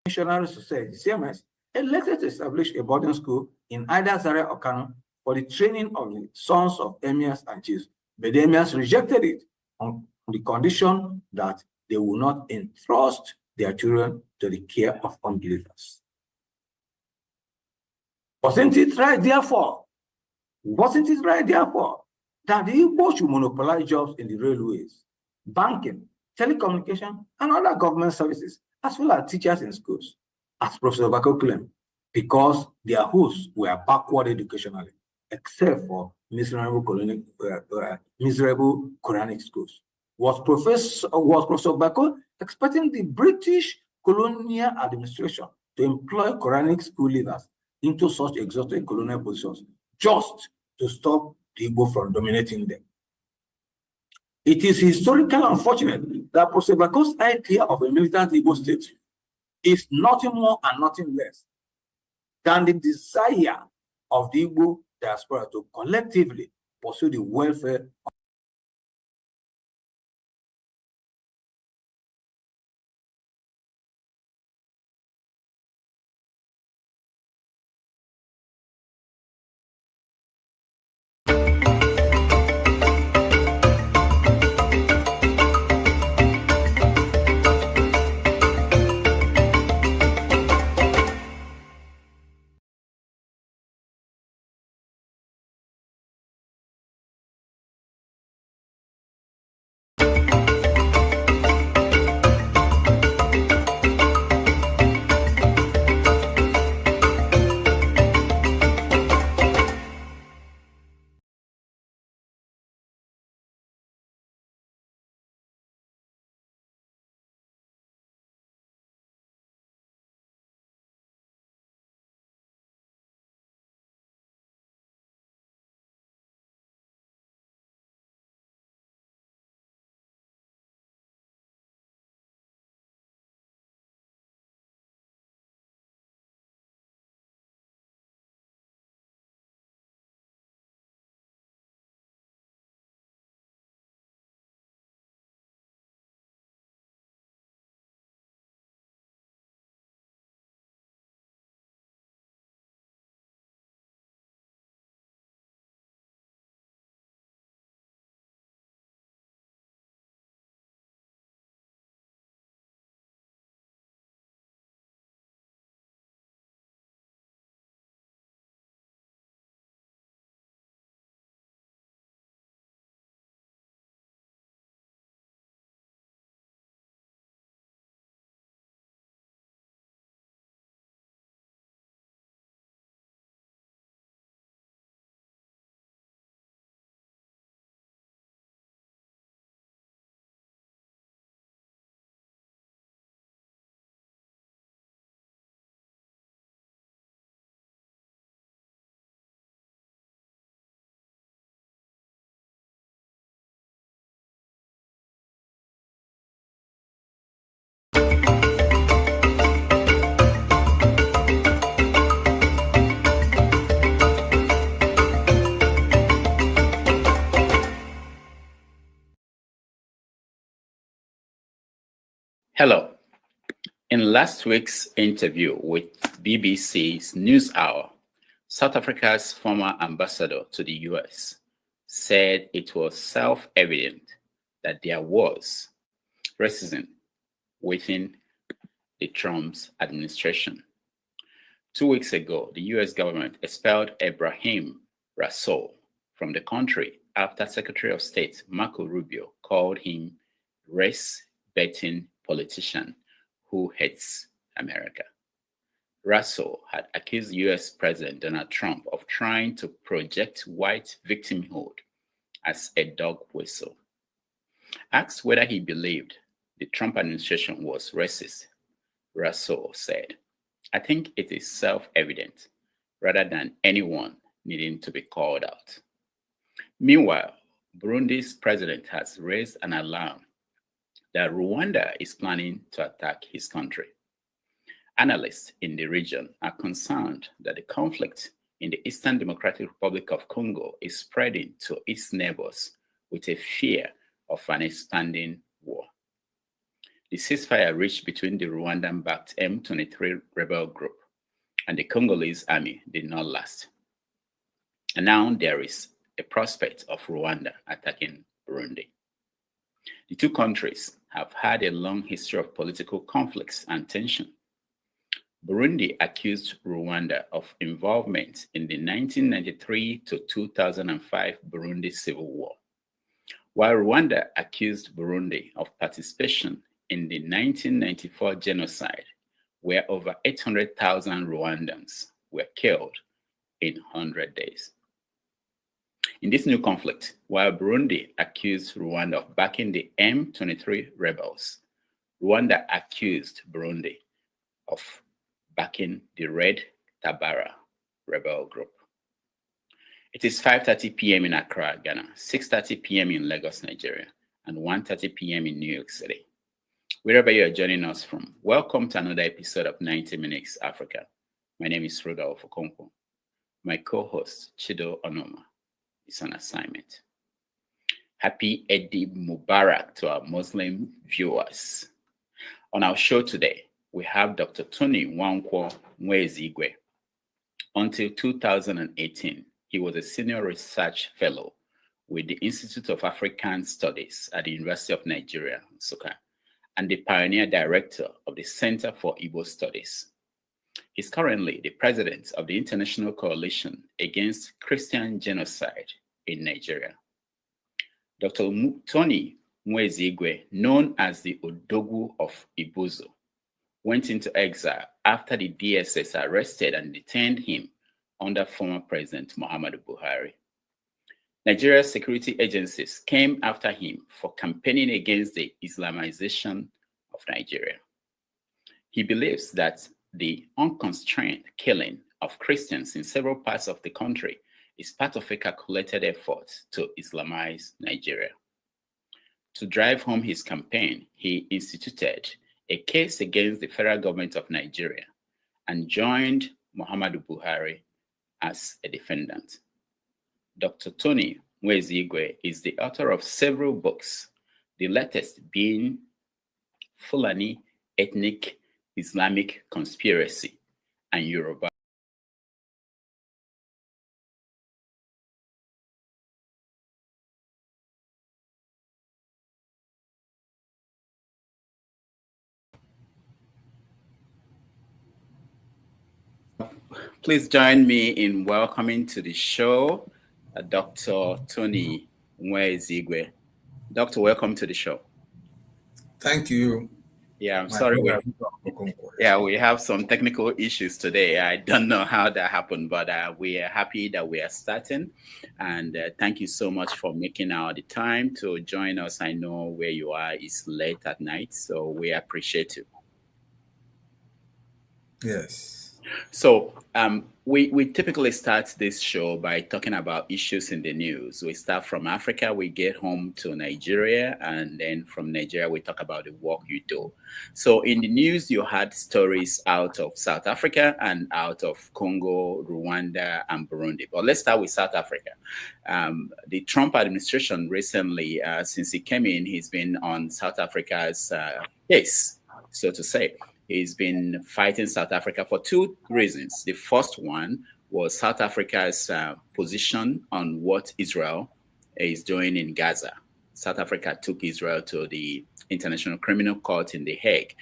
Missionary Society, CMS, elected to establish a boarding school in either Zaria or Kano for the training of the sons of emirs and chiefs. But the emirs rejected it on the condition that they will not entrust their children to the care of unbelievers. Wasn't it right, therefore, that the Igbo should monopolize jobs in the railways, banking, telecommunication, and other government services, as well as teachers in schools, as Professor Bako claimed, because their hosts were backward educationally, except for miserable Quranic schools? Was Professor Bako expecting the British colonial administration to employ Quranic school leaders into such exotic colonial positions just to stop the Igbo from dominating them? It is historically unfortunate that Professor Bako's idea of a militant Igbo state is nothing more and nothing less than the desire of the Igbo diaspora to collectively pursue the welfare of Hello. In last week's interview with BBC's NewsHour, South Africa's former ambassador to the US said it was self-evident that there was racism within the Trump's administration. 2 weeks ago, the US government expelled Ebrahim Rasool from the country after Secretary of State Marco Rubio called him race-baiting politician who hates America. Rasool had accused US President Donald Trump of trying to project white victimhood as a dog whistle. Asked whether he believed the Trump administration was racist, Rasool said, "I think it is self-evident rather than anyone needing to be called out." Meanwhile, Burundi's president has raised an alarm that Rwanda is planning to attack his country. Analysts in the region are concerned that the conflict in the Eastern Democratic Republic of Congo is spreading to its neighbors with a fear of an expanding war. The ceasefire reached between the Rwandan-backed M23 rebel group and the Congolese army did not last. And now there is a prospect of Rwanda attacking Burundi. The two countries have had a long history of political conflicts and tension. Burundi accused Rwanda of involvement in the 1993 to 2005 Burundi civil war, while Rwanda accused Burundi of participation in the 1994 genocide, where over 800,000 Rwandans were killed in 100 days. In this new conflict, while Burundi accused Rwanda of backing the M23 rebels, Rwanda accused Burundi of backing the Red Tabara rebel group. It is 5:30 p.m. in Accra, Ghana, 6:30 p.m. in Lagos, Nigeria, and 1:30 p.m. in New York City. Wherever you are joining us from, welcome to another episode of 90 Minutes Africa. My name is Rodolfo Congo. My co-host, Chido Onoma, is on assignment. Happy Eid Mubarak to our Muslim viewers. On our show today, we have Dr. Tony Nwaezeigwe. Until 2018, he was a senior research fellow with the Institute of African Studies at the University of Nigeria, Nsukka, and the pioneer director of the Center for Igbo Studies. He's currently the president of the International Coalition Against Christian Genocide in Nigeria. Dr. Tony Nwaezeigwe, known as the Odogwu of Ibuzo, went into exile after the DSS arrested and detained him under former President Muhammadu Buhari. Nigeria's security agencies came after him for campaigning against the Islamization of Nigeria. He believes that the unconstrained killing of Christians in several parts of the country is part of a calculated effort to Islamize Nigeria. To drive home his campaign, he instituted a case against the federal government of Nigeria and joined Muhammadu Buhari as a defendant. Dr. Tony Nwaezeigwe is the author of several books, the latest being Fulani Ethnic Islamic Conspiracy and Yoruba. Please join me in welcoming to the show Dr. Tony Nwaezeigwe. Doctor, welcome to the show. Thank you. Yeah, I'm sorry. We have some technical issues today. I don't know how that happened, but we are happy that we are starting. And thank you so much for making the time to join us. I know where you are is late at night, so we appreciate you. Yes. So we typically start this show by talking about issues in the news. We start from Africa, we get home to Nigeria, and then from Nigeria, we talk about the work you do. So in the news, you had stories out of South Africa and out of Congo, Rwanda, and Burundi. But let's start with South Africa. The Trump administration recently, since he came in, he's been on South Africa's case, so to say. He's been fighting South Africa for two reasons. The first one was South Africa's position on what Israel is doing in Gaza. South Africa took Israel to the International Criminal Court in The Hague.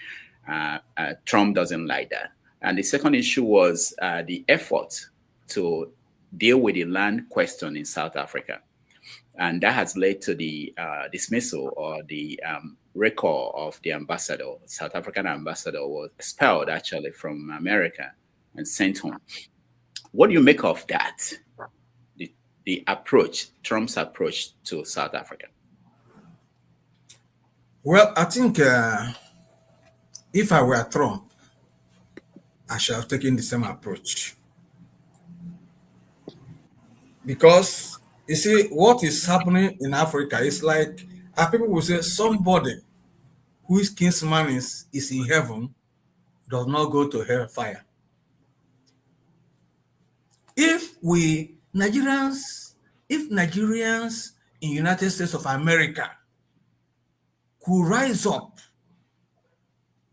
Trump doesn't like that. And the second issue was the effort to deal with the land question in South Africa. And that has led to the dismissal or the recall of the ambassador. South African ambassador was expelled actually from America and sent home. What do you make of that? The approach, Trump's approach to South Africa? Well, I think if I were Trump, I should have taken the same approach. Because you see, what is happening in Africa is like, people will say somebody whose kinsman is in heaven does not go to hellfire. If Nigerians in United States of America could rise up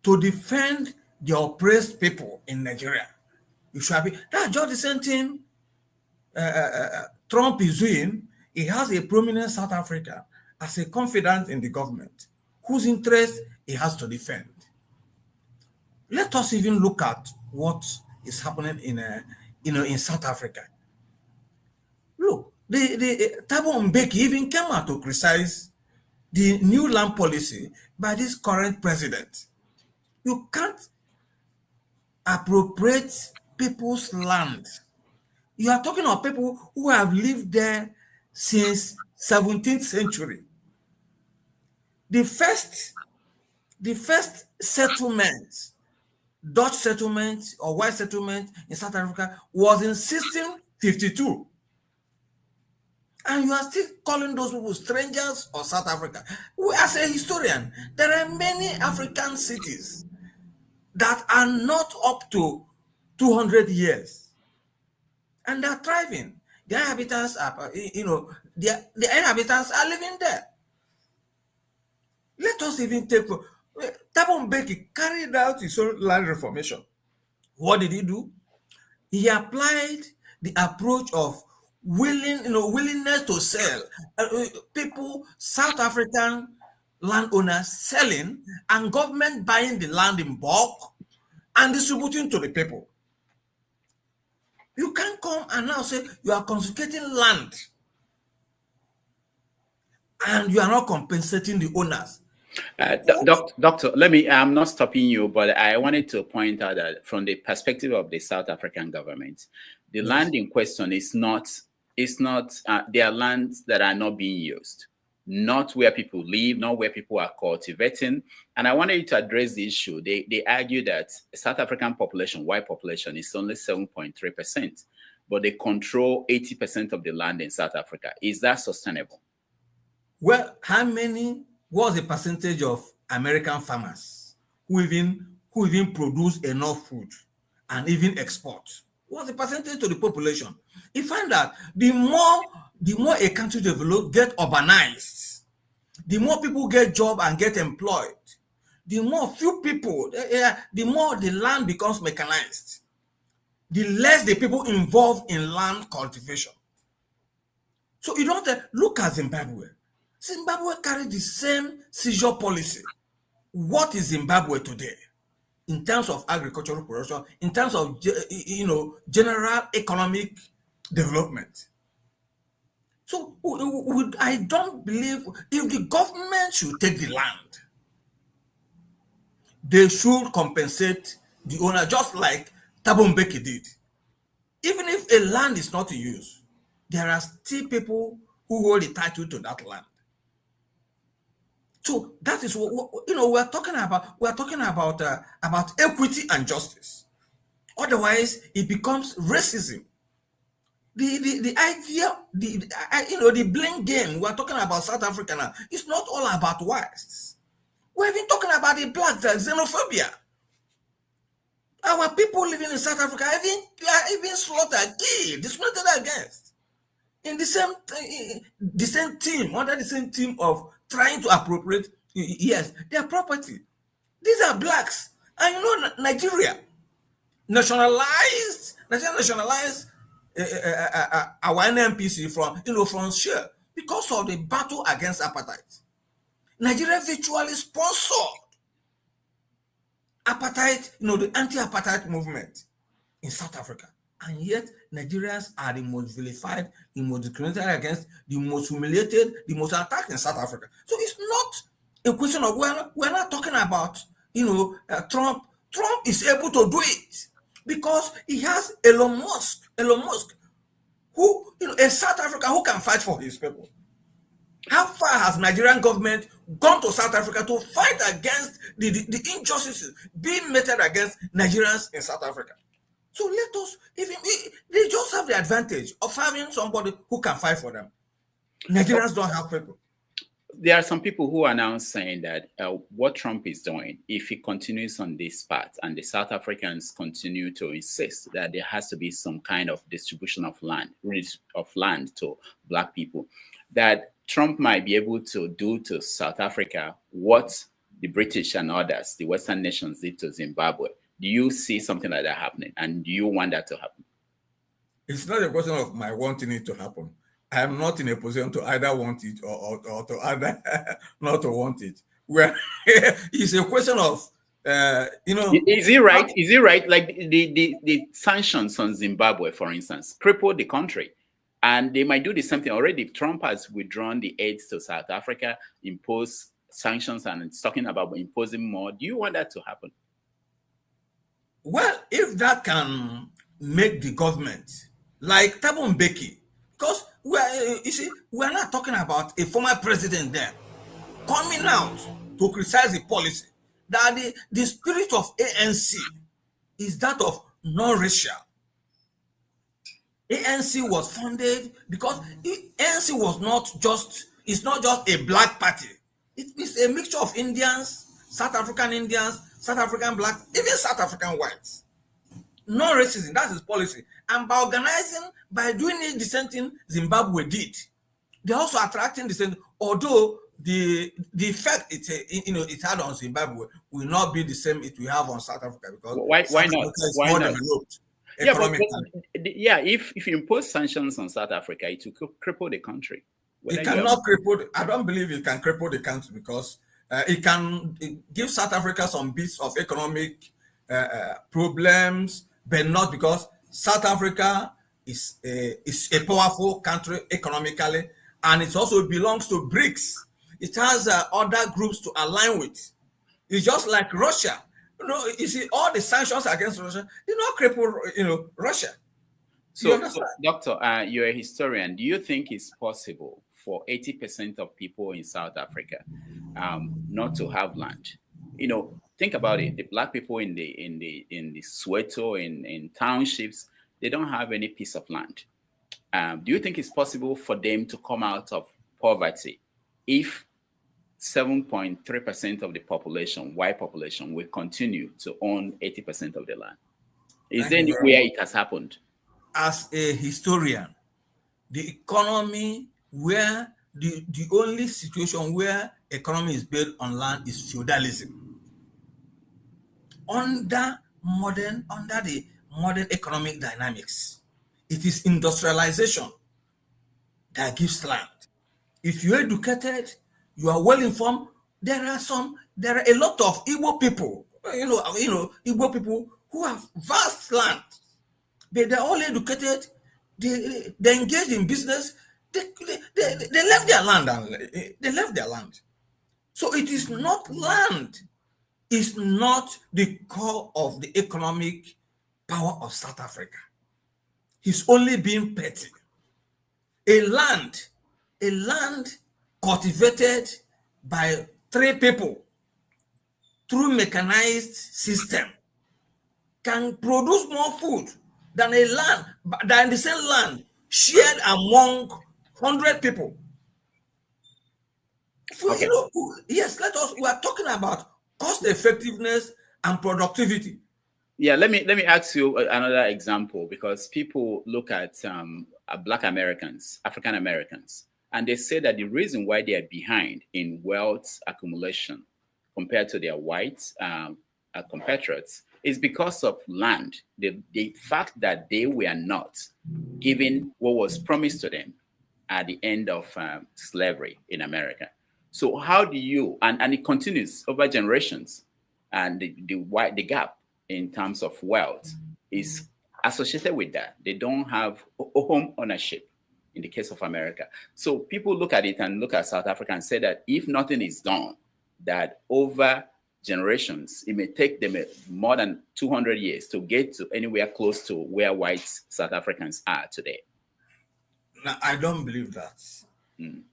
to defend the oppressed people in Nigeria. You should be. That's just the same thing Trump is doing. He has a prominent South Africa as a confidant in the government, whose interest he has to defend. Let us even look at what is happening in South Africa. Look, the Thabo Mbeki even came out to criticize the new land policy by this current president. You can't appropriate people's land. You are talking of people who have lived there since 17th century. The first settlement, Dutch settlement or white settlement in South Africa was in 1652. And you are still calling those people strangers or South Africa. As a historian, there are many African cities that are not up to 200 years. And they're thriving. The inhabitants are, the inhabitants are living there. Let us even take Thabo Mbeki carried out his own land reformation. What did he do? He applied the approach of willingness to sell. People, South African landowners selling and government buying the land in bulk and distributing to the people. You can't come and now say you are confiscating land and you are not compensating the owners. Doctor, I'm not stopping you, but I wanted to point out that from the perspective of the South African government, the land in question is not, there are lands that are not being used, not where people live, not where people are cultivating. And I wanted you to address the issue. They argue that South African population, white population, is only 7.3%, but they control 80% of the land in South Africa. Is that sustainable? Well, how many was the percentage of American farmers who even produce enough food and even export? What's the percentage to the population? You find that the more a country develops, get urbanized, the more people get job and get employed, the more few people, the more the land becomes mechanized, the less the people involved in land cultivation. So you don't look at Zimbabwe. Zimbabwe carried the same seizure policy. What is Zimbabwe today in terms of agricultural production, in terms of general economic development? So I don't believe if the government should take the land, they should compensate the owner just like Thabo Mbeki did. Even if a land is not in use, there are still people who hold the title to that land. So that is what we're talking about. We're talking about equity and justice. Otherwise, it becomes racism. The idea, the blame game. We're talking about South Africa now. It's not all about whites. We've been talking about the blacks, the xenophobia. Our people living in South Africa are even slaughtered, killed, discriminated against. In the same team, under the same team of trying to appropriate, yes, their property. These are blacks. And Nigeria nationalized our NMPC from share because of the battle against apartheid. Nigeria virtually sponsored apartheid, the anti-apartheid movement in South Africa. And yet, Nigerians are the most vilified, the most discriminated against, the most humiliated, the most attacked in South Africa. So it's not a question of we're not talking about Trump. Trump is able to do it because he has Elon Musk, who a South Africa who can fight for his people. How far has Nigerian government gone to South Africa to fight against the injustices being meted against Nigerians in South Africa? So let us, they just have the advantage of having somebody who can fight for them. Nigerians don't have people. There are some people who are now saying that what Trump is doing, if he continues on this path and the South Africans continue to insist that there has to be some kind of distribution of land to Black people, that Trump might be able to do to South Africa what the British and others, the Western nations did to Zimbabwe. Do you see something like that happening? And do you want that to happen? It's not a question of my wanting it to happen. I am not in a position to either want it or to either not to want it. Where it's a question of, Is it right? Is it right? Like the sanctions on Zimbabwe, for instance, crippled the country. And they might do the same thing. Already, Trump has withdrawn the aids to South Africa, imposed sanctions, and it's talking about imposing more. Do you want that to happen? Well, if that can make the government like Thabo Mbeki, because we're not talking about a former president there coming out to criticize the policy, that the spirit of ANC is that of non-racial. ANC was founded because ANC was it's not just a black party. It is a mixture of Indians, South African blacks, even South African whites. Non-racism, that's his policy. And by doing it, the same thing Zimbabwe did. They're also attracting the same, although the effect it had on Zimbabwe will not be the same it will have on South Africa, because why not? Why not? Developed. If you impose sanctions on South Africa, it will cripple the country. It cannot cripple. I don't believe it can cripple the country, because it can give South Africa some bits of economic problems, but not because South Africa is a powerful country economically, and it also belongs to BRICS. It has other groups to align with. It's just like Russia. You see, all the sanctions against Russia did not cripple, Russia. So, Doctor, you're a historian. Do you think it's possible for 80% of people in South Africa not to have land? Think about it. The black people in the Soweto, in townships, they don't have any piece of land. Do you think it's possible for them to come out of poverty if 7.3% of the population, white population, will continue to own 80% of the land? Is there anywhere it has happened? As a historian, the economy where the only situation where economy is built on land is feudalism. Under the modern economic dynamics, it is industrialization that gives land. If you're educated, you are well informed, there are a lot of Igbo people, Igbo people who have vast land. They're all educated, they engage in business, they left their land. So it is not land, it's not the core of the economic power of South Africa. He's only being petty. A land cultivated by 3 people through mechanized system can produce more food than the same land shared among 100 people. Okay. Yes, we are talking about cost effectiveness and productivity. Yeah, let me ask you another example, because people look at Black Americans, African Americans, and they say that the reason why they are behind in wealth accumulation compared to their white compatriots is because of land. The fact that they were not given what was promised to them at the end of slavery in America. So how do you, and it continues over generations, and the gap in terms of wealth is associated with that. They don't have home ownership in the case of America. So people look at it and look at South Africa and say that if nothing is done, that over generations, it may take them more than 200 years to get to anywhere close to where white South Africans are today. Now, I don't believe that.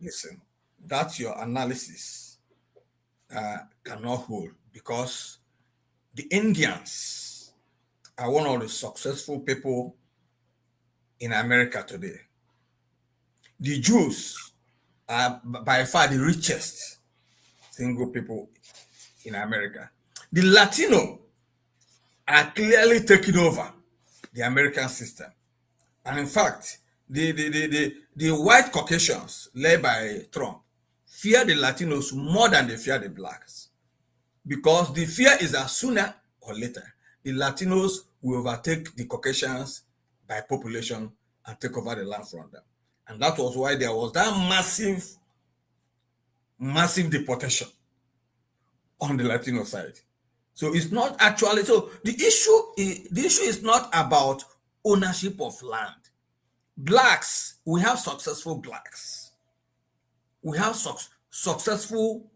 Listen, that's your analysis cannot hold, because the Indians are one of the successful people in America today. The Jews are by far the richest single people in America. The Latino are clearly taking over the American system. And in fact, the white Caucasians led by Trump fear the Latinos more than they fear the blacks. because the fear is that sooner or later, the Latinos will overtake the Caucasians by population and take over the land from them. And that was why there was that massive deportation on the Latino side. So it's not actually, so the issue is not about ownership of land. Blacks, we have successful blacks. We have successful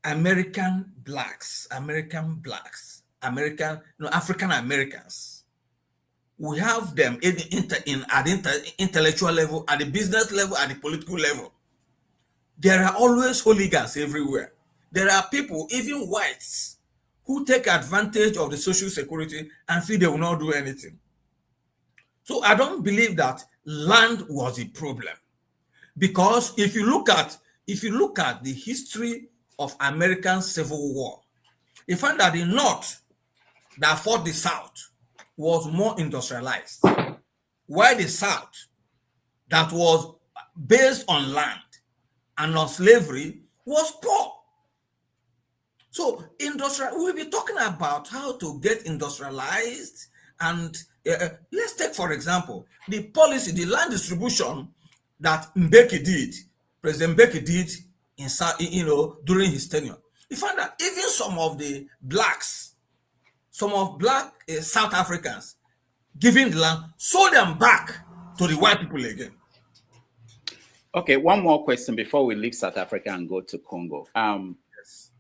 African Americans. We have them at the intellectual level, at the business level, at the political level. There are always hooligans everywhere. There are people, even whites, who take advantage of the social security and feel they will not do anything. So I don't believe that land was a problem, because if you look at the history of American Civil War, you find that the North that fought the South was more industrialized, while the South that was based on land and on slavery was poor. So we'll be talking about how to get industrialized, and let's take, for example, the policy, the land distribution that President Mbeki did during his tenure. You find that even some of black South Africans giving the land, sold them back to the white people again. Okay, one more question before we leave South Africa and go to Congo. Yes.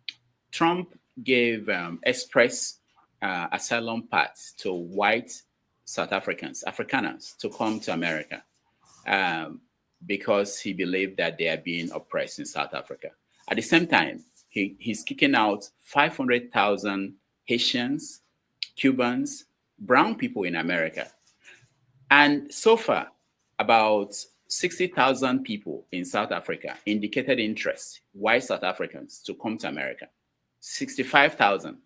Trump gave express asylum paths to white South Afrikaners to come to America because he believed that they are being oppressed in South Africa. At the same time, he's kicking out 500,000 Haitians, Cubans, brown people in America. And so far, about 60,000 people in South Africa indicated interest, white South Africans, to come to America. 65,000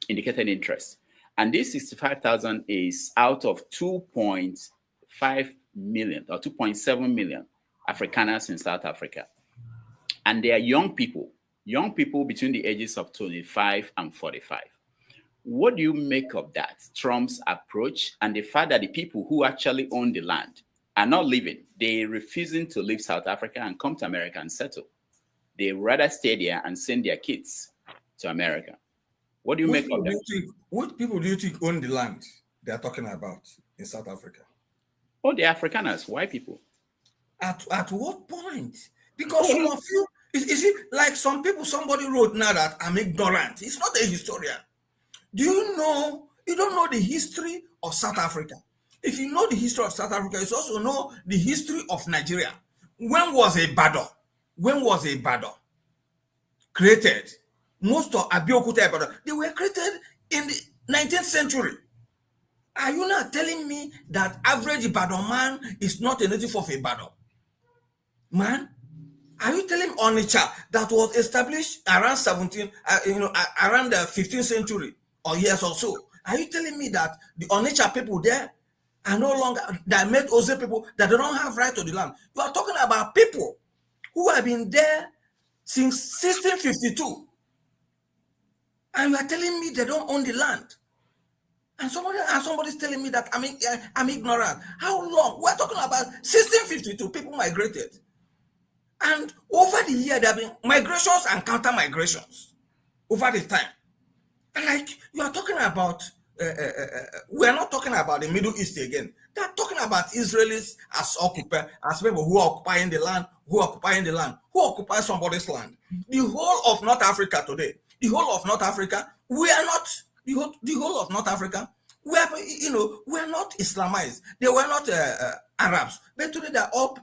indicated interest. And this 65,000 is out of 2.5 million or 2.7 million Afrikaners in South Africa. And they are young people between the ages of 25 and 45. What do you make of that, Trump's approach, and the fact that the people who actually own the land are not leaving? They're refusing to leave South Africa and come to America and settle. They rather stay there and send their kids to America. What do you make of that? What people do you think own the land they are talking about in South Africa? Oh, the Afrikaners, white people. At what point? Because some of you, is it like some people, somebody wrote now that I'm ignorant. It's not a historian. Do you know, you don't know the history of South Africa. If you know the history of South Africa, you also know the history of Nigeria. When was Ibadan created? Most of Abeokuta Ibadan, they were created in the 19th century. Are you not telling me that average Ibadan man is not a native of Ibadan? Man, are you telling Onitsha that was established around around the 15th century or years or so? Are you telling me that the Onitsha people there are no longer, that met Oze people, that they don't have right to the land? You are talking about people who have been there since 1652. And you are telling me they don't own the land. And somebody's telling me that I'm ignorant. How long? We're talking about 1652, people migrated. And over the year, there have been migrations and counter migrations over the time. And like you are talking about, we're not talking about the Middle East again. They're talking about Israelis as people who are occupying the land, who occupy somebody's land. The whole of North Africa today, we are not, the whole of North Africa, we are not Islamized. They were not Arabs. But today they're all,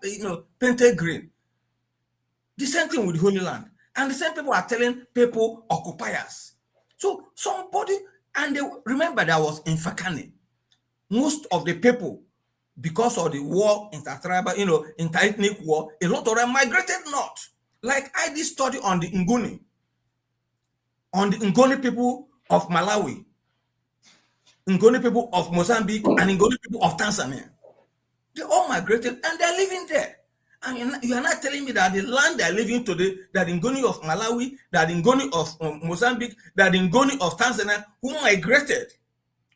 painted green. The same thing with Holy Land. And the same people are telling people occupiers. So somebody, and they remember there was Infakane. Most of the people, because of the war, intertribal, interethnic war, a lot of them migrated north. Like I did study on the Nguni people of Malawi, Ngoni people of Mozambique, and Ngoni people of Tanzania. They all migrated and they're living there. And you are not telling me that the land they are living today, that Ngoni of Malawi, that Ngoni of Mozambique, that Ngoni of Tanzania, who migrated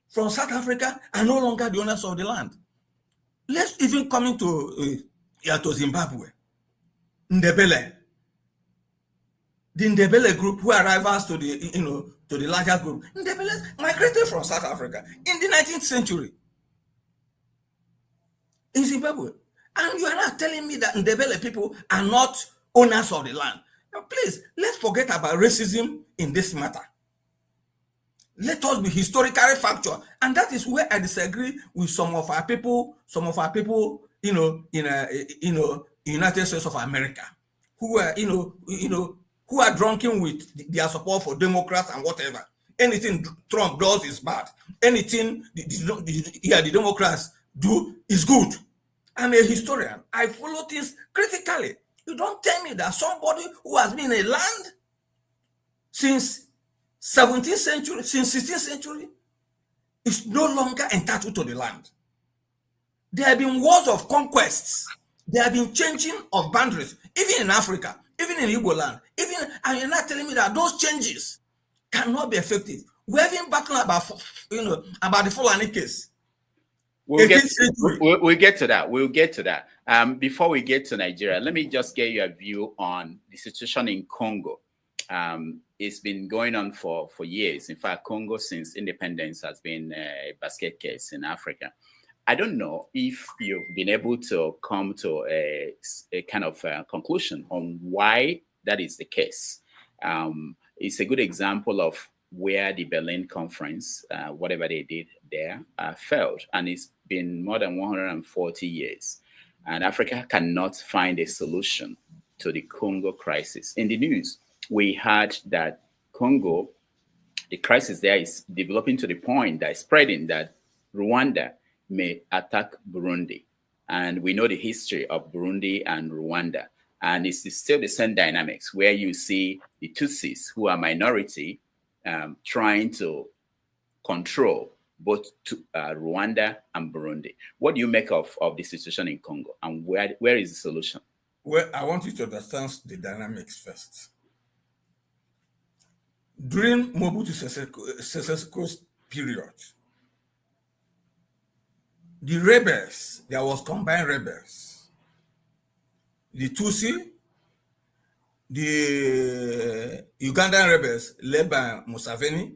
from South Africa, are no longer the owners of the land. Let's even come into Zimbabwe. Ndebele. The Ndebele group who arrivals to the to the larger group. Ndebele migrated from South Africa in the 19th century in Zimbabwe. And you are not telling me that Ndebele people are not owners of the land. Now, please, let's forget about racism in this matter. Let us be historically factual. And that is where I disagree with some of our people, in United States of America, who are, who are drunken with their support for Democrats and whatever. Anything Trump does is bad. Anything the Democrats do is good. I'm a historian. I follow things critically. You don't tell me that somebody who has been in a land since 17th century, since 16th century, is no longer entitled to the land. There have been wars of conquests. There have been changing of boundaries, even in Africa, even in Igbo land. And you're not telling me that those changes cannot be effective. We're even battling about the Fulani case. We'll get to that. We'll get to that. Before we get to Nigeria, let me just get your view on the situation in Congo. It's been going on for years. In fact, Congo since independence has been a basket case in Africa. I don't know if you've been able to come to a kind of conclusion on why that is the case. It's a good example of where the Berlin Conference, whatever they did there, failed. And it's been more than 140 years. And Africa cannot find a solution to the Congo crisis. In the news, we heard that Congo, the crisis there is developing to the point that it's spreading that Rwanda may attack Burundi. And we know the history of Burundi and Rwanda. And it's still the same dynamics where you see the Tutsis, who are minority, trying to control both Rwanda and Burundi. What do you make of the situation in Congo, and where is the solution? Well, I want you to understand the dynamics first. During Mobutu Sese Seko's period, the rebels, there was combined rebels. The Tutsi, the Ugandan rebels led by Museveni,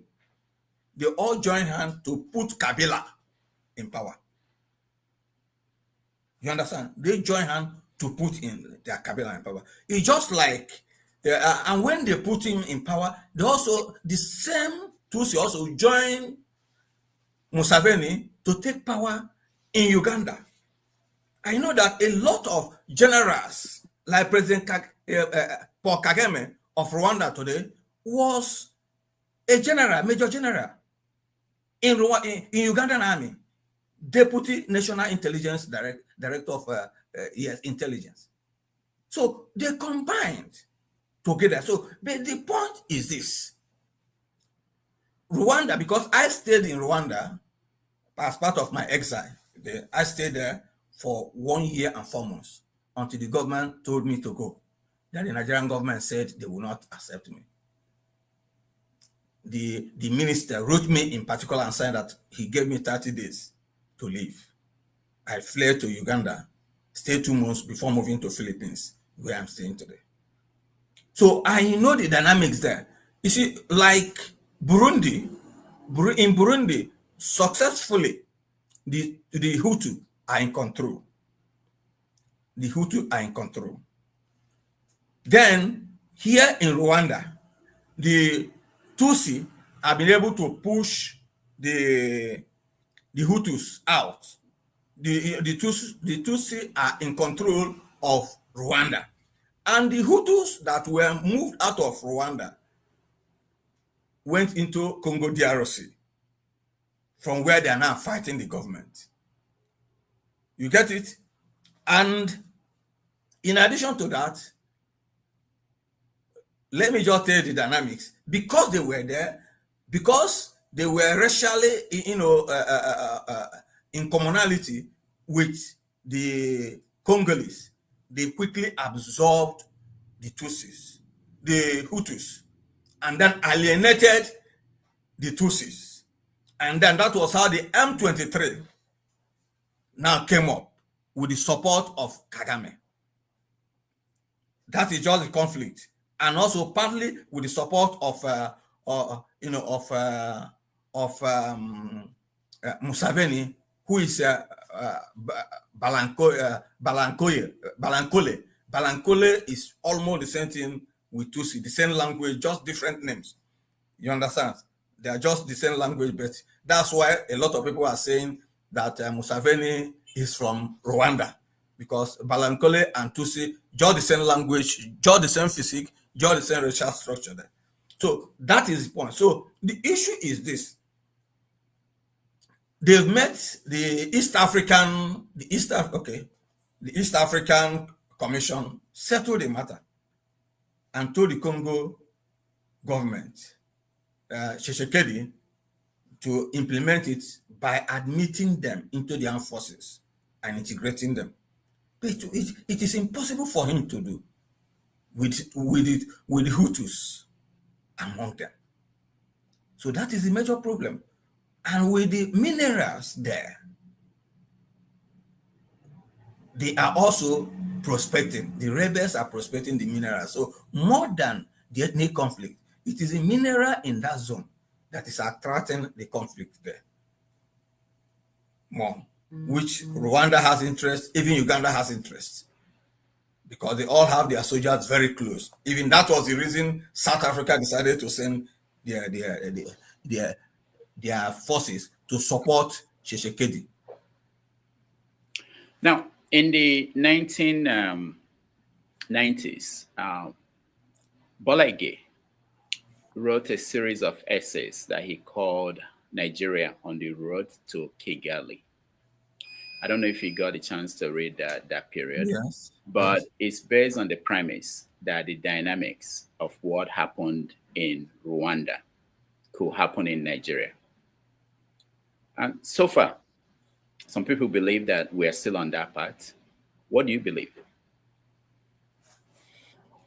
they all joined hands to put Kabila in power. You understand? They joined hands to put in their Kabila in power. It's just like, and when they put him in power, they also, the same Tutsi also joined Museveni to take power in Uganda. I know that a lot of generals, like President Paul Kagame of Rwanda today, was a general, major general in Ugandan army, deputy national intelligence director of intelligence. So they combined together. So, but the point is this: Rwanda, because I stayed in Rwanda as part of my exile, I stayed there for 1 year and 4 months until the government told me to go. Then the Nigerian government said they will not accept me. The minister wrote me in particular and said that he gave me 30 days to leave. I fled to Uganda, stayed 2 months before moving to Philippines, where I'm staying today. So I know the dynamics there. You see, like Burundi, in Burundi, successfully, the Hutu are in control. The Hutu are in control. Then, here in Rwanda, the Tutsi have been able to push the Hutus out. The Tutsi are in control of Rwanda. And the Hutus that were moved out of Rwanda went into Congo DRC, from where they are now fighting the government. You get it? And in addition to that, let me just tell you the dynamics. Because they were there, because they were racially, in commonality with the Congolese, they quickly absorbed the Tutsis, the Hutus, and then alienated the Tutsis. And then that was how the M23 now came up with the support of Kagame. That is just the conflict, and also partly with the support of Museveni, who is Balankole. Balankole is almost the same thing with Tutsi, the same language, just different names. You understand? They are just the same language, but that's why a lot of people are saying that Museveni is from Rwanda, because Balankole and Tutsi, just the same language, just the same physique, just the same racial structure there. So that is the point. So the issue is this. They've met the East African Commission, settled the matter, and told the Congo government, Tshisekedi, to implement it by admitting them into the armed forces and integrating them. But it is impossible for him to do with the Hutus among them. So that is the major problem. And with the minerals there, they are also prospecting. The rebels are prospecting the minerals. So more than the ethnic conflict, it is a mineral in that zone that is attracting the conflict there more, which Rwanda has interest, even Uganda has interest, because they all have their soldiers very close. Even that was the reason South Africa decided to send their forces to support Tshisekedi. Now, in the 1990s, Bola Ige wrote a series of essays that he called Nigeria on the Road to Kigali. I don't know if you got a chance to read that period, yes, but yes. It's based on the premise that the dynamics of what happened in Rwanda could happen in Nigeria. And so far, some people believe that we are still on that path. What do you believe?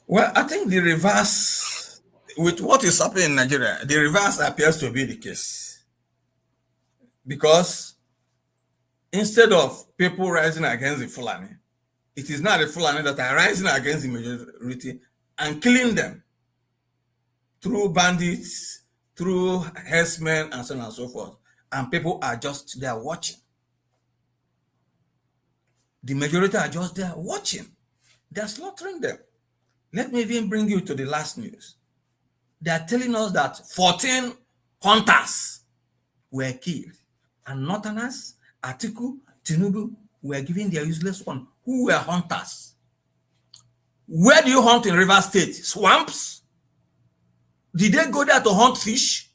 Well, I think the reverse, with what is happening in Nigeria, the reverse appears to be the case. Because instead of people rising against the Fulani, it is now the Fulani that are rising against the majority and killing them through bandits, through herdsmen, and so on and so forth. And people are just there watching. The majority are just there watching. They're slaughtering them. Let me even bring you to the last news. They are telling us that 14 hunters were killed. And Northerners, Atiku, Tinubu were given their useless one. Who were hunters? Where do you hunt in River State? Swamps? Did they go there to hunt fish?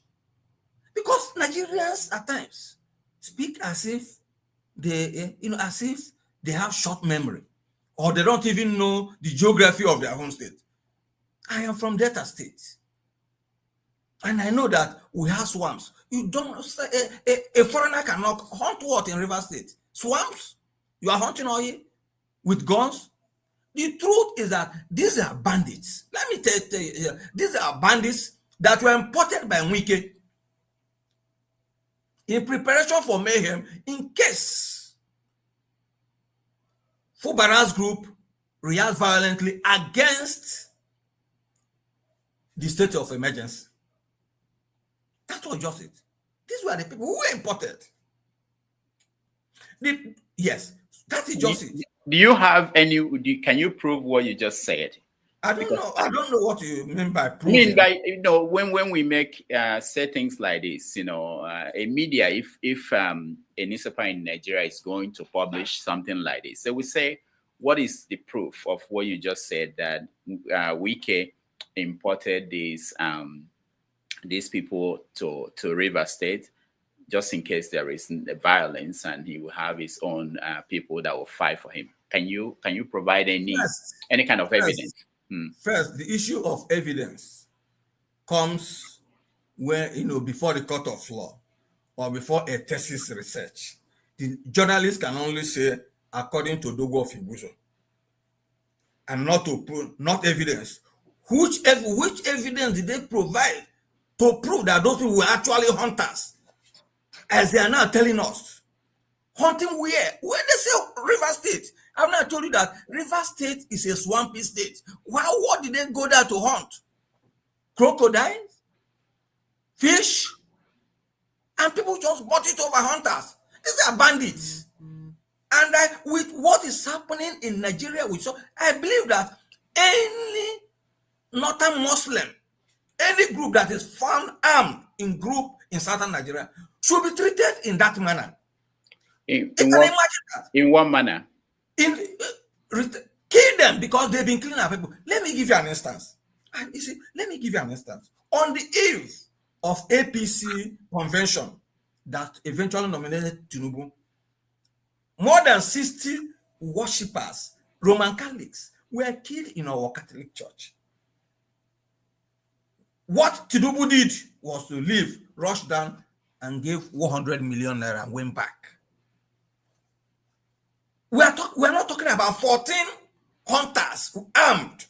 Because Nigerians at times speak as if they have short memory, or they don't even know the geography of their home state. I am from Delta State, and I know that we have swamps. You don't a foreigner cannot hunt what in River State? Swamps? You are hunting oil with guns? The truth is that these are bandits. Let me tell you, these are bandits that were imported by Nwike in preparation for mayhem in case Fubara's group reacts violently against the state of emergency. That was just it. These were the people who were imported. Yes, that is just it. Do you have any? Can you prove what you just said? I don't know. I don't know what you mean by proving. When we make say things like this, a media, if a newspaper in Nigeria is going to publish something like this, they will say, what is the proof of what you just said, that Wike imported these people to River State just in case there is violence, and he will have his own people that will fight for him? Can you provide any kind of evidence? First, the issue of evidence comes when, before the court of law or before a thesis research. The journalist can only say, according to Odogwu of Ibuzo. and not to prove, not evidence. Which evidence did they provide to prove that those people were actually hunters, as they are now telling us? Hunting where? Where they say River State. I've now told you that River State is a swampy state. What did they go there to hunt? Crocodiles? Fish? And people just bought it over hunters. These are bandits. And with what is happening in Nigeria, I believe that any northern Muslim, any group that is found armed in southern Nigeria should be treated in that manner. In what manner? Kill them because they've been killing our people. Let me give you an instance. On the eve of APC convention that eventually nominated Tinubu, more than 60 worshippers, Roman Catholics, were killed in our Catholic church. What Tinubu did was to leave, rush down, and gave 100 million naira and went back. We're not talking about 14 hunters who armed.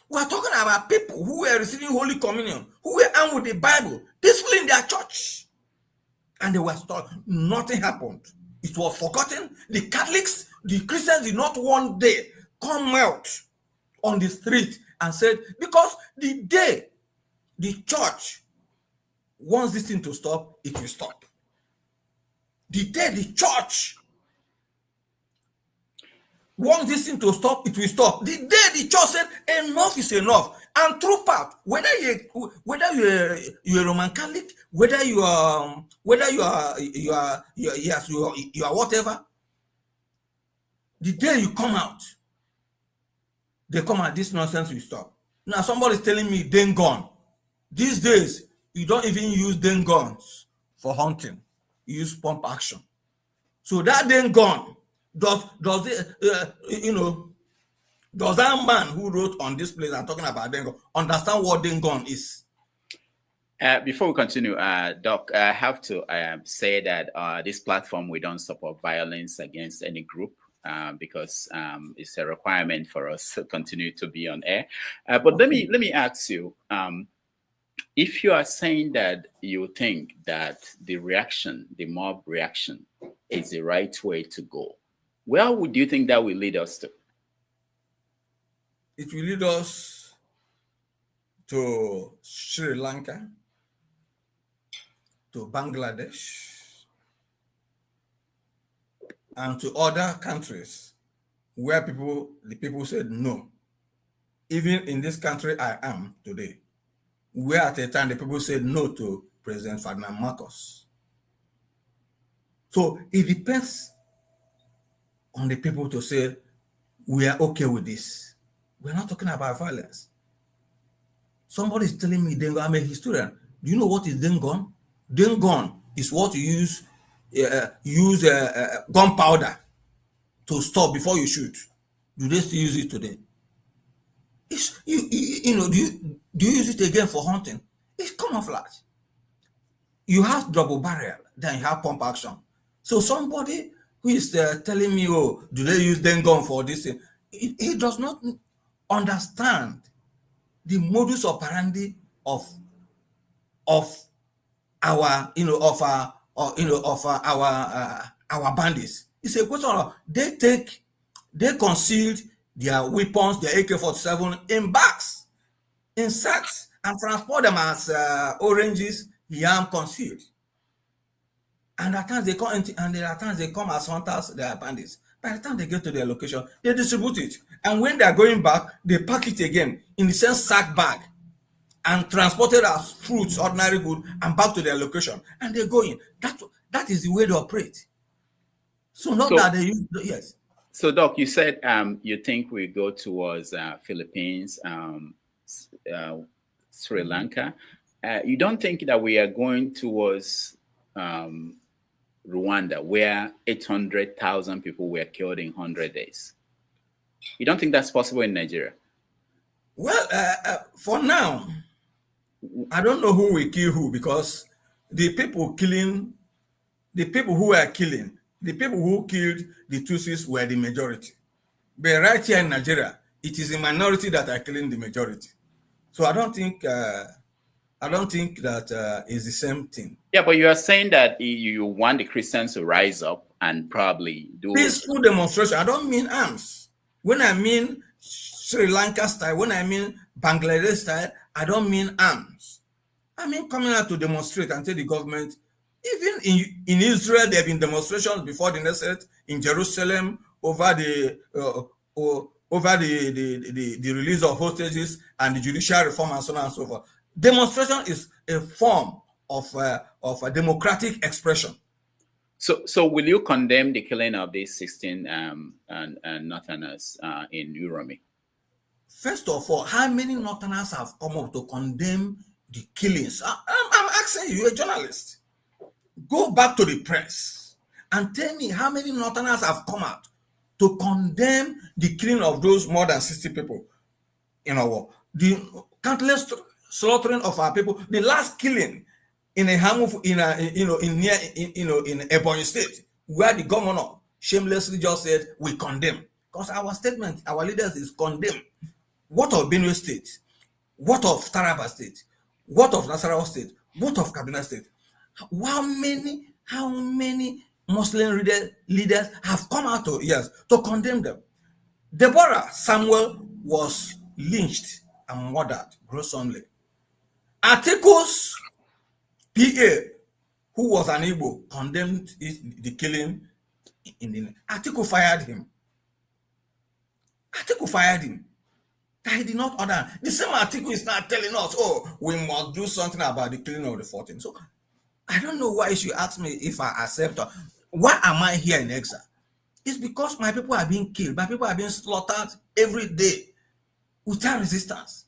We're talking about people who were receiving Holy Communion, who were armed with the Bible, peacefully in their church. And they were stopped. Nothing happened. It was forgotten. The Catholics, the Christians did not one day come out on the street and said, because the day the church wants this thing to stop, it will stop. The day the church wants this thing to stop, it will stop. The day the church said enough is enough, and throughout, whether you're a Roman Catholic, whether you are whatever, the day you come out, they come out, this nonsense will stop. Now somebody's telling me den gun. These days, you don't even use den guns for hunting. You use pump action. So that den gun, does that man who wrote on this place and talking about den gun understand what den gun is? Before we continue, Doc, I have to say that this platform, we don't support violence against any group. Because it's a requirement for us to continue to be on air. But okay. let me ask you, if you are saying that you think that the mob reaction, is the right way to go, where would you think that will lead us to? It will lead us to Sri Lanka, to Bangladesh, and to other countries where the people said no. Even in this country I am today, where at a time the people said no to President Ferdinand Marcos. So it depends on the people to say, we are okay with this. We're not talking about violence. Somebody is telling me, Dengon, I'm a historian. Do you know what is Dengon? Dengon is what you use gunpowder to stop before you shoot. Do they still use it today? Do you use it again for hunting? It's camouflage. You have double barrel, then you have pump action. So somebody who is telling me, oh, do they use den gun for this thing? He does not understand the modus operandi of our bandits. It's a question of they concealed their weapons, their AK-47 in bags, in sacks, and transport them as oranges, yam concealed. And at times they come as hunters, they are bandits. By the time they get to their location, they distribute it. And when they are going back, they pack it again in the same sack bag and transported as fruits, ordinary good, and back to their location. And they're going. That is the way they operate. So that they use, yes. So, Doc, you said you think we go towards Philippines, Sri Lanka. You don't think that we are going towards Rwanda, where 800,000 people were killed in 100 days? You don't think that's possible in Nigeria? Well, for now, I don't know who will kill who, because the people who killed the Tutsis were the majority. But right here in Nigeria, it is the minority that are killing the majority. So I don't think that is the same thing. Yeah, but you are saying that you want the Christians to rise up and probably do peaceful demonstration. I don't mean arms. When I mean Sri Lanka style, when I mean Bangladesh style, I don't mean arms. I mean coming out to demonstrate and tell the government. Even in Israel, there have been demonstrations before the Knesset in Jerusalem over the release of hostages and the judicial reform and so on and so forth. Demonstration is a form of a democratic expression. So will you condemn the killing of these 16 Northerners in Uromi? First of all, how many Northerners have come up to condemn the killings? I'm asking you, a journalist. Go back to the press and tell me how many Northerners have come out to condemn the killing of those more than 60 people in our war. The countless slaughtering of our people. The last killing in a in Ebonyi State, where the governor shamelessly just said we condemn, because our statement, our leaders is condemn. What of Benue State? What of Taraba State? What of Nasarawa State? What of Kaduna State? How many Muslim leaders have come out to condemn them? Deborah Samuel was lynched and murdered gruesomely. Atiku's PA, who was an Igbo, condemned the killing in the Atiku fired him. That he did not order. The same Atiku is now telling us, oh, we must do something about the killing of the 14. So I don't know why you ask me if I accept or why am I here in exile? It's because my people are being killed, my people are being slaughtered every day without resistance.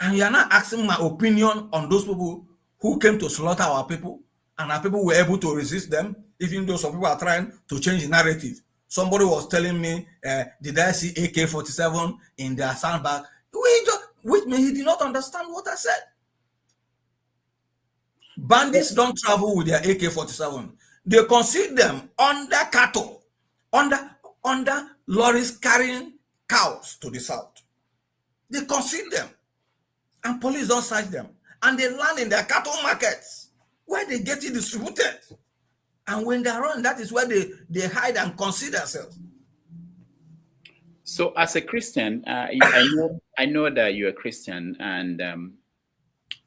And you are not asking my opinion on those people who came to slaughter our people, and our people were able to resist them, even though some people are trying to change the narrative. Somebody was telling me, did I see AK-47 in their sandbag? With me, he did not understand what I said. Bandits don't travel with their AK-47. They conceal them under cattle, under lorries carrying cows to the south. They conceal them, and police don't search them. And they land in their cattle markets, where they get it distributed. And when they run, that is where they hide and conceal themselves. So as a Christian, I know that you're a Christian, and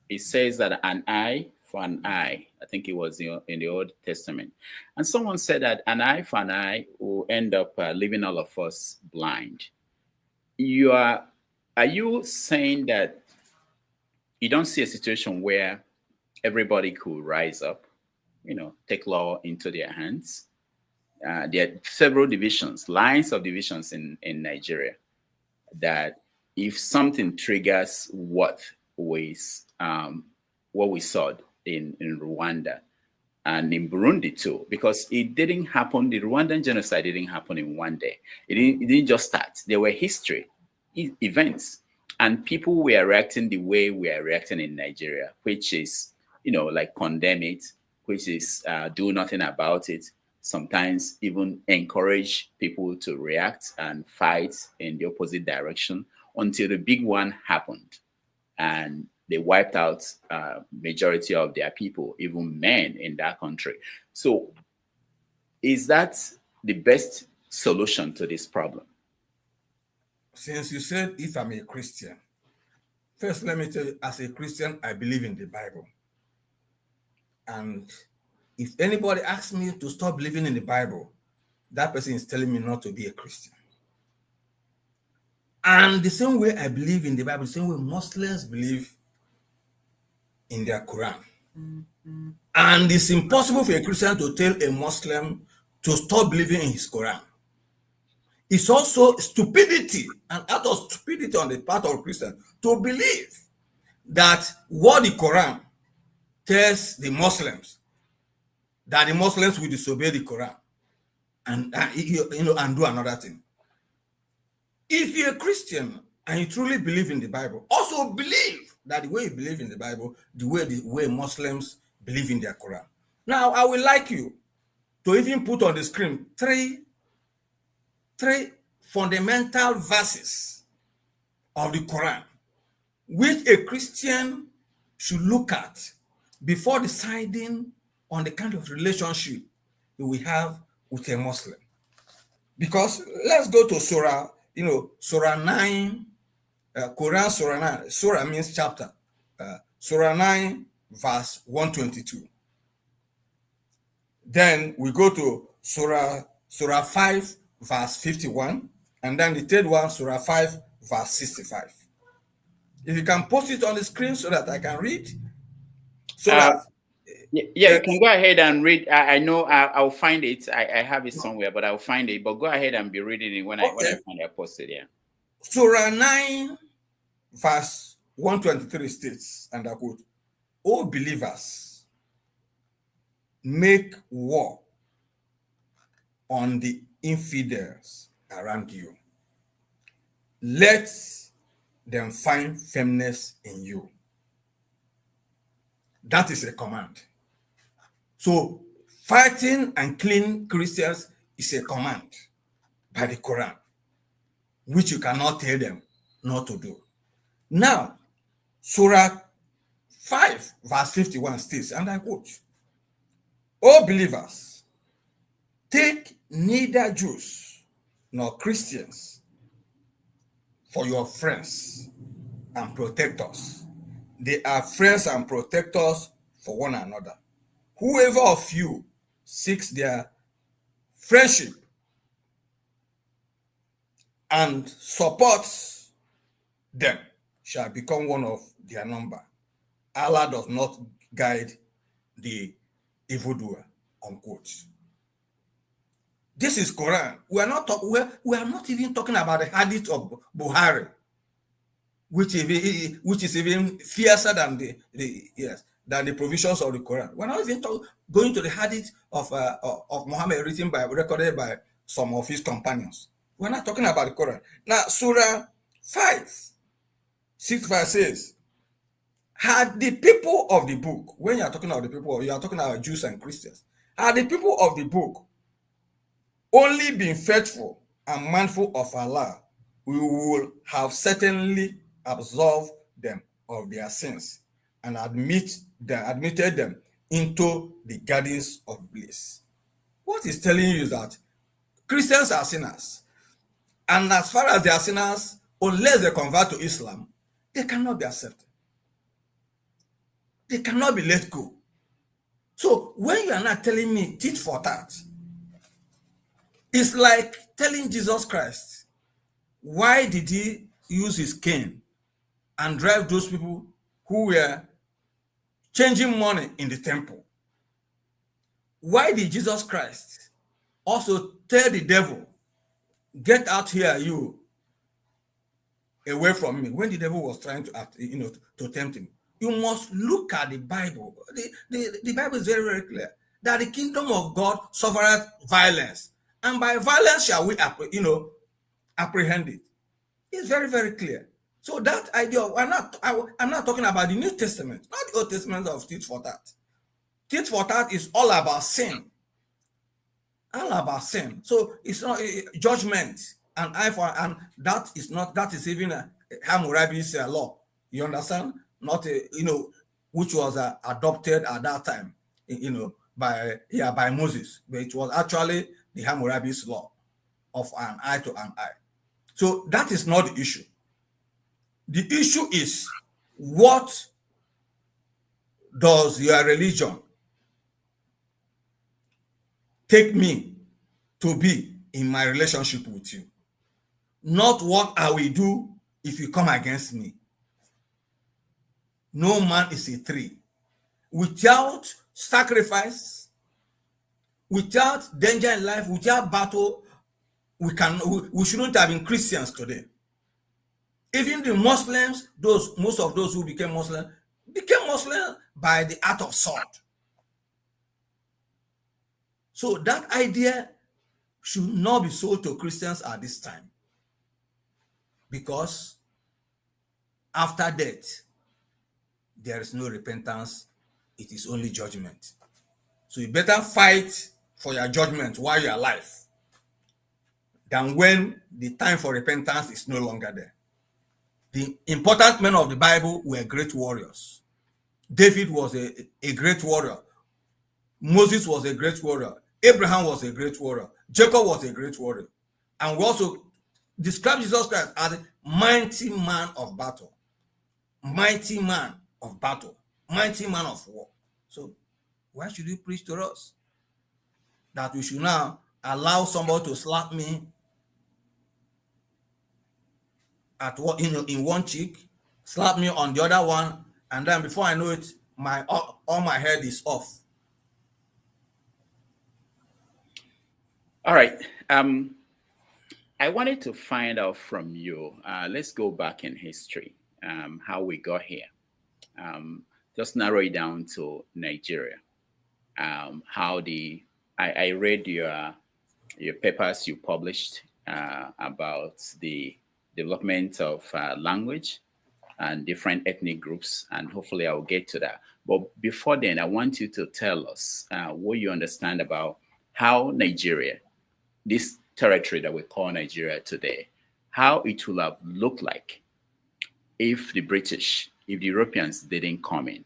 it says that an eye for an eye. I think it was in the Old Testament. And someone said that an eye for an eye will end up leaving all of us blind. Are you saying that you don't see a situation where everybody could rise up, take law into their hands? There are several divisions, lines of divisions in Nigeria, that if something triggers what we saw in Rwanda and in Burundi too, because it didn't happen, the Rwandan genocide didn't happen in one day. It didn't just start. There were history, events, and people were reacting the way we are reacting in Nigeria, which is, like condemn it, which is do nothing about it, sometimes even encourage people to react and fight in the opposite direction until the big one happened. And they wiped out majority of their people, even men in that country. So is that the best solution to this problem? Since you said, if I'm a Christian, first let me tell you, as a Christian, I believe in the Bible. And if anybody asks me to stop believing in the Bible, that person is telling me not to be a Christian. And the same way I believe in the Bible, the same way Muslims believe in their Quran. Mm-hmm. And it's impossible for a Christian to tell a Muslim to stop believing in his Quran. It's also stupidity, and out of stupidity on the part of Christians, to believe that what the Quran tells the Muslims, that the Muslims will disobey the Quran and do another thing. If you're a Christian and you truly believe in the Bible, also believe that the way you believe in the Bible, the way Muslims believe in their Quran. Now, I would like you to even put on the screen three fundamental verses of the Quran, which a Christian should look at before deciding on the kind of relationship that we have with a Muslim. Because let's go to Surah, Surah 9, Quran Surah 9. Surah means chapter. Surah 9, verse 122. Then we go to Surah 5, verse 51. And then the third one, Surah 5, verse 65. If you can post it on the screen so that I can read. So that you can go ahead and read. I know I'll find it. I have it somewhere, but I'll find it. But go ahead and be reading it when I find it posted. Yeah. Surah 9, verse 123 states, and I quote, "O believers, make war on the infidels around you. Let them find firmness in you." That is a command. So fighting and killing Christians is a command by the Quran, which you cannot tell them not to do. Now, Surah 5, verse 51 states, and I quote, "O believers, take neither Jews nor Christians for your friends and protectors. They are friends and protectors for one another. Whoever of you seeks their friendship and supports them shall become one of their number. Allah does not guide the evildoer," unquote. This is Quran. We are not even talking about the hadith of Buhari, which is even fiercer than the provisions of the Quran. We're not even going to the hadith of Muhammad recorded by some of his companions. We're not talking about the Quran. Now, Surah 5, 6 says, "Had the people of the book," when you are talking about the people, you are talking about Jews and Christians, "had the people of the book only been faithful and mindful of Allah, we will have certainly absolved them of their sins and admitted them into the gardens of bliss." What is telling you is that Christians are sinners, and as far as they are sinners, unless they convert to Islam, they cannot be accepted. They cannot be let go. So when you are not telling me tit for tat, it's like telling Jesus Christ, why did he use his cane and drive those people who were changing money in the temple? Why did Jesus Christ also tell the devil, "Get out here, you, away from me," when the devil was trying to tempt him? You must look at the Bible. The Bible is very, very clear that the kingdom of God suffereth violence, and by violence shall we apprehend it. It's very, very clear. So that idea, I'm not talking about the New Testament, not the Old Testament of tit for tat. Tit for tat is all about sin. All about sin. So it's not judgment and eye for, and that is even a Hammurabi's law. You understand? Not which was adopted at that time, by Moses, but it was actually the Hammurabi's law of an eye to an eye. So that is not the issue. The issue is, what does your religion take me to be in my relationship with you? Not what I will do if you come against me. No man is a tree. Without sacrifice, without danger in life, without battle, we shouldn't have been Christians today. Even the Muslims, most of those who became Muslim by the art of sword. So that idea should not be sold to Christians at this time, because after death, there is no repentance. It is only judgment. So you better fight for your judgment while you're alive. than when the time for repentance is no longer there. The important men of the Bible were great warriors. David was a great warrior. Moses was a great warrior. Abraham was a great warrior. Jacob was a great warrior. And we also describe Jesus Christ as a mighty man of battle. Mighty man of battle. Mighty man of war. So why should you preach to us that we should now allow somebody to slap me at what, in one cheek, slap me on the other one, and then before I know it, all my head is off. All right. I wanted to find out from you. Let's go back in history, how we got here. Just narrow it down to Nigeria. I read your papers you published about the development of language and different ethnic groups, and hopefully I'll get to that. But before then, I want you to tell us what you understand about how Nigeria, this territory that we call Nigeria today, how it will have looked like if the British, if the Europeans didn't come in.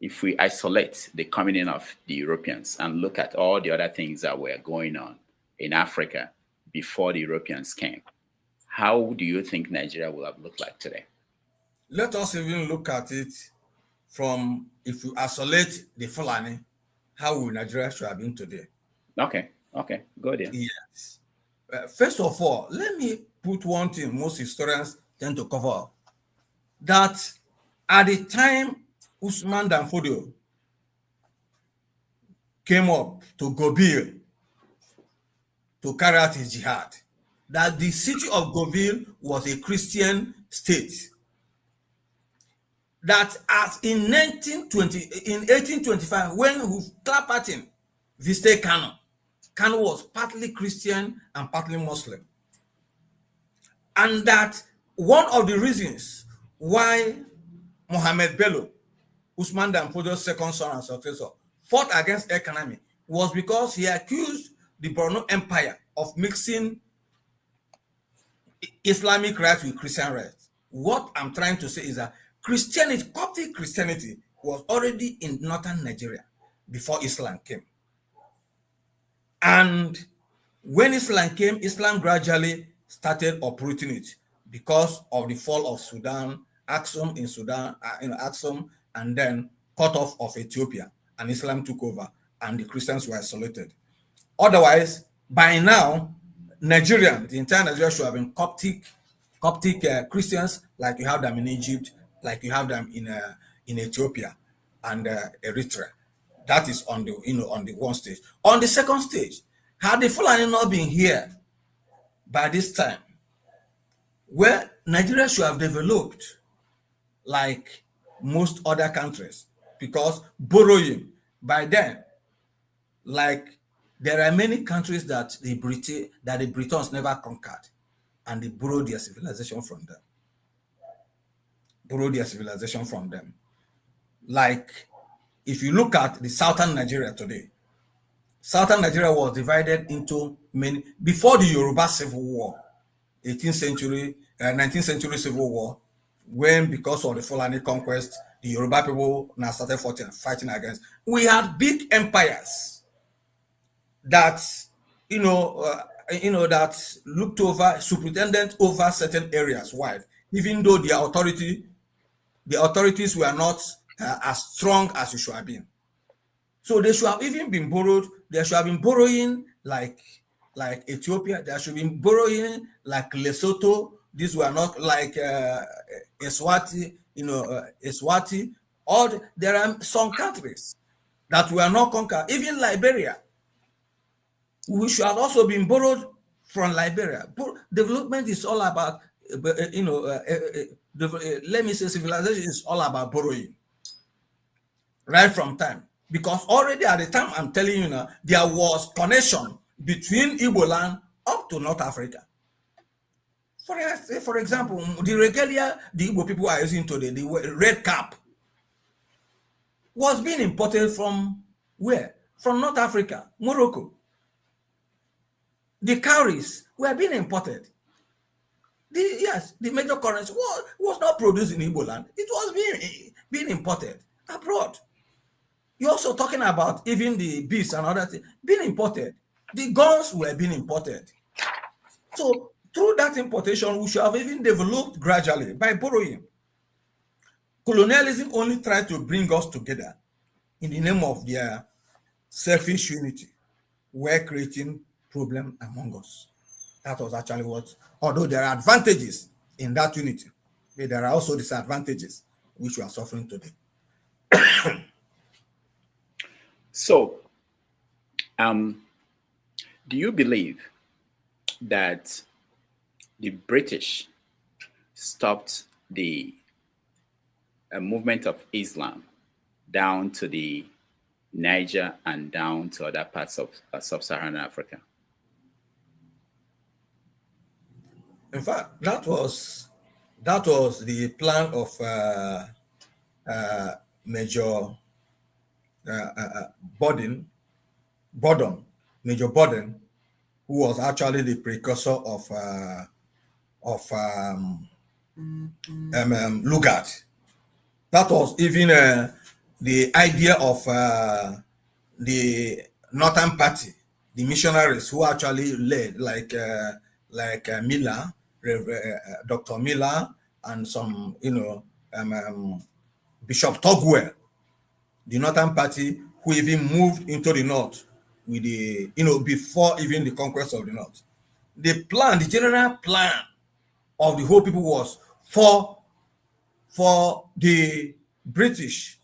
If we isolate the coming in of the Europeans and look at all the other things that were going on in Africa before the Europeans came, how do you think Nigeria will have looked like today? Let us even look at it from, if you isolate the Fulani, how will Nigeria should have been today? Okay, go there. Yes. First of all, let me put one thing most historians tend to cover up. That at the time Usman Dan Fodio came up to Gobil to carry out his jihad, that the city of Gobil was a Christian state. That as in 1825, when Clapperton visited Kano, Kano was partly Christian and partly Muslim. And that one of the reasons why Mohammed Bello, Usman Dan Fodio's second son and successor, fought against economy was because he accused the Borno Empire of mixing Islamic rights with Christian rights. What I'm trying to say is that Christianity, Coptic Christianity, was already in northern Nigeria before Islam came. And when Islam came, Islam gradually started uprooting it because of the fall of Sudan, Aksum in Sudan, Aksum, and then cut off of Ethiopia, and Islam took over, and the Christians were isolated. Otherwise, by now, Nigerian, the entire Nigeria should have been Coptic Christians, like you have them in Egypt, like you have them in Ethiopia and Eritrea. That is on the on the one stage. On the second stage, had the Fulani not been here by this time, where Nigeria should have developed like most other countries, because borrowing by then, like there are many countries that the Britons never conquered, and they borrowed their civilization from them. Like if you look at the southern Nigeria today, southern Nigeria was divided into many before the Yoruba Civil War, 19th century Civil War, when because of the Fulani conquest, the Yoruba people now started fighting against. We had big empires that that looked over, superintendent over certain areas wide, even though the authorities were not as strong as it should have been. So they should have even been borrowed. They should have been borrowing like Ethiopia. They should have been borrowing like Lesotho. These were not like Eswati, Eswati. There are some countries that were not conquered. Even Liberia, we should have also been borrowed from Liberia. Development is all about, let me say, civilization is all about borrowing, right from time. Because already at the time, I'm telling you now, there was connection between Igbo land up to North Africa. For example, the regalia the Igbo people are using today, the red cap, was being imported from where? From North Africa, Morocco. The cowries were being imported. The major currency was not produced in Igbo land. It was being imported abroad. You're also talking about even the beasts and other things being imported. The guns were being imported. So through that importation, we should have even developed gradually by borrowing. Colonialism only tried to bring us together in the name of their selfish unity, were creating problem among us. That was actually what, although there are advantages in that unity, but there are also disadvantages which we are suffering today. So, do you believe that the British stopped the movement of Islam down to the Niger and down to other parts of sub-Saharan Africa? In fact, that was the plan of Major Borden, who was actually the precursor of Lugard. That was even the idea of the Northern Party, the missionaries who actually led, like Miller, Dr. Miller, and some, Bishop Togwell, the Northern Party, who even moved into the North with the, before even the conquest of the North. The general plan of the whole people was for the British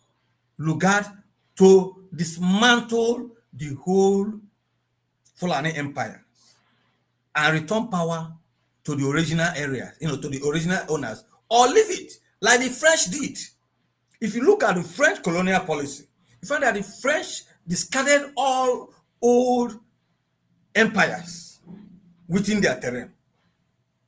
Lugard to dismantle the whole Fulani Empire and return power to the original area, to the original owners, or leave it like the French did. If you look at the French colonial policy, you find that the French discarded all old empires within their terrain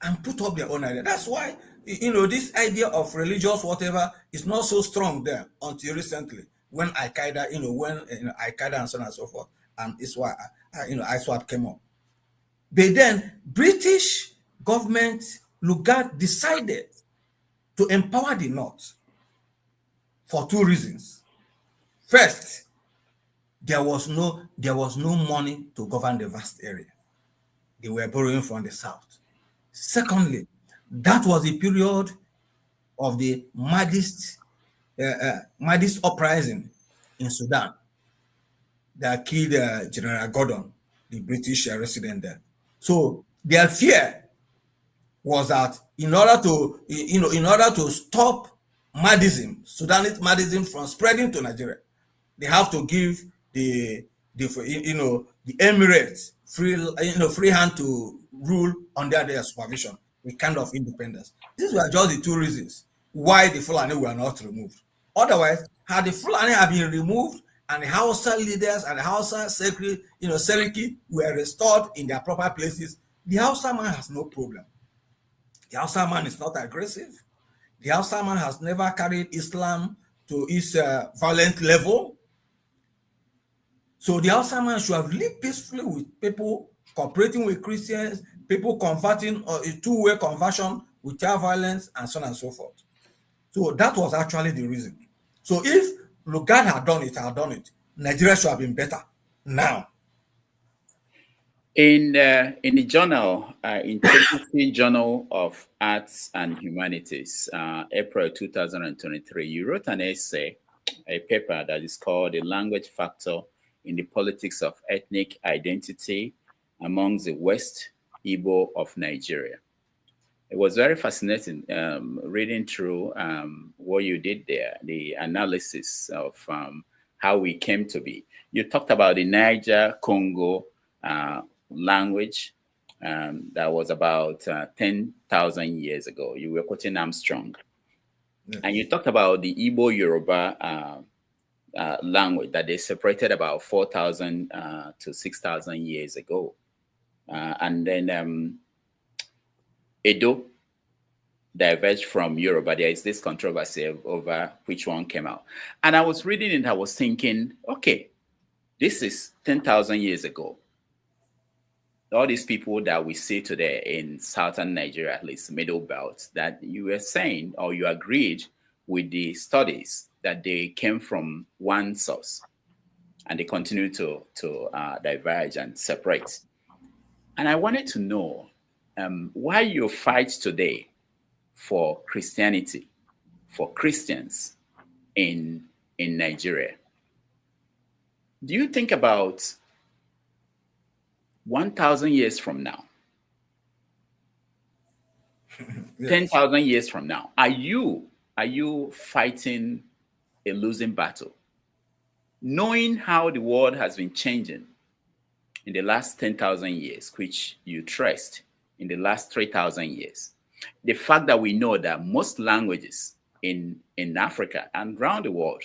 and put up their own idea. That's why, this idea of religious whatever is not so strong there until recently, when Al-Qaeda, Al-Qaeda and so on and so forth, and it's why, ISWAP came up. But then British government, Lugard, decided to empower the North for two reasons. First, there was no money to govern the vast area. They were borrowing from the South. Secondly, that was the period of the maddest uprising in Sudan that killed General Gordon, the British resident there. So their fear was that in order to stop Sudanese Mahdism from spreading to Nigeria, they have to give the Emirates free hand to rule under their supervision, a kind of independence. These were just the two reasons why the Fulani were not removed. Otherwise, had the Fulani have been removed and the Hausa leaders and the Hausa Seriki were restored in their proper places, the Hausa man has no problem. The Hausa man is not aggressive. The Hausa man has never carried Islam to its violent level. So the Hausa man should have lived peacefully with people, cooperating with Christians, people converting, or a two-way conversion without violence, and so on and so forth. So that was actually the reason. So if Lugard had done it, Nigeria should have been better now. In the journal, Integrity Journal of Arts and Humanities, April 2023, you wrote an essay, a paper that is called "The Language Factor in the Politics of Ethnic Identity Among the West Igbo of Nigeria." It was very fascinating reading through what you did there, the analysis of how we came to be. You talked about the Niger Congo language that was about 10,000 years ago. You were quoting Armstrong. Yes. And you talked about the Igbo Yoruba language that they separated about 4,000 to 6,000 years ago. And then Edo diverged from Yoruba. There is this controversy over which one came out. And I was reading it, I was thinking, okay, this is 10,000 years ago. all these people that we see today in southern Nigeria, at least middle belt, that you were saying or you agreed with the studies that they came from one source and they continue to diverge and separate. And I wanted to know why you fight today for Christianity, for Christians in Nigeria. Do you think about 1,000 years from now, yes. 10,000 years from now, are you fighting a losing battle? Knowing how the world has been changing in the last 10,000 years, which you traced in the last 3,000 years, the fact that we know that most languages in Africa and around the world,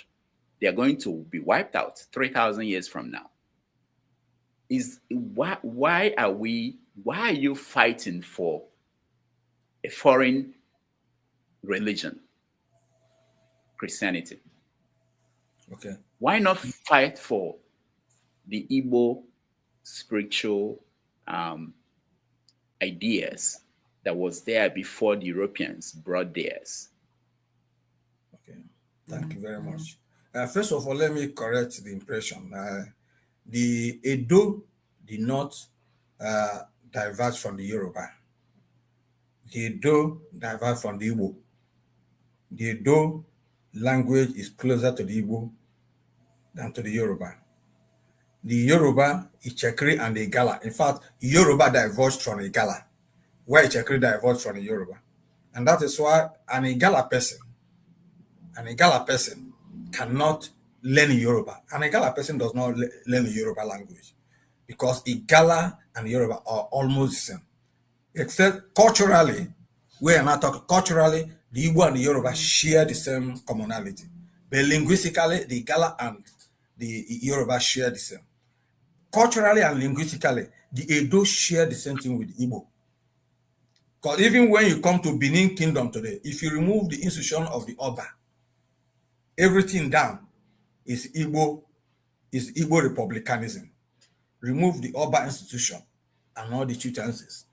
they are going to be wiped out 3,000 years from now. Why are you fighting for a foreign religion, Christianity? Okay. Why not fight for the Igbo spiritual ideas that was there before the Europeans brought theirs? Okay, thank you very much. First of all, let me correct the impression. The Edo did not diverge from the Yoruba. The Edo diverged from the Igbo. The Edo language is closer to the Igbo than to the Yoruba. The Yoruba, Ichekri and the Igala. In fact, Yoruba diverged from the Igala, where Ichekri diverged from the Yoruba. And that is why an Igala person cannot learn Yoruba. An Igala person does not learn the Yoruba language because Igala and Yoruba are almost the same. Except culturally, we are not talking culturally, the Igbo and the Yoruba share the same commonality. But linguistically, the Igala and the Yoruba share the same. Culturally and linguistically, the Edo share the same thing with Igbo. Because even when you come to Benin Kingdom today, if you remove the institution of the Oba, everything down is Igbo republicanism. Remove the Oba institution and all the chieftaincies,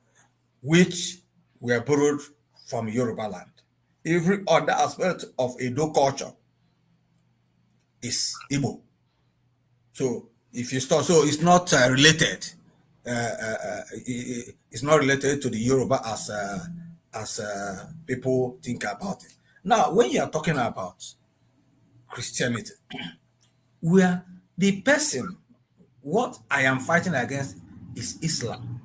which were borrowed from Yoruba land. Every other aspect of Edo culture is Igbo. So if you start, so it's not related. It's not related to the Yoruba as people think about it. Now, when you are talking about Christianity, where the person, what I am fighting against is Islam.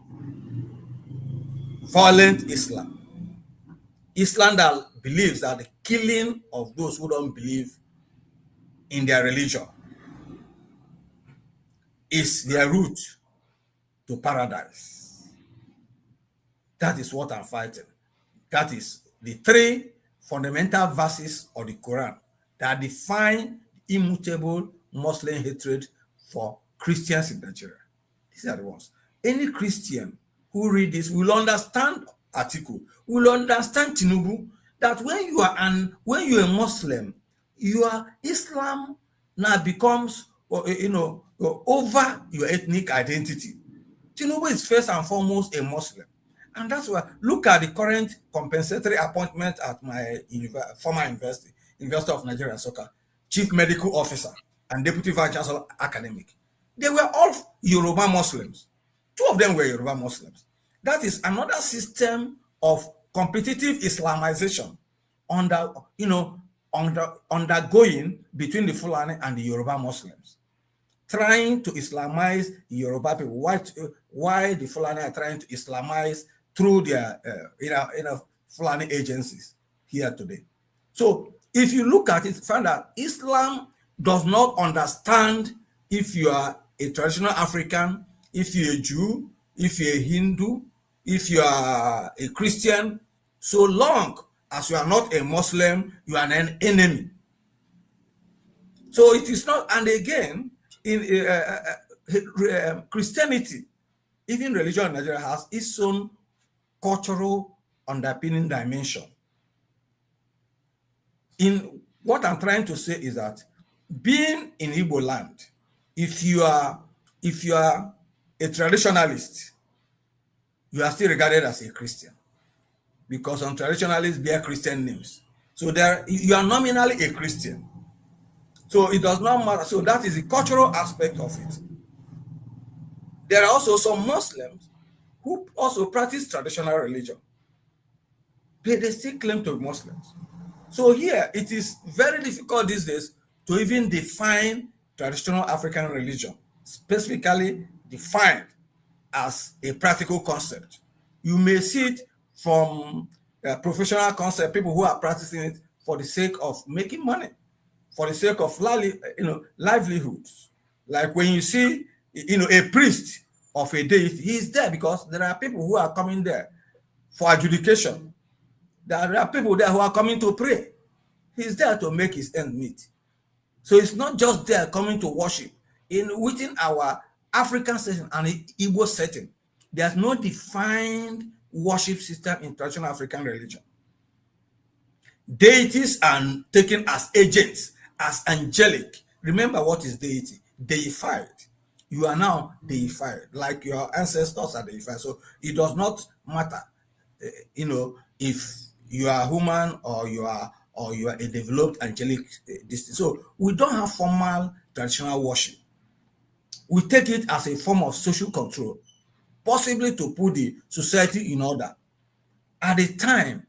Violent Islam. Islam that believes that the killing of those who don't believe in their religion is their route to paradise. That is what I'm fighting. That is the three fundamental verses of the Quran that define immutable Muslim hatred for Christians in Nigeria. These are the ones. Any Christian who read this will understand article, will understand Tinubu, that when you're a Muslim, your Islam now becomes over your ethnic identity. Tinubu is first and foremost a Muslim. And that's why, look at the current compensatory appointment at my former University of Nigeria, Nsukka, Chief Medical Officer and Deputy Vice Chancellor Academic. They were all Yoruba Muslims. Two of them were Yoruba Muslims. That is another system of competitive Islamization undergoing between the Fulani and the Yoruba Muslims, trying to Islamize the Yoruba people. Why the Fulani are trying to Islamize through their Fulani agencies here today. So if you look at it, find that Islam does not understand if you are a traditional African, if you're a Jew, if you're a Hindu, if you are a Christian, so long as you are not a Muslim, you are an enemy. So it is not, and again, in Christianity, even religion in Nigeria has its own cultural underpinning dimension. In what I'm trying to say is that being in Igbo land, if you are a traditionalist, you are still regarded as a Christian because some traditionalists bear Christian names. So there, you are nominally a Christian. So it does not matter. So that is the cultural aspect of it. There are also some Muslims who also practice traditional religion. They still claim to be Muslims. So here, it is very difficult these days to even define traditional African religion, specifically defined as a practical concept. You may see it from a professional concept, people who are practicing it for the sake of making money, for the sake of livelihoods. Like when you see, a priest of a deity, he's there because there are people who are coming there for adjudication. There are people there who are coming to pray. He's there to make his end meet. So it's not just there coming to worship. Within our African setting and Igbo setting, there's no defined worship system in traditional African religion. Deities are taken as agents, as angelic. Remember what is deity? Deified. You are now deified, like your ancestors are deified. So it does not matter, if you are human or you are a developed angelic distance. So we don't have formal traditional worship. We take it as a form of social control, possibly to put the society in order. At a time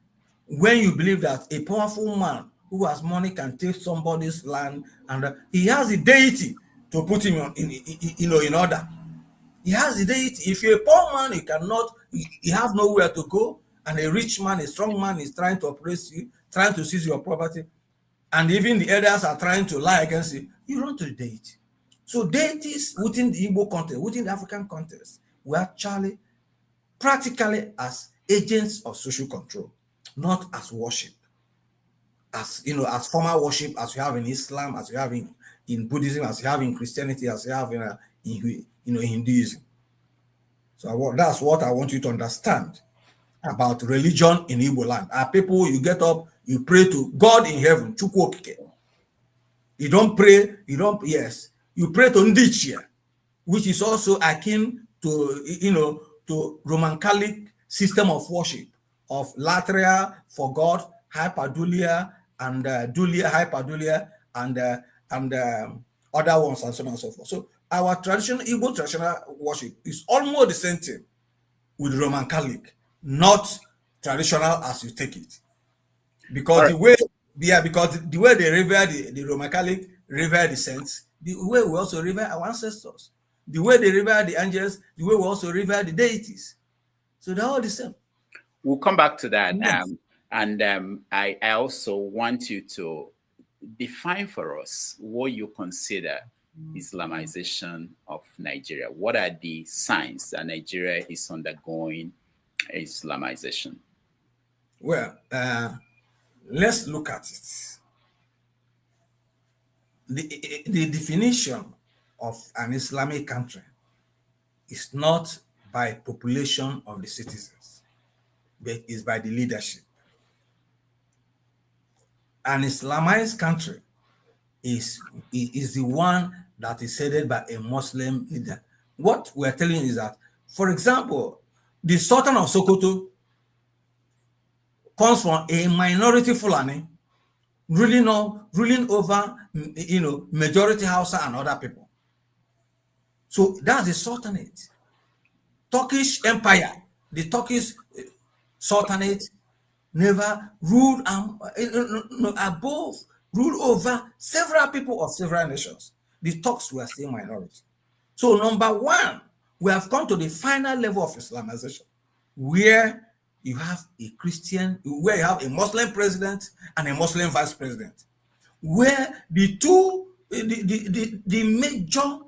when you believe that a powerful man who has money can take somebody's land and he has the deity to put him in order. He has the deity. If you're a poor man, you have nowhere to go, and a rich man, a strong man is trying to oppress you, trying to seize your property, and even the elders are trying to lie against you, you run to the deity. So deities within the Igbo context, within the African context, were actually practically as agents of social control, not as worship, as formal worship, as you have in Islam, as you have in Buddhism, as you have in Christianity, as you have in Hinduism. So that's what I want you to understand about religion in Igbo land. Are people, you get up, you pray to God in heaven, Chukwu Okike. You don't pray, you pray to Ndichie, which is also akin to, to Roman Catholic system of worship, of Latria for God, Hyperdulia, and Dulia, Hyperdulia, and other ones, and so on and so forth. So our Igbo traditional worship is almost the same thing with Roman Catholic, not traditional as you take it. Because because the way they revere the Roman Catholic, revere the saints, the way we also revere our ancestors, the way they revere the angels, the way we also revere the deities. So they're all the same. We'll come back to that. Yes. I also want you to define for us what you consider Islamization of Nigeria. What are the signs that Nigeria is undergoing Islamization? Well, let's look at it. The definition of an Islamic country is not by population of the citizens, but is by the leadership. An Islamized country is the one that is headed by a Muslim leader. What we're telling you is that, for example, the Sultan of Sokoto comes from a minority Fulani ruling over majority Hausa and other people. So that's the Sultanate. Turkish Empire, the Turkish Sultanate never ruled ruled over several people of several nations. The Turks were still minority. So number one, we have come to the final level of Islamization, where you have a Christian, where you have a Muslim president and a Muslim vice president, where the major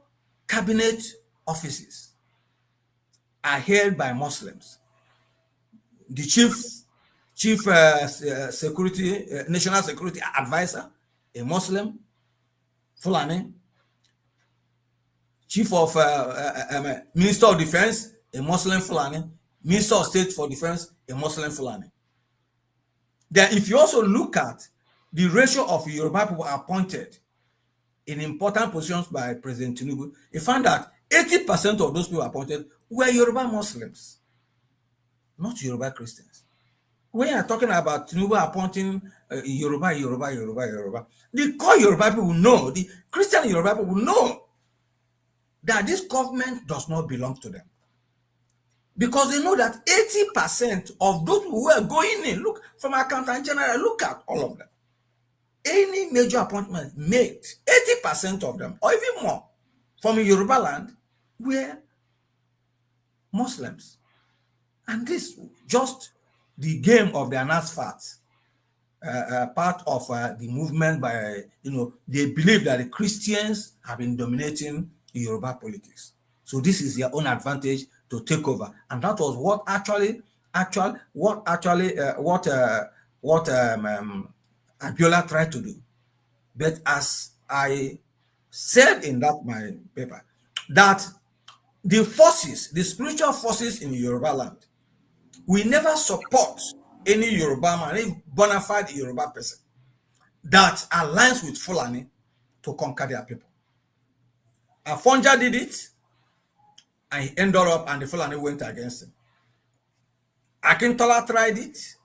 cabinet offices are held by Muslims. The chief security, national security advisor, a Muslim, Fulani. Chief of Minister of Defense, a Muslim Fulani. Minister of State for Defense, a Muslim Fulani. Then if you also look at the ratio of Yoruba people appointed in important positions by President Tinubu, you find that 80% of those people appointed were Yoruba Muslims. not Yoruba Christians. When you're talking about Tinubu appointing Yoruba, the core Yoruba people know, the Christian Yoruba people know that this government does not belong to them. Because they know that 80% of those who are going in, look, from Accountant General, look at all of them. Any major appointment made, 80% of them, or even more, from Yoruba land, were Muslims. And this just the game of the Anasfat, part of the movement by, they believe that the Christians have been dominating Yoruba politics. So this is their own advantage to take over. And that was what Abiola tried to do. But as I said in that my paper, that the forces, the spiritual forces in Yoruba land, we never support any Yoruba man, any bona fide Yoruba person that aligns with Fulani to conquer their people. Afonja did it, and he ended up, and the Fulani went against him. Akintola tried it,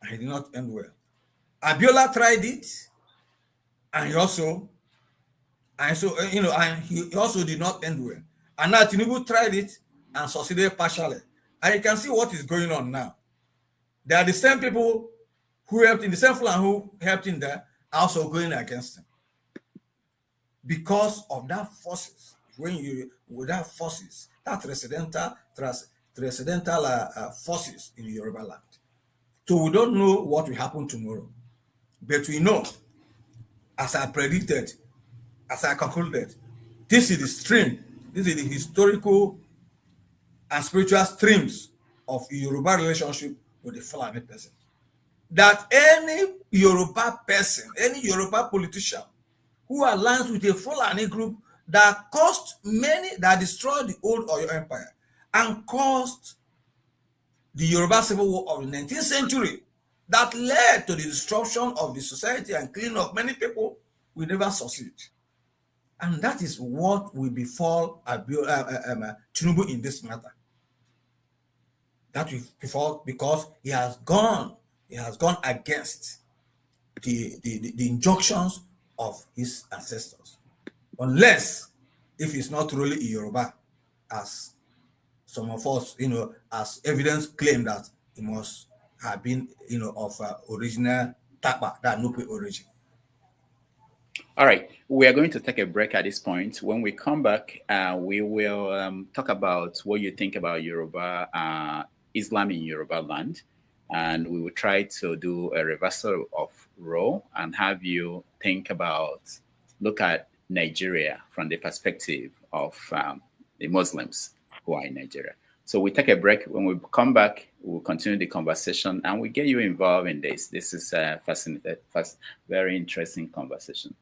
and he did not end well. Abiola tried it, and he also did not end well. And now Tinubu tried it and succeeded partially. And you can see what is going on now. They are the same people who helped in the same Fulani who helped in there, also going against him. Because of that forces, that transcendental forces in Yoruba land. So we don't know what will happen tomorrow. But we know, as I predicted, as I concluded, this is the stream, this is the historical and spiritual streams of Yoruba relationship with the Fulani person. That any Yoruba person, any Yoruba politician who aligns with a Fulani group that destroyed the old Oyo Empire and caused the Yoruba Civil War of the 19th century, that led to the destruction of the society and killing of many people, will never succeed. And that is what will befall Tinubu in this matter. That will befall because he has gone against the injunctions of his ancestors. Unless if it's not really Yoruba, as some of us, as evidence claim that he must have been, of original Tapa, that Nupe origin. All right, we are going to take a break at this point. When we come back, we will talk about what you think about Yoruba, Islam in Yoruba land, and we will try to do a reversal of role and have you look at Nigeria from the perspective of the Muslims who are in Nigeria. So we take a break. When we come back, we'll continue the conversation and we get you involved in this. This is a very interesting conversation.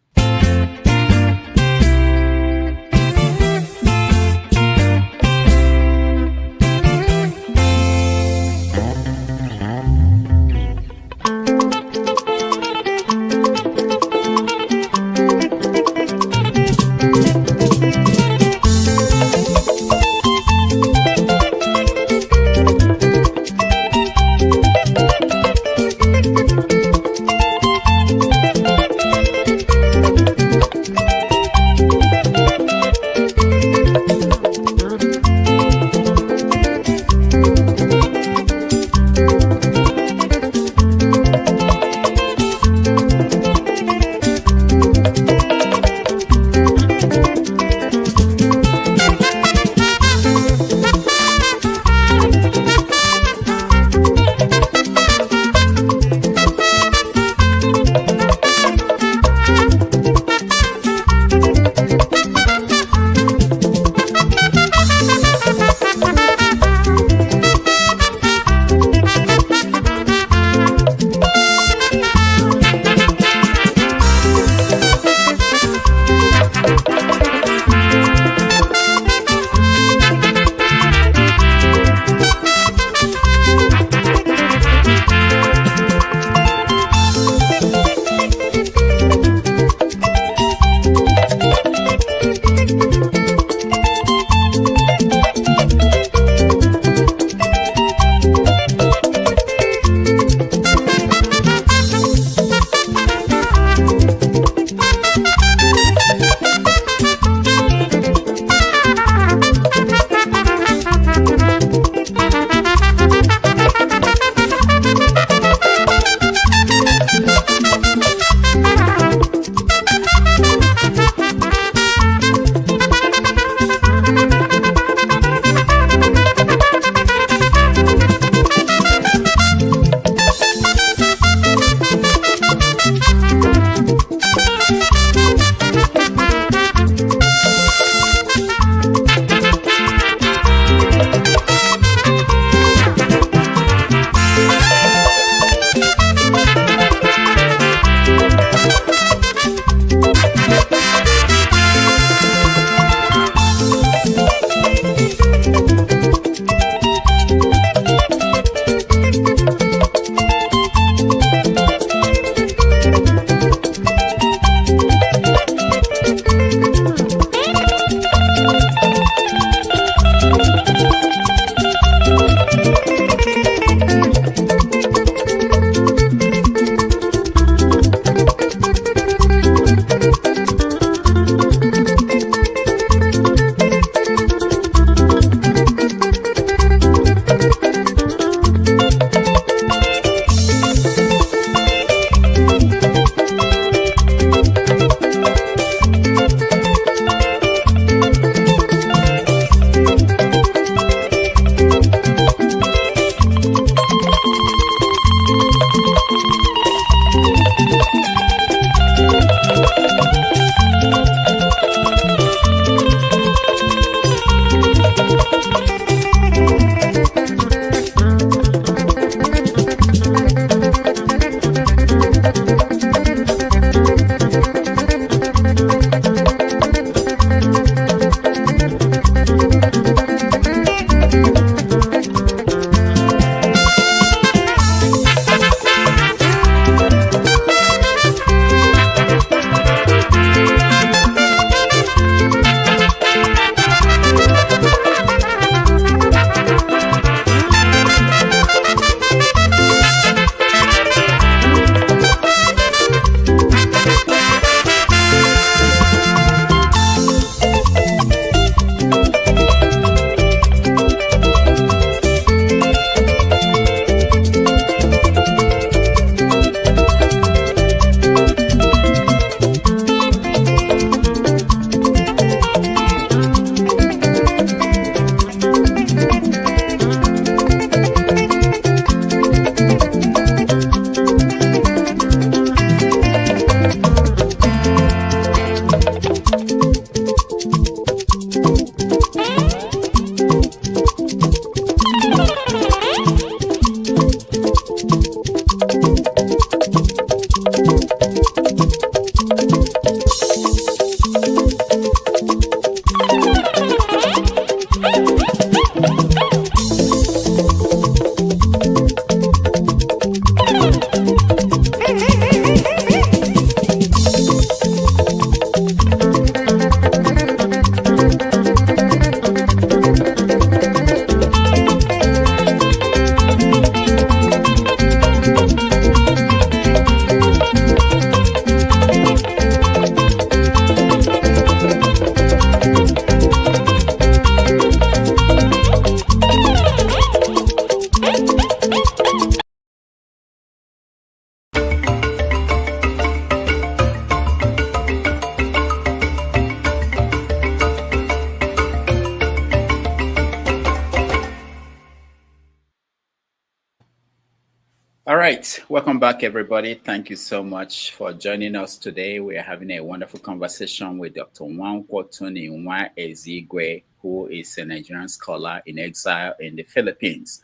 All right, welcome back, everybody. Thank you so much for joining us today. We are having a wonderful conversation with Dr. Nwankwo Tony Nwaezeigwe, who is a Nigerian scholar in exile in the Philippines.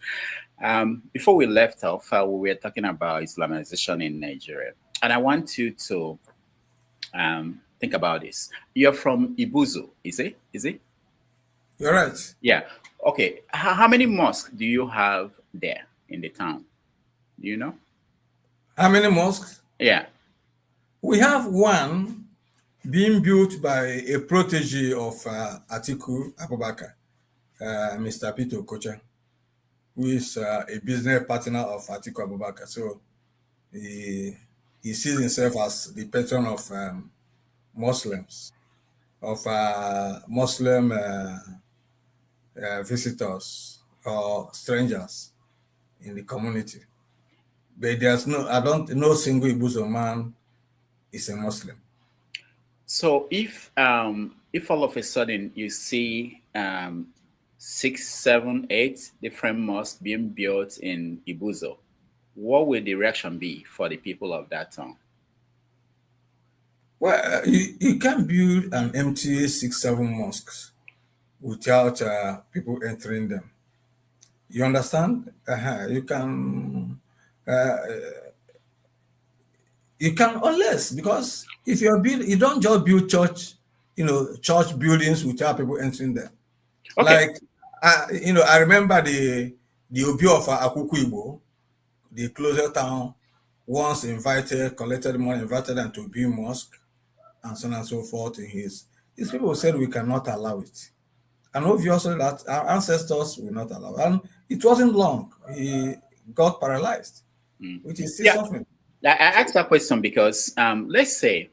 Before we left off, we were talking about Islamization in Nigeria, and I want you to think about this. You're from Ibuzu, is it? Is it? You're right. Yeah. Okay. How many mosques do you have there in the town? Do you know? How many mosques? Yeah. We have one being built by a protege of Atiku Abubakar, Mr. Peter Okocha, who is a business partner of Atiku Abubakar. So he sees himself as the patron of Muslims, of Muslim visitors or strangers in the community. But there's no single Ibuzo man is a Muslim. So if all of a sudden you see 6, 7, 8 different mosques being built in Ibuzo, what will the reaction be for the people of that town? Well, you can't build an empty 6, 7 mosques without people entering them. You understand? You can unless, because if you're building, you don't just build church, church buildings without people entering them. Okay. Like, I remember the Obi of Akuku Igbo, the closer town, once collected money, invited them to build mosque, and so on and so forth. These people said we cannot allow it. And obviously that our ancestors will not allow. And it wasn't long. He got paralyzed, which is still suffering. I asked that question because let's say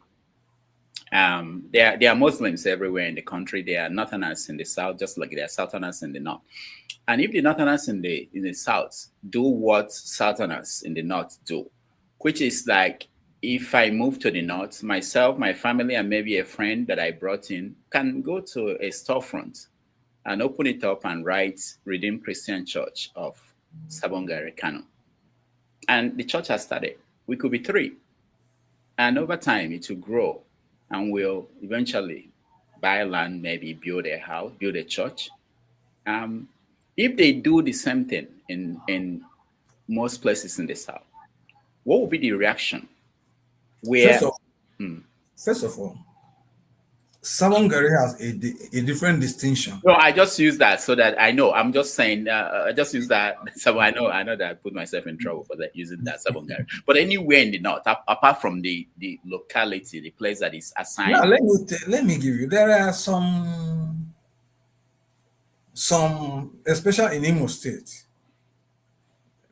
there are Muslims everywhere in the country. There are Northerners in the south, just like there are Southerners in the north. And if the Northerners in the south do what Southerners in the north do, which is like, if I move to the north, myself, my family, and maybe a friend that I brought in can go to a storefront and open it up and write Redeemed Christian Church of Sabongari, Kano. And the church has started. We could be 3. And over time, it will grow and we'll eventually buy land, maybe build a house, build a church. If they do the same thing in most places in the south, what would be the reaction? First of all, Sabongari has a different distinction. No, I just use that so that I know. I'm just saying. I just use that so I know that I put myself in trouble for that, using that Sabongari. But anywhere in the north, apart from the locality, the place that is assigned. Now, let me give you. There are some, especially in Imo State,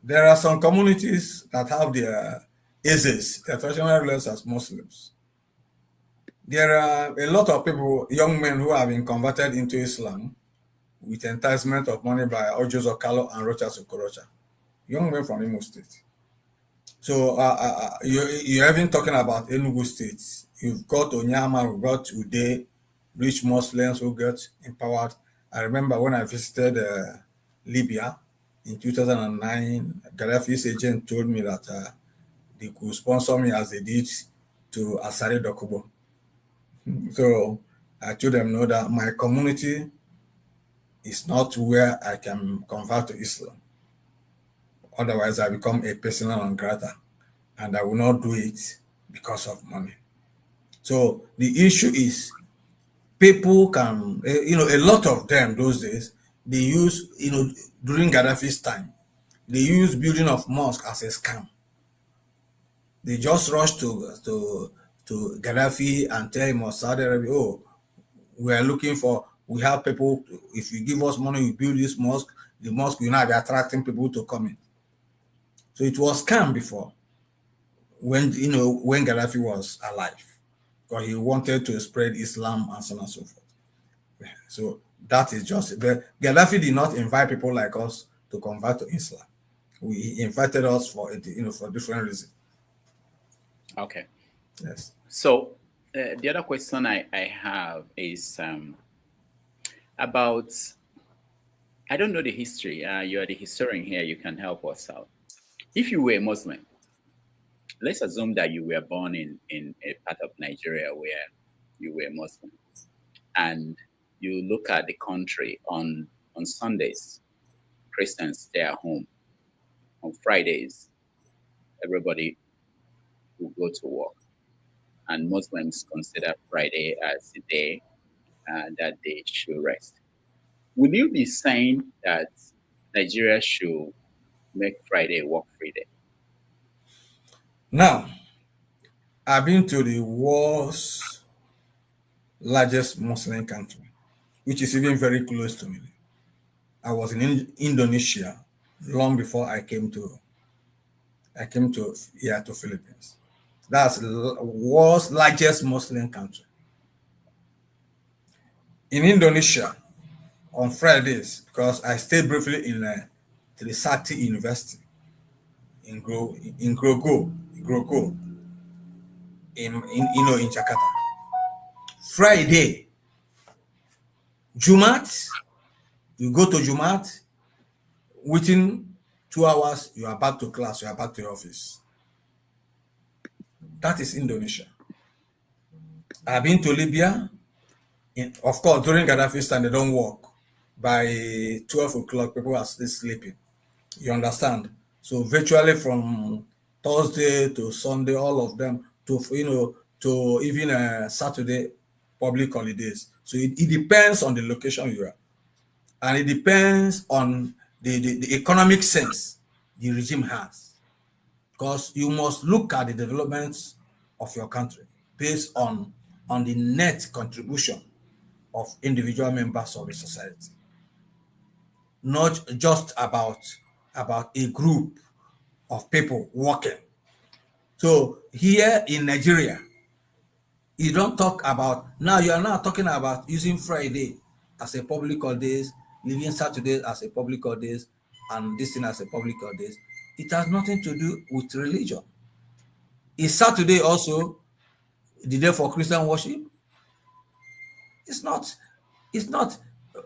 there are some communities that have their Ezes, their traditional rulers, as Muslims. There are a lot of people, young men, who have been converted into Islam with enticement of money by Ojos Okalo and Rochas Okorocha. Young men from Imo State. So you're even talking about Enugu State. You've got Onyama, you've got Ude, rich Muslims who got empowered. I remember when I visited Libya in 2009, Gaddafi's agent told me that they could sponsor me as they did to Asare Dokubo. So I told them, no, that my community is not where I can convert to Islam. Otherwise, I become a personal non grata, and I will not do it because of money. So the issue is, people can, a lot of them those days, they use, during Gaddafi's time, they use building of mosque as a scam. They just rush to Gaddafi and tell him, or Saudi Arabia, oh, we have people, if you give us money, we build this mosque, the mosque will now be attracting people to come in. So it was scam before, when Gaddafi was alive, because he wanted to spread Islam and so on and so forth. So that is just, but Gaddafi did not invite people like us to convert to Islam. He invited us for different reasons. Okay. Yes. So the other question I have is about, I don't know the history. You are the historian here. You can help us out. If you were a Muslim, let's assume that you were born in a part of Nigeria where you were Muslim, and you look at the country on Sundays, Christians stay at home. On Fridays, everybody will go to work, and Muslims consider Friday as a day that they should rest. Will you be saying that Nigeria should make Friday a work-free day? Now, I've been to the world's largest Muslim country, which is even very close to me. I was in Indonesia long before I came to here to Philippines. That's the world's largest Muslim country. In Indonesia, on Fridays, because I stayed briefly in Trisakti University in Grogol, in Jakarta. Friday, Jumat, you go to Jumat, within 2 hours, you are back to class, you are back to your office. That is Indonesia. I've been to Libya. Of course, during Gaddafi's time, they don't work. By 12 o'clock, people are still sleeping. You understand? So virtually from Thursday to Sunday, all of them, to even Saturday, public holidays. So it depends on the location you are. And it depends on the economic sense the regime has. Because you must look at the developments of your country based on the net contribution of individual members of the society. Not just about a group of people working. So here in Nigeria, you don't talk about, now you are now talking about using Friday as a public holidays, leaving Saturday as a public holidays, and this thing as a public holidays. It has nothing to do with religion. Is Saturday also the day for Christian worship? It's not. It's not.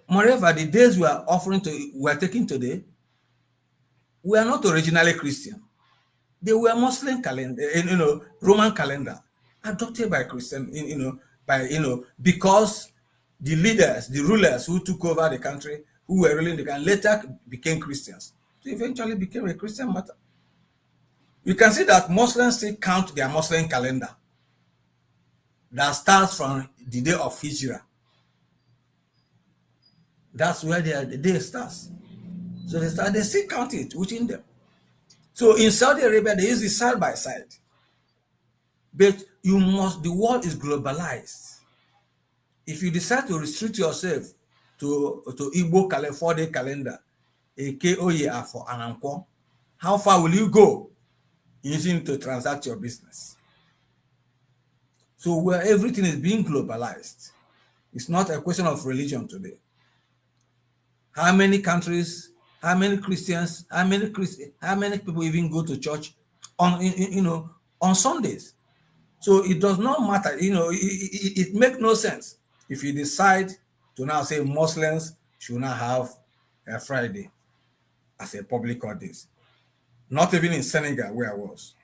Moreover, the days we are taking today, we are not originally Christian. They were Muslim calendar, Roman calendar, adopted by Christian, because the leaders, the rulers who took over the country, who were ruling the country, later became Christians. So eventually became a Christian matter. You can see that Muslims still count their Muslim calendar that starts from the day of Hijrah. That's where the day starts. So they still count it within them. So in Saudi Arabia, they use it side by side. But the world is globalized. If you decide to restrict yourself to Igbo 4-day calendar, Oye for Nwankwo, how far will you go using to transact your business? So where everything is being globalized, it's not a question of religion today. How many countries, how many Christians, how many people even go to church on Sundays? So it does not matter, it makes no sense if you decide to now say Muslims should not have a Friday as a public holidays. Not even in Senegal where I was.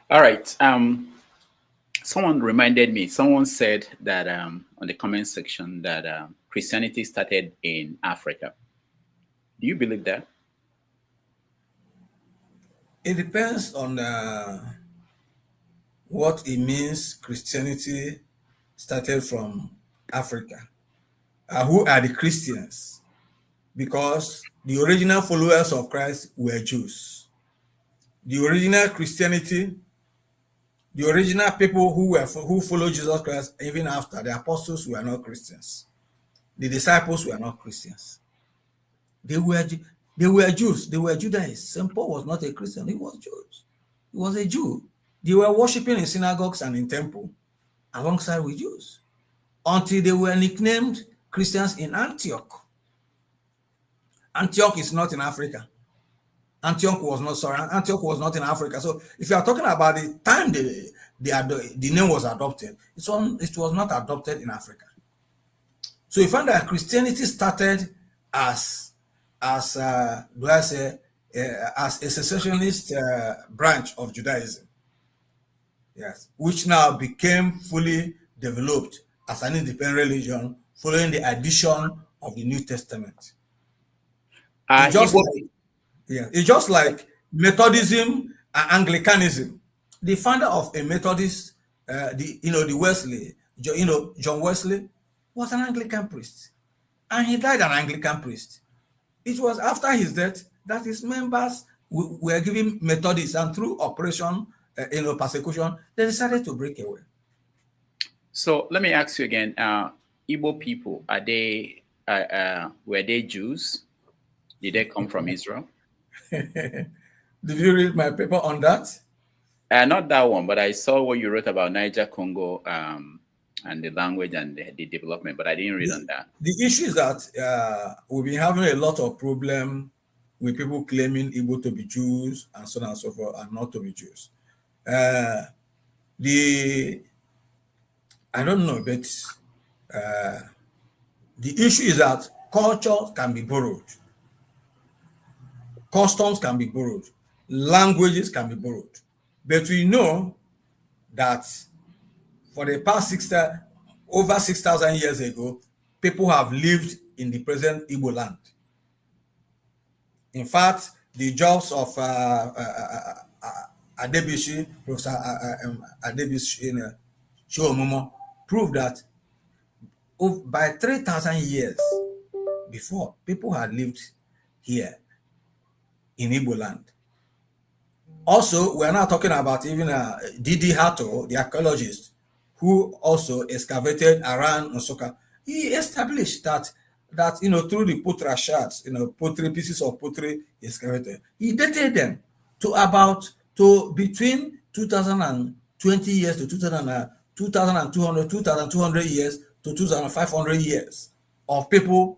All right. Someone reminded me, someone said that on the comment section that Christianity started in Africa. Do you believe that? It depends on what it means Christianity started from Africa. Who are the Christians? Because the original followers of Christ were Jews. The original Christianity, the original people who followed Jesus Christ, even after the apostles, were not Christians. The disciples were not Christians. They were Jews. They were Judaizers. St. Paul was not a Christian. He was Jews. He was a Jew. They were worshiping in synagogues and in temple alongside with Jews until they were nicknamed Christians in Antioch. Antioch is not in Africa. Antioch was not in Africa. So if you are talking about the time the name was adopted, it was not adopted in Africa. So you find that Christianity started as as a secessionist branch of Judaism. Yes, which now became fully developed as an independent religion following the addition of the New Testament. It's just like Methodism and Anglicanism. The founder of a Methodist, the Wesley, John Wesley, was an Anglican priest, and he died an Anglican priest. It was after his death that his members were given Methodists, and through operation, persecution, they decided to break away. So let me ask you again: Igbo people, were they Jews? Did they come from Israel? Did you read my paper on that? Not that one, but I saw what you wrote about Niger, Congo, and the language and the development, but I didn't read on that. The issue is that we've been having a lot of problem with people claiming Igbo to be Jews and so on and so forth, and not to be Jews. I don't know, but the issue is that culture can be borrowed. Customs can be borrowed. Languages can be borrowed. But we know that for the past over 6,000 years ago, people have lived in the present Igbo land. In fact, the jobs of Adebishi, Professor Adebishi Shomumo, prove that by 3,000 years before, people had lived here in Igbo land. Also, we are now talking about even Didi Hato, the archaeologist, who also excavated around Nsukka. He established that through the pottery shards, pieces of pottery excavated, he dated them to between 2,020 years to 2,200 years to 2,500 years of people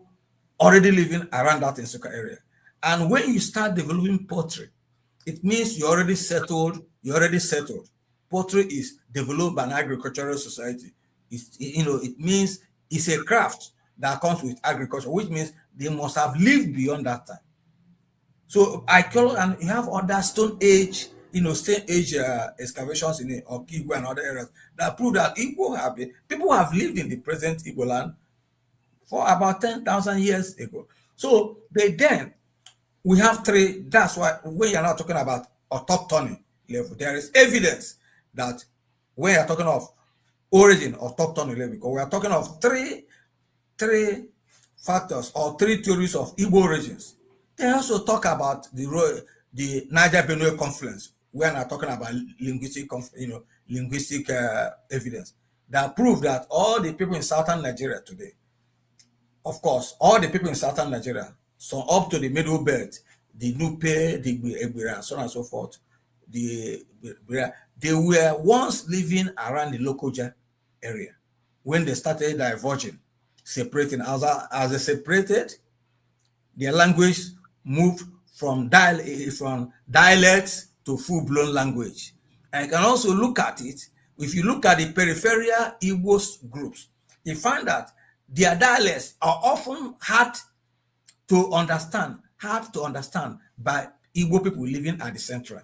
already living around that Nsukka area. And when you start developing pottery, it means you're already settled. Pottery is developed by an agricultural society. It means it's a craft that comes with agriculture, which means they must have lived beyond that time. So and you have other Stone Age, excavations in Okigwe and other areas that prove that people have lived in the present Igbo land for about 10,000 years ago. So we have three. That's why when you're not talking about autochthony level, there is evidence that when you're talking of origin of autochthony level, because we are talking of three factors or three theories of Igbo origins. They also talk about the Niger-Benue confluence. We are not talking about linguistic evidence that prove that all the people in southern Nigeria today, of course, all the people in southern Nigeria, so up to the middle belt, the Nupe, the Egbira, and so on and so forth, they were once living around the Lokoja area. When they started diverging, separating, as they separated, their language moved from dialects to full-blown language. And you can also look at it, if you look at the peripheral Igbo groups, you find that their dialects are often hard to understand by Igbo people living at the central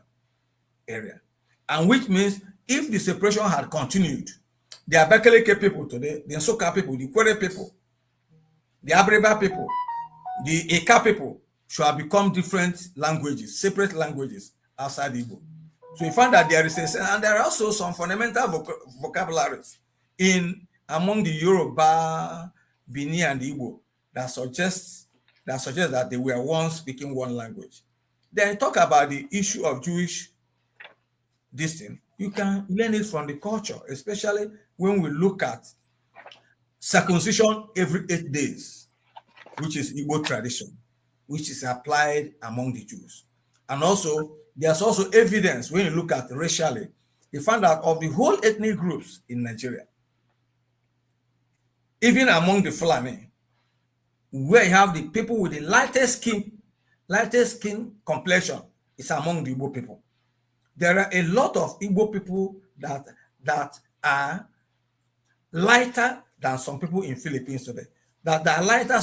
area. And which means if the separation had continued, the Abakaleke people today, the Nsukka people, the Kwere people, the Abreba people, the Eka people should have become different languages, separate languages outside Igbo. So you find that there is and there are also some fundamental vocabularies among the Yoruba, Bini, and Igbo that suggests that they were once speaking one language. Then talk about the issue of Jewish thing. You can learn it from the culture, especially when we look at circumcision every 8 days, which is Igbo tradition, which is applied among the Jews. And also, there's also evidence when you look at racially, you find out of the whole ethnic groups in Nigeria, even among the Fulani, where you have the people with the lightest skin complexion, is among the Igbo people. There are a lot of Igbo people that are lighter than some people in Philippines today, that are lighter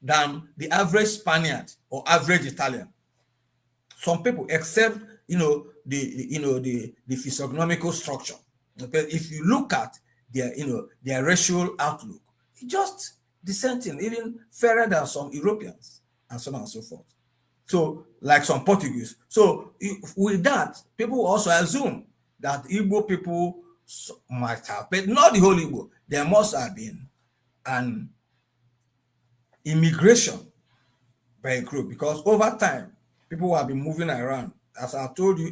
than the average Spaniard or average Italian. Some people accept, the physiognomical structure. Okay, if you look at their racial outlook, it's just dissenting, even fairer than some Europeans, and so on and so forth. So, like some Portuguese. So, with that, people also assume that Igbo people might have, but not the whole Igbo. There must have been an immigration by a group, because over time, people have been moving around. As I told you,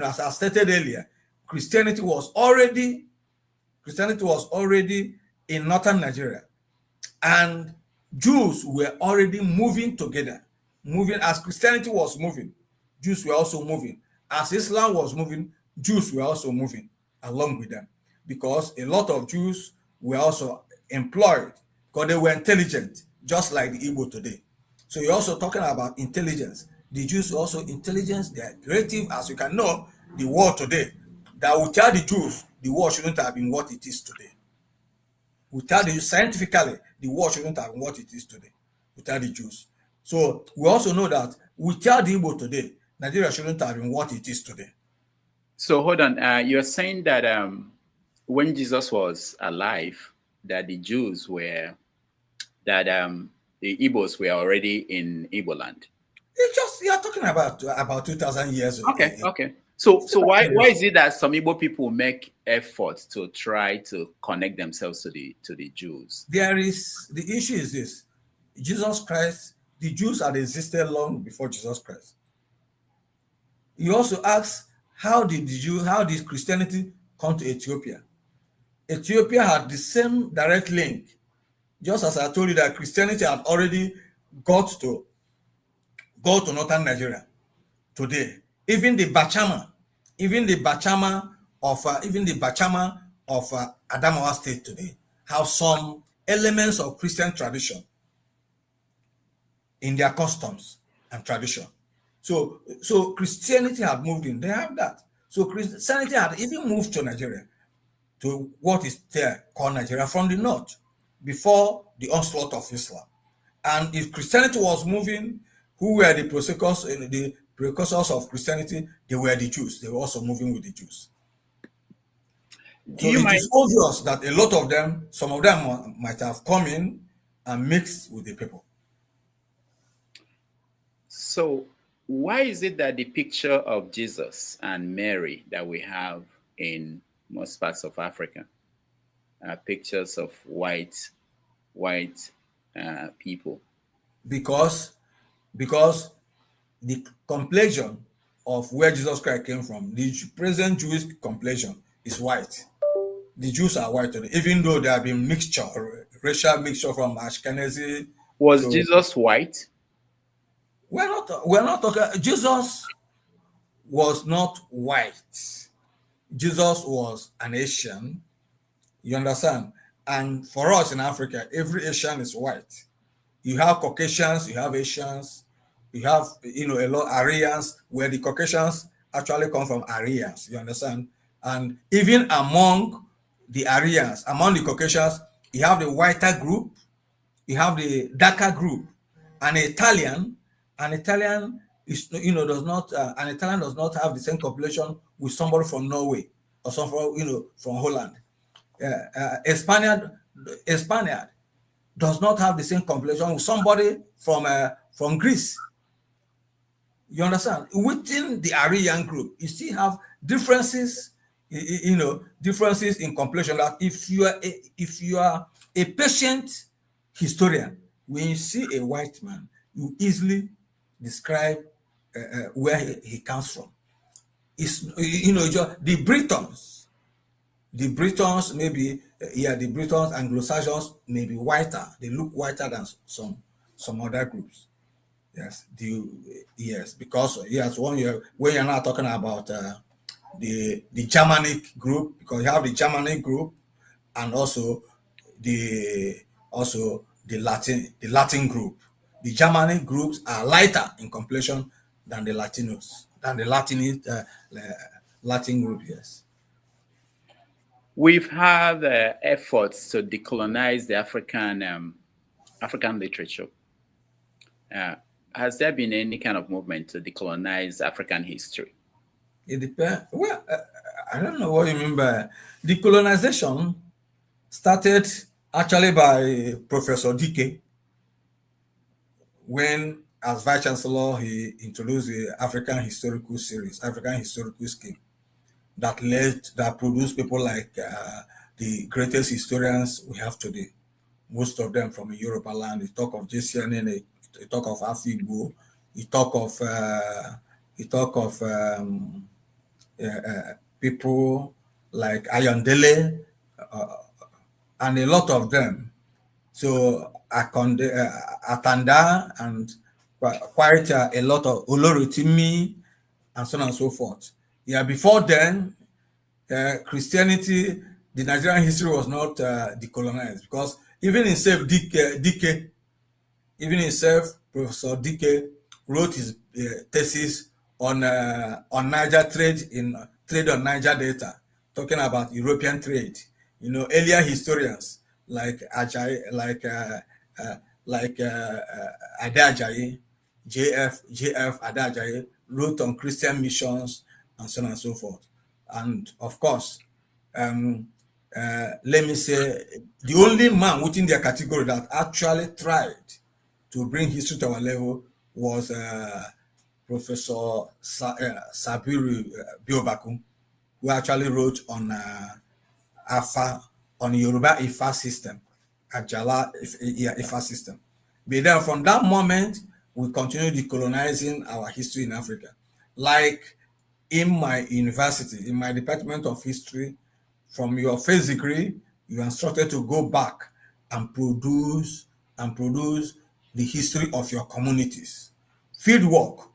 as I stated earlier, Christianity was already in northern Nigeria, and Jews were already moving together. Moving as Christianity was moving, Jews were also moving. As Islam was moving, Jews were also moving along with them, because a lot of Jews were also employed because they were intelligent, just like the Igbo today. So you're also talking about intelligence. The Jews were also intelligent. They are creative, as you can know. The world today, that will tell the Jews the world shouldn't have been what it is today. Without the scientifically, the world shouldn't have been what it is today, without the Jews. So we also know that without the Igbo today, Nigeria shouldn't have been what it is today. So hold on, you're saying that when Jesus was alive, that the Jews were, that the Igbos were already in Igbo land. It's just, you're talking about 2,000 years ago. Okay. So why is it that some Igbo people make efforts to try to connect themselves to the Jews? The issue is this: Jesus Christ, the Jews had existed long before Jesus Christ. You also ask, how did Christianity come to Ethiopia? Ethiopia had the same direct link, just as I told you that Christianity had already got to northern Nigeria today. Even the Bachama of Adamawa State today have some elements of Christian tradition in their customs and tradition. So Christianity had moved in. They have that. So Christianity had even moved to Nigeria, to what is there called Nigeria, from the north, before the onslaught of Islam. And if Christianity was moving, who were the precursors of Christianity? They were the Jews. They were also moving with the Jews. So it is obvious that a lot of them, some of them might have come in and mixed with the people. So why is it that the picture of Jesus and Mary that we have in most parts of Africa are pictures of white people? Because the complexion of where Jesus Christ came from, the present Jewish complexion, is white. The Jews are white today, even though there have been racial mixture from Ashkenazi. Was Jesus white? We're not talking. Jesus was not white. Jesus was an Asian. You understand? And for us in Africa, every Asian is white. You have Caucasians, you have Asians, you have a lot of Aryans, where the Caucasians actually come from Aryans. You understand? And even among the Aryans, among the Caucasians, you have the whiter group, you have the darker group. An Italian is does not have the same population with somebody from Norway or somebody from Holland. A Spaniard does not have the same population with somebody from Greece. You understand? Within the Aryan group, you still have differences. Differences in population. That if you are a patient historian, when you see a white man, you easily describe where he comes from. It's the Britons maybe the Britons, Anglo-Saxons may be whiter. They look whiter than some other groups. Yes, because when you're not talking about the Germanic group, because you have the Germanic group and also the Latin group. The Germanic groups are lighter in complexion than the Latinos, than the Latin group. Yes. We've had efforts to decolonize the African literature. has there been any kind of movement to decolonize African history? It depends. Well, I don't know what you mean by decolonization. Started actually by Professor Dike when, as Vice Chancellor, he introduced the African Historical Series, African Historical Scheme, that produced people like the greatest historians we have today. Most of them from Europa land. You talk of JCNN, you talk of Afibu, you talk of people like Ayondele, and a lot of them. So Atanda and quite a lot of Olorotimi and so on and so forth. Yeah, before then, Christianity, the Nigerian history was not decolonized, because even himself, Professor Dike wrote his thesis on Niger trade on Niger Delta, talking about European trade. You know, earlier historians like Ajayi, Ade Ajayi, JF Ade Ajayi wrote on Christian missions and so on and so forth. And of course, let me say, the only man within their category that actually tried to bring history to our level was Professor Sabiru Biobaku, who actually wrote on Yoruba Ifa system, Ajala Ifa system. But then from that moment, we continued decolonizing our history in Africa. Like in my university, in my department of history, from your first degree, you are instructed to go back and produce the history of your communities. Field work,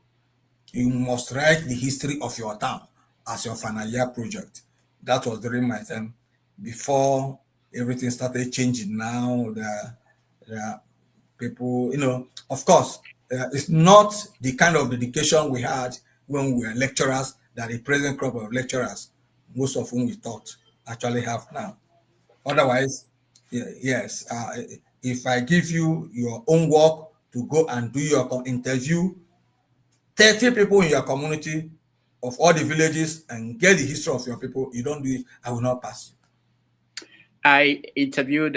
you must write the history of your town as your final year project. That was during my time, before everything started changing. Now the people, you know, of course, it's not the kind of dedication we had when we were lecturers that the present crop of lecturers, most of whom we taught, actually have now. Otherwise, yes, if I give you your own work to go and do your interview 30 people in your community of all the villages and get the history of your people, you don't do it, I will not pass you. I interviewed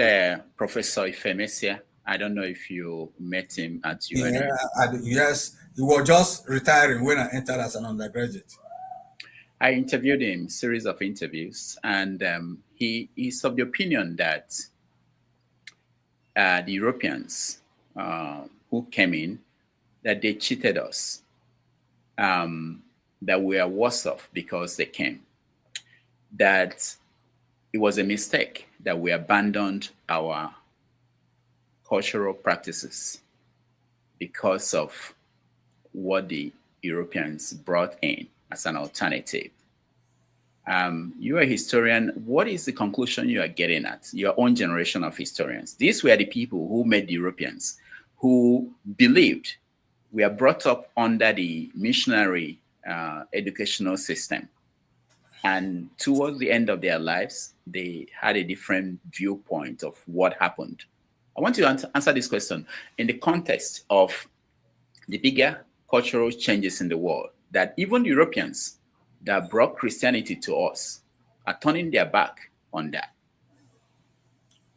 Professor Ifemesia. I don't know if you met him at UN. Yes, he was just retiring when I entered as an undergraduate. I interviewed him, series of interviews, and he is of the opinion that the Europeans who came in, that they cheated us, that we are worse off because they came, that it was a mistake that we abandoned our cultural practices because of what the Europeans brought in as an alternative. You're a historian. What is the conclusion you are getting at? Your own generation of historians. These were the people who made the Europeans, who believed we are brought up under the missionary educational system. And towards the end of their lives, they had a different viewpoint of what happened. I want you to answer this question in the context of the bigger cultural changes in the world, that even the Europeans that brought Christianity to us are turning their back on that.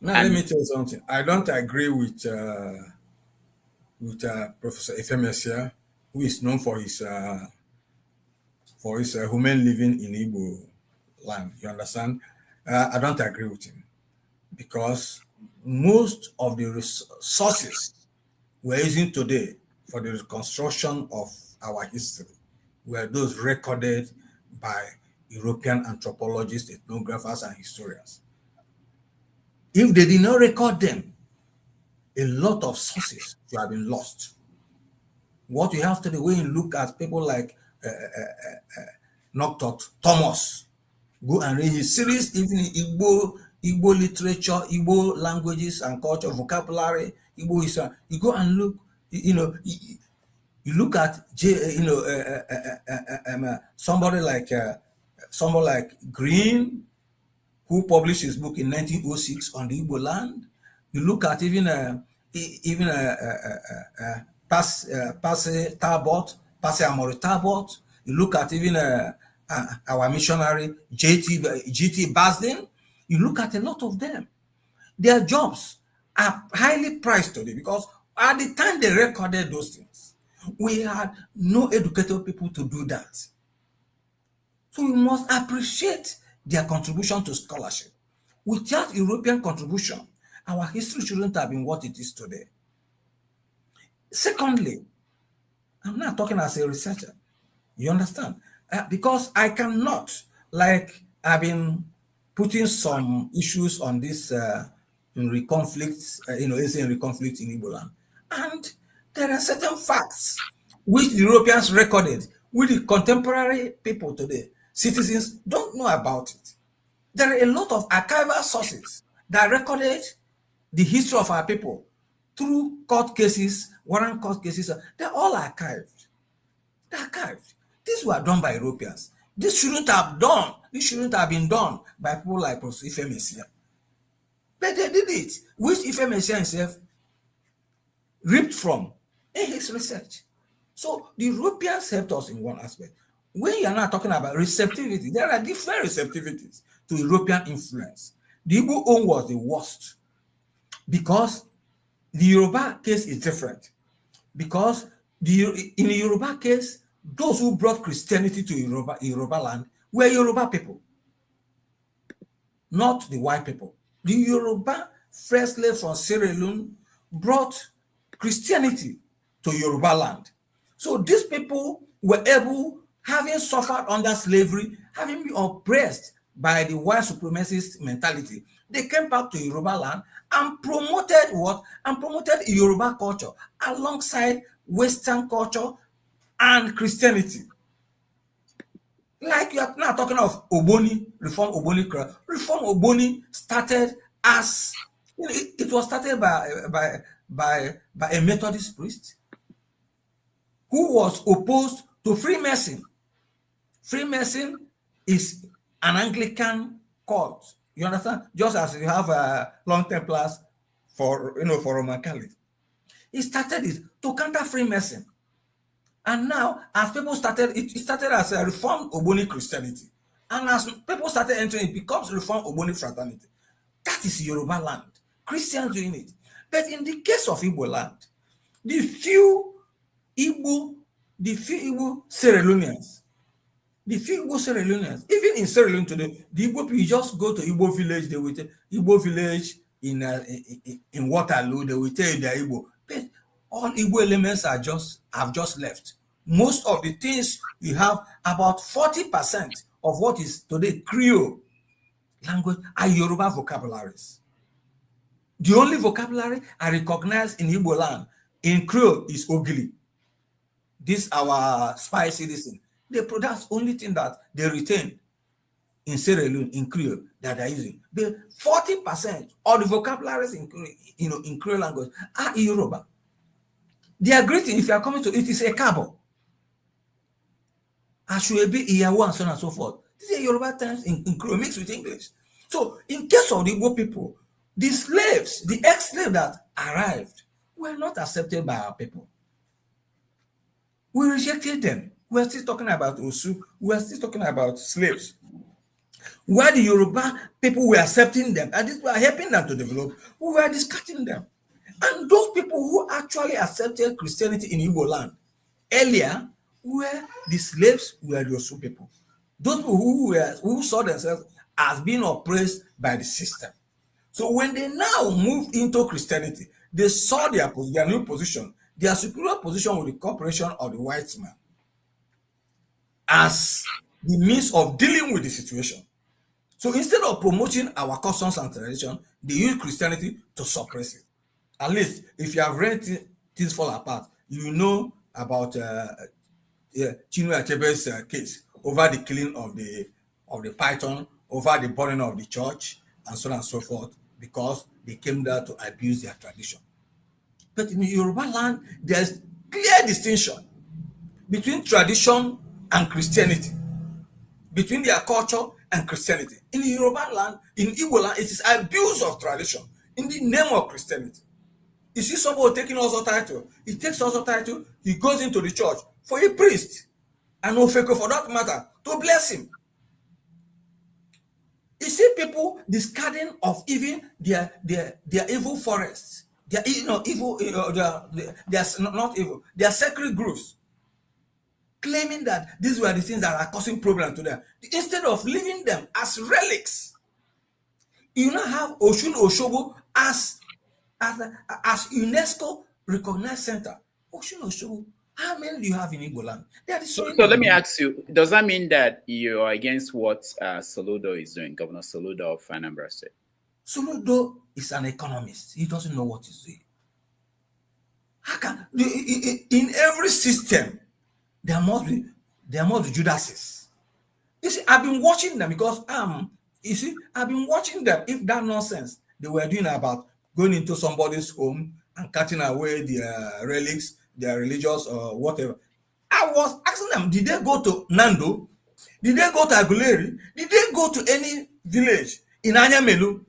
Now, let me tell you something. I don't agree with Professor Ifemesia, who is known for his human living in Igbo land. You understand? I don't agree with him, because most of the sources we're using today for the reconstruction of our history were those recorded by European anthropologists, ethnographers, and historians. If they did not record them, a lot of sources should have been lost. What you have to do when you look at people like Noctot Thomas, go and read his series, even in Igbo literature, Igbo languages and culture, vocabulary, Igbo history. You go and look, you look at somebody like Green, who published his book in 1906 on the Igbo land. You look at even Passy Talbot, Passy Amory Talbot. You look at even our missionary G.T. Basden. You look at a lot of them. Their jobs are highly priced today because at the time they recorded those things, we had no educated people to do that. So we must appreciate their contribution to scholarship. Without European contribution, our history shouldn't have been what it is today. Secondly, I'm not talking as a researcher. You understand? Because I cannot, like I've been putting some issues on this in conflicts, in conflict in Igbo land. And there are certain facts which the Europeans recorded, which the contemporary people today, citizens, don't know about it. There are a lot of archival sources that recorded the history of our people through court cases, warrant court cases. They're all archived. They're archived. These were done by Europeans. This shouldn't have been done by people like Professor Ife Messia. But they did it, which Ife Messia himself ripped from in his research. So the Europeans helped us in one aspect. When you are not talking about receptivity, there are different receptivities to European influence. The Igbo own was the worst because the Yoruba case is different. Because in the Yoruba case, those who brought Christianity to Yoruba land were Yoruba people, not the white people. The Yoruba fresh slaves from Sierra Leone brought Christianity to Yoruba land. So these people were able, having suffered under slavery, having been oppressed by the white supremacist mentality, they came back to Yoruba land and promoted what? And promoted Yoruba culture alongside Western culture and Christianity. Like you are now talking of Ogboni, Reform Ogboni. Reform Ogboni started as, it was started by a Methodist priest who was opposed to Freemason. Freemason is an Anglican cult. You understand? Just as you have long Templars for Roman Catholic. He started it to counter Freemason. And now, as people started, it started as a Reformed Ogboni Christianity. And as people started entering, it becomes Reformed Ogboni Fraternity. That is Yoruba land. Christians doing it. But in the case of Igbo land, the few Igbo Sierra Leoneans, even in Sierra Leone today, the Igbo people, you just go to Igbo village, they will tell Igbo village in Waterloo, they will tell you they're Igbo. But all Igbo elements have just left. Most of the things you have, about 40% of what is today Creole language are Yoruba vocabularies. The only vocabulary I recognize in Igbo land in Creole is Ogili. This our spicy thing. That's the only thing that they retain in Sierra Leone in Creole that they're using. The 40% of the vocabularies in Creole language are Yoruba. Their greeting, if you are coming to it, is a cabo. Ashuebi, Iyawo, and so on and so forth. These are Yoruba terms in Creole mixed with English. So, in case of the Igbo people, the slaves, the ex-slaves that arrived, were not accepted by our people. We rejected them. We're still talking about Osu. We're still talking about slaves. Where the Yoruba people were accepting them, and this were helping them to develop, we were discarding them. And those people who actually accepted Christianity in Igbo land earlier were the slaves, were the Osu people. Those people who saw themselves as being oppressed by the system. So when they now moved into Christianity, they saw their new position, their superior position with the cooperation of the white man as the means of dealing with the situation. So instead of promoting our customs and tradition, they use Christianity to suppress it. At least if you have read Things Fall Apart, you know about Chinua Achebe's case over the killing of the python, over the burning of the church, and so on and so forth, because they came there to abuse their tradition. But in Yoruba land, there's clear distinction between tradition and Christianity, between their culture and Christianity. In the Yoruba land, in Igbo land, it is abuse of tradition in the name of Christianity. You see somebody taking also title. He takes also title. He goes into the church for a priest, and Ofeko for that matter, to bless him. You see people discarding of even their evil forests, their evil, their not evil, their sacred groves, claiming that these were the things that are causing problems to them, instead of leaving them as relics. You now have Oshun Oshobo as UNESCO recognized center. Oshun Oshobo, how many do you have in Igbo land? So let me ask you, does that mean that you are against what Soludo is doing, Governor Soludo of Anambra State? Soludo is an economist. He doesn't know what he's doing. How can in every system there must be Judases? You see, I've been watching them because I've been watching them. If that nonsense they were doing about going into somebody's home and cutting away their relics, their religious or whatever, I was asking them, did they go to Nando? Did they go to Aguleri? Did they go to any village in Anyamelu?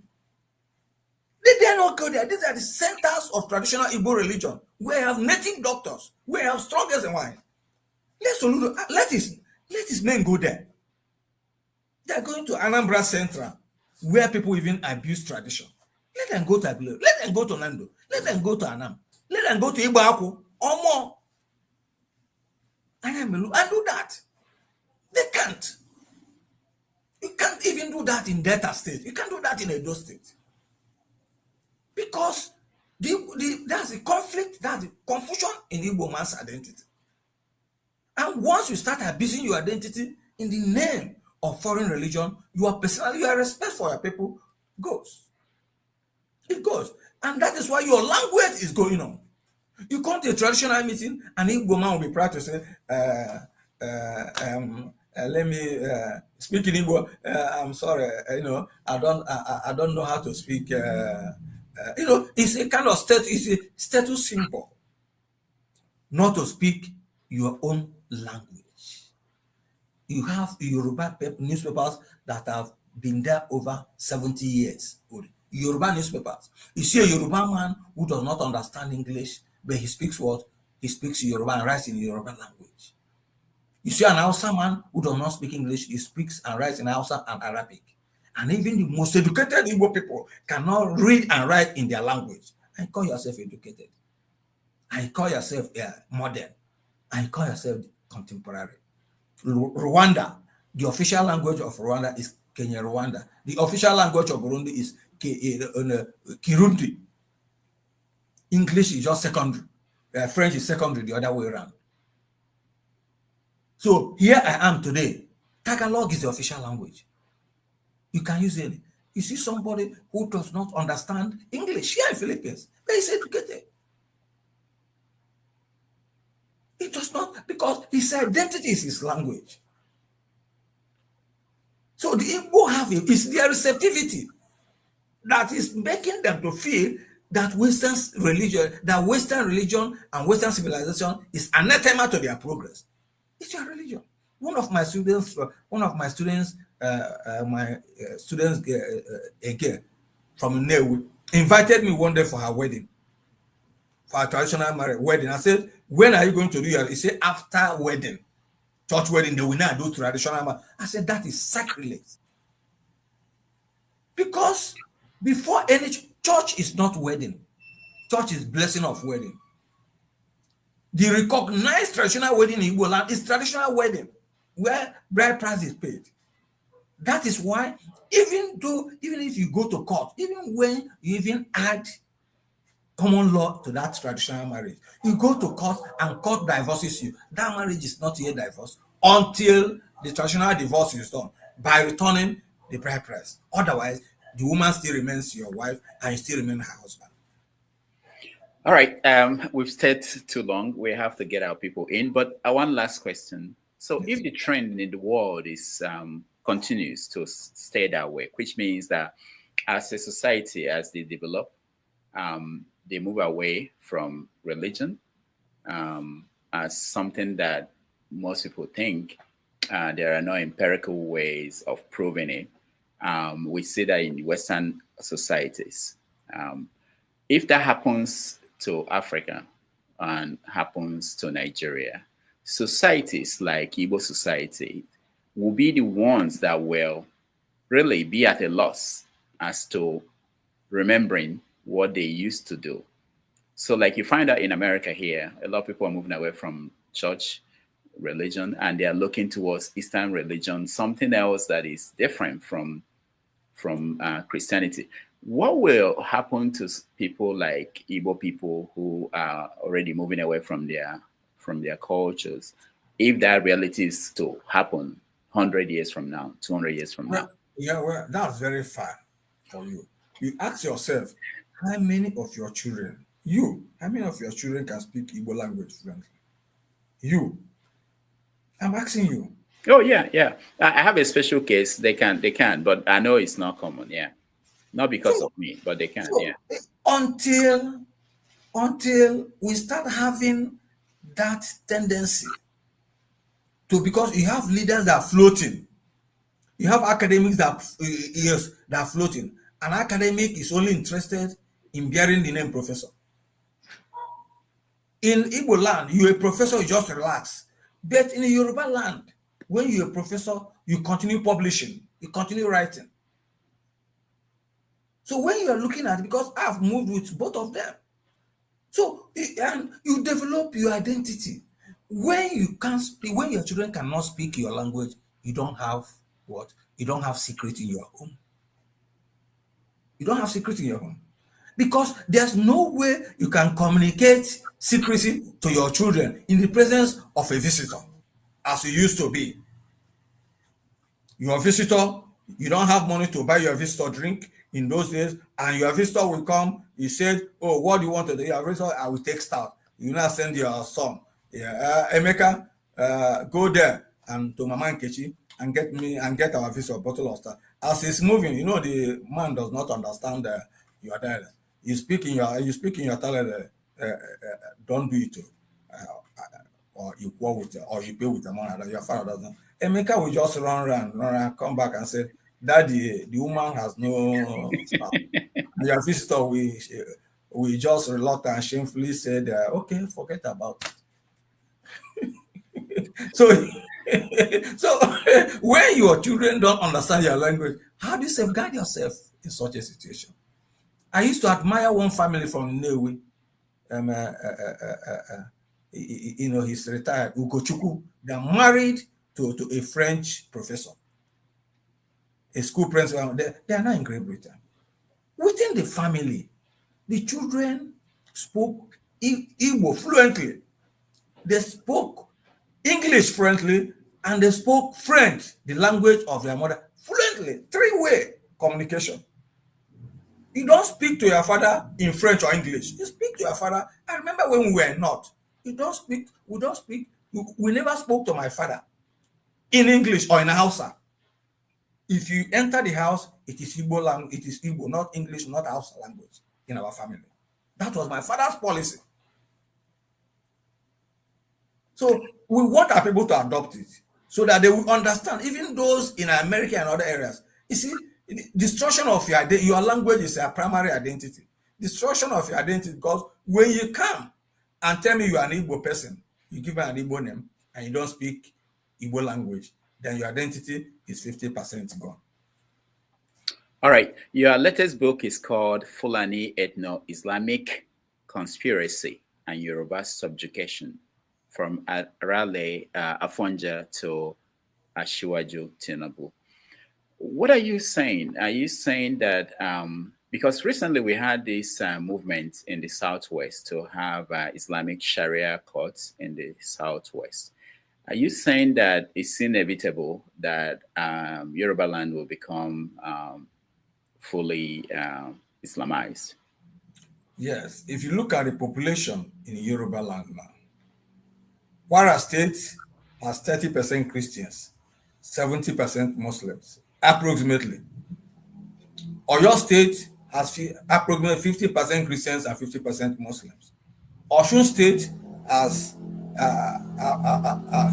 Did they not go there? These are the centers of traditional Igbo religion. We have native doctors. We have strongest and wine. Let his men go there. They're going to Anambra Central, where people even abuse tradition. Let them go to Aguleri. Let them go to Nando. Let them go to Anam. Let them go to Igbo Aku or more. And do that. They can't. You can't even do that in Delta State. You can't do that in Edo State. Because that's the conflict, that's the confusion in Igbo man's identity. And once you start abusing your identity in the name of foreign religion, your respect for your people goes. It goes. And that is why your language is going on. You come to a traditional meeting and Igbo man will be proud to say, let me speak in Igbo. I'm sorry, I don't know how to speak. It's a kind of status symbol not to speak your own language. You have Yoruba newspapers that have been there over 70 years. Yoruba newspapers. You see a Yoruba man who does not understand English, but he speaks what? He speaks Yoruba and writes in Yoruba language. You see an Hausa man who does not speak English, he speaks and writes in Hausa and Arabic. And even the most educated Igbo people cannot read and write in their language. And call yourself educated. And call yourself modern. And call yourself contemporary. Rwanda, the official language of Rwanda is Kenya Rwanda. The official language of Burundi is Kirundi. English is just secondary. French is secondary, the other way around. So here I am today. Tagalog is the official language. You can use it. You see somebody who does not understand English here in Philippines, but he's educated. He does not, because his identity is his language. So the Igbo have it. It's their receptivity that is making them to feel that Western religion and Western civilization is anathema to their progress. It's your religion. One of my students again from Nnewi invited me one day for her wedding, for a traditional wedding. I said, when are you going to do your? He said, after wedding, church wedding, they will not do traditional. I said, that is sacrilege. Because before any church is not wedding, church is blessing of wedding. The recognized traditional wedding in Igbo land is traditional wedding, where bride price is paid. That is why, even if you go to court, even when you even add common law to that traditional marriage, you go to court and court divorces you, that marriage is not yet divorced until the traditional divorce is done by returning the bride price. Otherwise, the woman still remains your wife and you still remain her husband. All right, we've stayed too long. We have to get our people in. But one last question. So if the trend in the world is continues to stay that way, which means that as a society, as they develop, they move away from religion as something that most people think there are no empirical ways of proving it. We see that in Western societies. If that happens to Africa and happens to Nigeria, societies like Igbo society will be the ones that will really be at a loss as to remembering what they used to do. So like you find out in America here, a lot of people are moving away from church religion and they are looking towards Eastern religion, something else that is different from Christianity. What will happen to people like Igbo people who are already moving away from their cultures if that reality is to happen 100 years from now, 200 years from now? Yeah, well, that's very far for you. You ask yourself, how many of your children can speak Igbo language fluently? I'm asking you. Oh yeah. I have a special case. They can, but I know it's not common. Yeah, not because of me, but they can. Yeah. Until we start having that tendency to, because you have leaders that are floating, you have academics that are floating. An academic is only interested in bearing the name professor. In Igbo land, you're a professor, you just relax. But in Yoruba land, when you're a professor, you continue publishing, you continue writing. So when you're looking at it, because I've moved with both of them, so and you develop your identity. When you can't speak, when your children cannot speak your language, you don't have what? You don't have secret in your home. You don't have secret in your home. Because there's no way you can communicate secrecy to your children in the presence of a visitor, as it used to be. Your visitor, you don't have money to buy your visitor drink in those days, and your visitor will come, he said, oh, what do you want to do? Your visitor, I will take stout. You now send your son, Emeka, go there and to Mama Nkechi and get our visitor a bottle of stout. As he's moving, the man does not understand your dialect. You speak in your talent, don't do it, or you go with, or you pay with the money that your father doesn't. Emeka will just run around, come back and say, Daddy, the woman has no staff. Your visitor we just reluctant and shamefully said, okay, forget about it. So when your children don't understand your language, how do you safeguard yourself in such a situation? I used to admire one family from Nnewi. He's retired, Ugochukwu. They're married to a French professor, a school principal. They are now in Great Britain. Within the family, the children spoke Igbo fluently. They spoke English fluently, and they spoke French, the language of their mother, fluently. Three-way communication. You don't speak to your father in French or English. You speak to your father. I remember when we were not. We never spoke to my father in English or in Hausa. If you enter the house, it is Igbo language. It is Igbo, not English, not Hausa language in our family. That was my father's policy. So we want our people to adopt it so that they will understand, even those in America and other areas. You see, destruction of your language is a primary identity. Destruction of your identity, because when you come and tell me you are an Igbo person, you give me an Igbo name, and you don't speak Igbo language, then your identity is 50% gone. All right. Your latest book is called Fulani Ethno-Islamic Conspiracy and Yoruba Subjugation, from Arale Afonja to Asiwaju Tinubu. What are you saying? Are you saying that, because recently we had this movement in the Southwest to have Islamic Sharia courts in the Southwest. Are you saying that it's inevitable that Yoruba land will become fully Islamized? Yes. If you look at the population in Yoruba land now, Kwara State has 30% Christians, 70% Muslims, approximately. Oyo State has approximately 50% Christians and 50% Muslims. Osun State has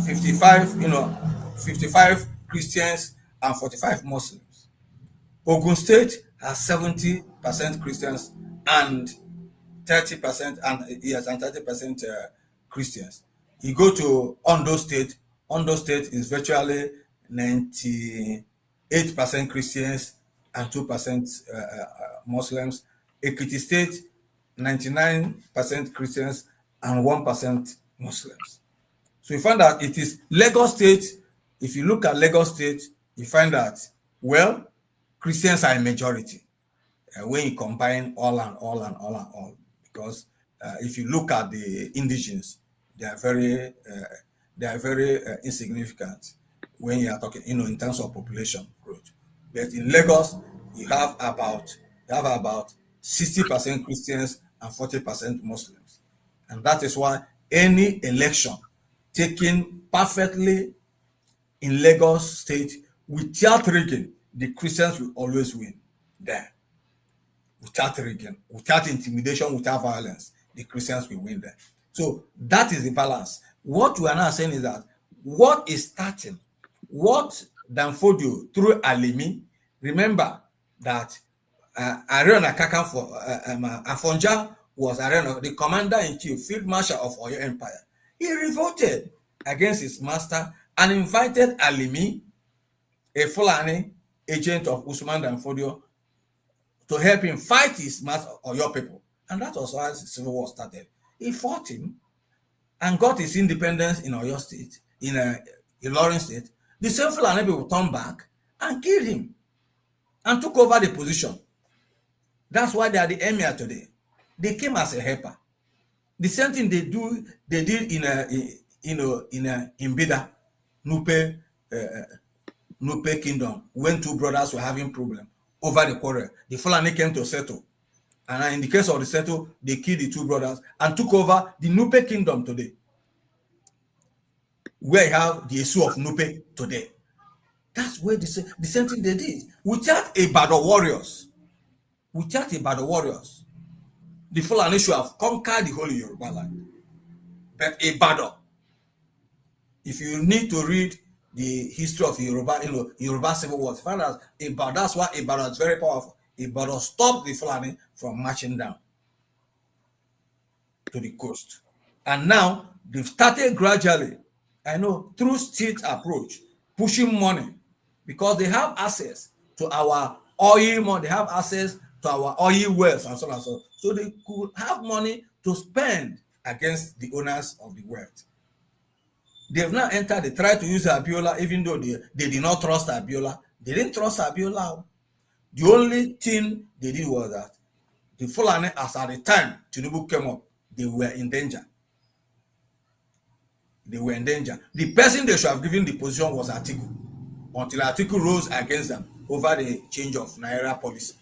55 Christians and 45 Muslims. Ogun State has 70% Christians and 30% and yes, and 30% Christians. You go to Ondo State. Ondo State is virtually 98% Christians and 2% Muslims. Ekiti State, 99% Christians and 1% Muslims. So you find that it is Lagos State. If you look at Lagos State, you find that, well, Christians are a majority when you combine all. Because if you look at the indigenous, they are very insignificant when you are talking, in terms of population growth. But in Lagos, you have about 60% Christians and 40% Muslims, and that is why any election taken perfectly in Lagos State without rigging, the Christians will always win there. Without rigging, without intimidation, without violence, the Christians will win there. So that is the balance. What we are now saying is that what is starting, what Danfodio through Alimi, remember that Arena Kaka for Afonja was Arena, the commander-in-chief, field marshal of Oyo Empire. He revolted against his master and invited Alimi, a Fulani agent of Usman Danfodio, to help him fight his master Oyo people. And that was how the civil war started. He fought him and got his independence in Oyo State, in Lawrence State. The same Fulani people turned back and killed him and took over the position. That's why they are the emir today. They came as a helper. The same thing they did in Bida, Nupe Kingdom, when two brothers were having problem over the quarrel. The Fulani came to settle. And in the case of the settle, they killed the two brothers and took over the Nupe Kingdom today, where you have the issue of Nupe today. That's where the same thing they did. Without a Bado warriors, the Fulani should have conquered the whole Yoruba land. But a Bado, if you need to read the history of Yoruba, Yoruba civil war, find out that's why a Bado is very powerful. A Bado stopped the Fulani from marching down to the coast. And now they've started gradually, through state approach, pushing money, because they have access to our oil money, they have access to our oil wells and so on and so on. So they could have money to spend against the owners of the wealth. They've now entered, they tried to use Abiola, even though they did not trust Abiola. They didn't trust Abiola. The only thing they did was that the Fulani, as at the time Tinubu came up, they were in danger. The person they should have given the position was Atiku, until Atiku rose against them over the change of Naira policy.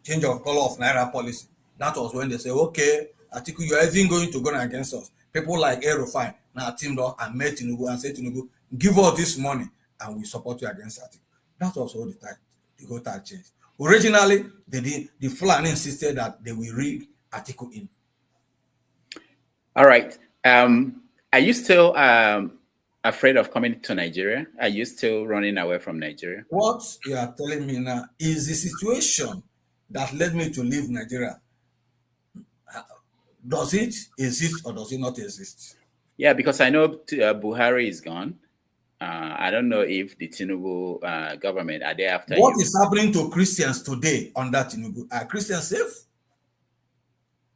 Change of color of Naira policy. That was when they say, okay, Atiku, you're even going to go against us. People like Erufai now teamed up and met Tinubu and said, Tinubu, give us this money and we support you against Atiku. That was all the time. The whole time changed. Originally, the Fulani insisted that they will rig Atiku in. All right. Are you still afraid of coming to Nigeria? Are you still running away from Nigeria? What you are telling me now is the situation that led me to leave Nigeria. Does it exist or does it not exist? Yeah, because I know Buhari is gone. I don't know if the Tinubu government are there after. What is happening to Christians today under Tinubu? Are Christians safe?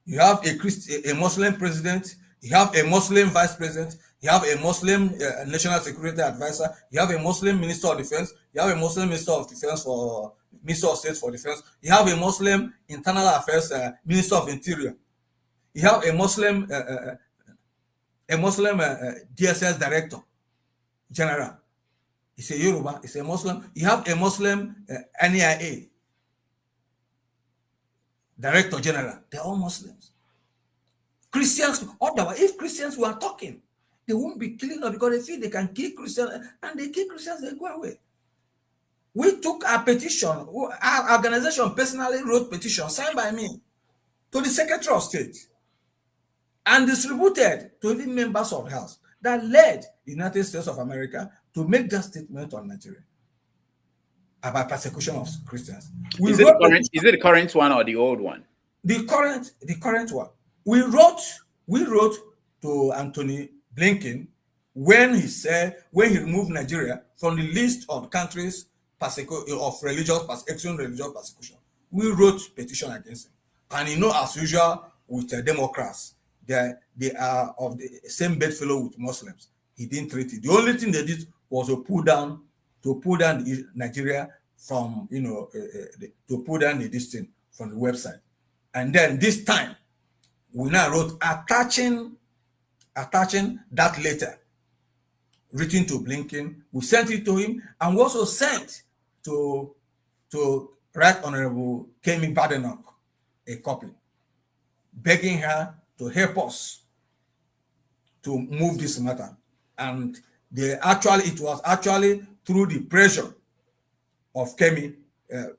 You have a Muslim president, you have a Muslim vice president, you have a Muslim national security advisor, you have a Muslim minister of defense, you have a Muslim minister of defense for Minister of State for Defense, you have a Muslim internal affairs minister of interior, you have a Muslim DSS director general. It's a Yoruba, it's a Muslim. You have a Muslim NIA director general. They're all Muslims. Christians, otherwise, if Christians were talking, they won't be killing us because they feel they can kill Christians, and they kill Christians, they go away. We took a petition, our organization personally wrote petition signed by me to the Secretary of State and distributed to even members of the House that led the United States of America to make that statement on Nigeria about persecution of Christians. Is it the current one or the old one? the current one. We wrote to Anthony Blinken when he removed Nigeria from the list of countries of religious persecution. We wrote petition against him, and as usual with Democrats, they are of the same bedfellow with Muslims. He didn't treat it. The only thing they did was to pull down Nigeria from to pull down the distance from the website. And then this time we now wrote attaching that letter written to Blinken. We sent it to him, and we also sent to Right Honorable Kemi Badenoch a copy, begging her to help us to move this matter. And it was actually through the pressure of Kemi,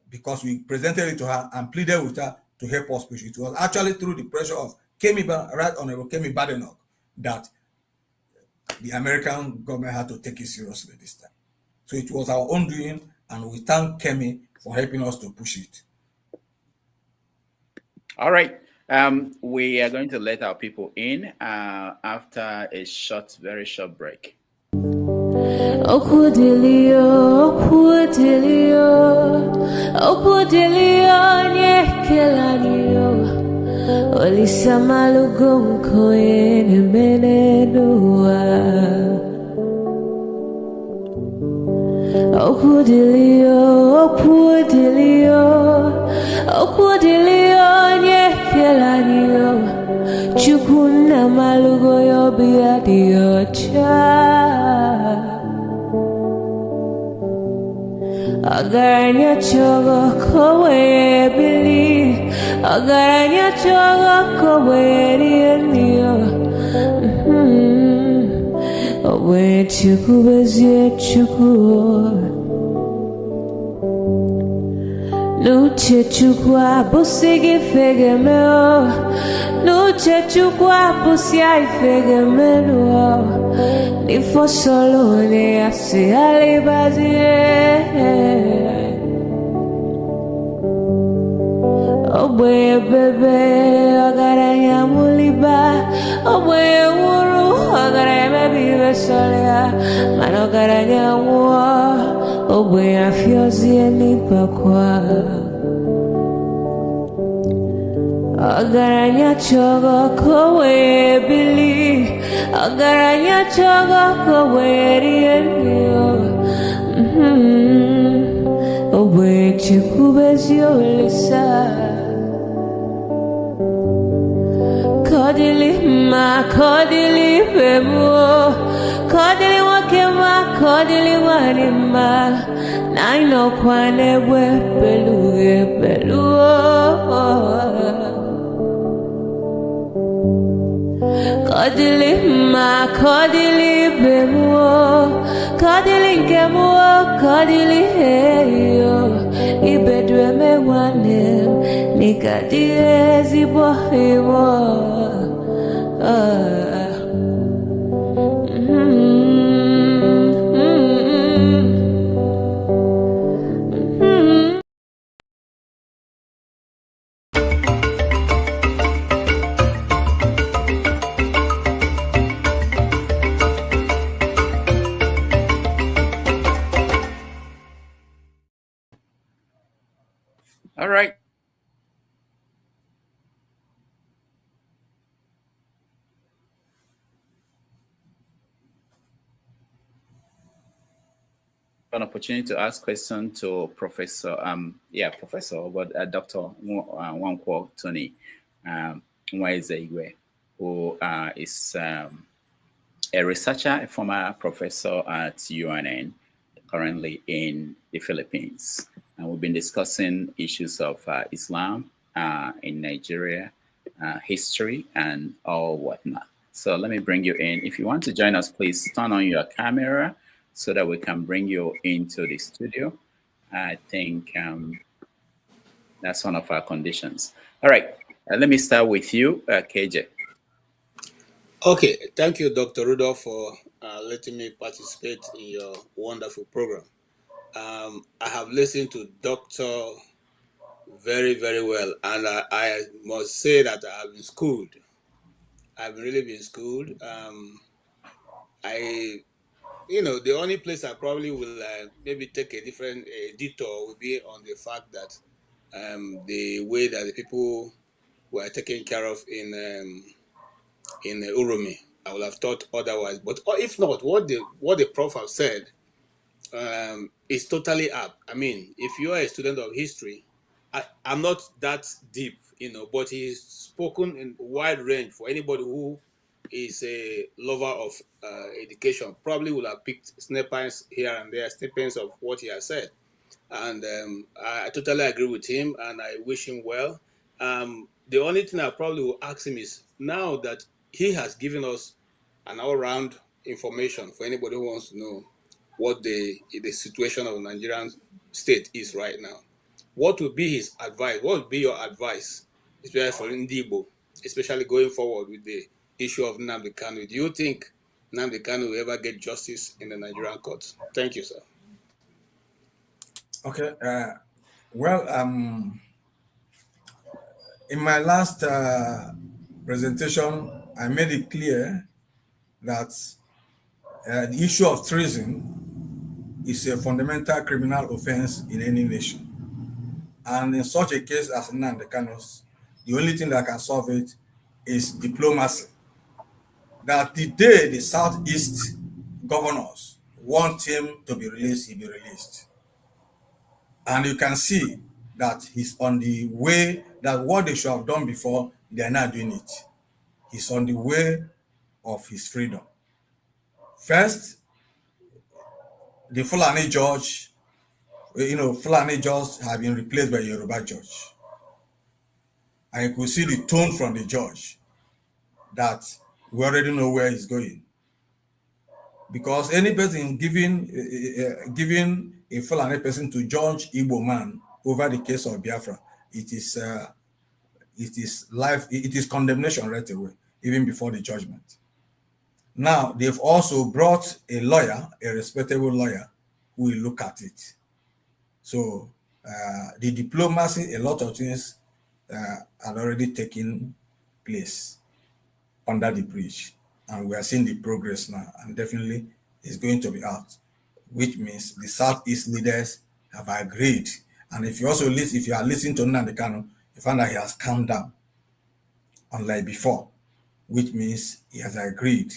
because we presented it to her and pleaded with her to help us push it. It was actually through the pressure of Right Honorable Kemi Badenoch that the American government had to take it seriously this time. So it was our own doing, and we thank Kemi for helping us to push it. All right. We are going to let our people in after a very short break. Chukuna malugo yo biadiocha Agaranya chogo kowe bili Agaranya chogo kowe rienio Owe chuku bezie chuku Nuche chukwa busigi fege meo Nuche chukwa busia ifege meo Nifo solo ne asi alibazie Oboye bebe agaranya muliba Oboye wuru agaranya mebibe solia Mano agaranya mwa Oboye afyozie nipakwa Agaranya chogo kowe bili Agaranya chogo kowe rienio Oboye chikubezio lisa Kodili ma kodili bemo Kodili wakema kodili wanima Naino kwane we beluge beluo Kodili ma kodili bemo Kodili kemo kodili heyo Ibedwe me wanem Nikadie zibo himo All right. An opportunity to ask questions to Professor, Dr. Nwankwo Tony Nwaezeigwe, who is a researcher, a former professor at UNN, currently in the Philippines. And we've been discussing issues of Islam in Nigeria, history, and all whatnot. So let me bring you in. If you want to join us, please turn on your camera so that we can bring you into the studio. I think that's one of our conditions. All right, let me start with you, KJ. Okay, thank you, Dr. Rudolph, for letting me participate in your wonderful program. I have listened to Dr. very, very well. And I must say that I've been schooled. I've really been schooled. The only place I probably will maybe take a different detour will be on the fact that the way that the people were taken care of in Uromi, I would have thought otherwise. But if not, what the prof have said is totally up. I mean, if you are a student of history, I'm not that deep, but he's spoken in wide range. For anybody who is a lover of education, probably will have picked snippets here and there, snippets of what he has said. And I totally agree with him, and I wish him well. The only thing I probably will ask him is, now that he has given us an all-round information for anybody who wants to know what the situation of the Nigerian state is right now, what would be his advice? What would be your advice, especially for Ndibo, especially going forward with the issue of Nnamdi Kanu? Do you think Nnamdi Kanu will ever get justice in the Nigerian courts? Thank you, sir. Okay. Well, in my last presentation, I made it clear that the issue of treason is a fundamental criminal offense in any nation. And in such a case as Nnamdi Kanu's, the only thing that can solve it is diplomacy. That the day the Southeast governors want him to be released, he'll be released. And you can see that he's on the way, that what they should have done before, they're not doing it. He's on the way of his freedom. First, the Fulani judge, Fulani judges have been replaced by Yoruba judge. And you could see the tone from the judge that we already know where he's going. Because any person giving a Fulani person to judge Igbo man over the case of Biafra, it is condemnation right away, even before the judgment. Now, they've also brought a lawyer, a respectable lawyer, who will look at it. So the diplomacy, a lot of things had already taken place under the bridge. And we are seeing the progress now, and definitely it's going to be out, which means the Southeast leaders have agreed. And if you are listening to Nnamdi Kanu, you find that he has calmed down, unlike before, which means he has agreed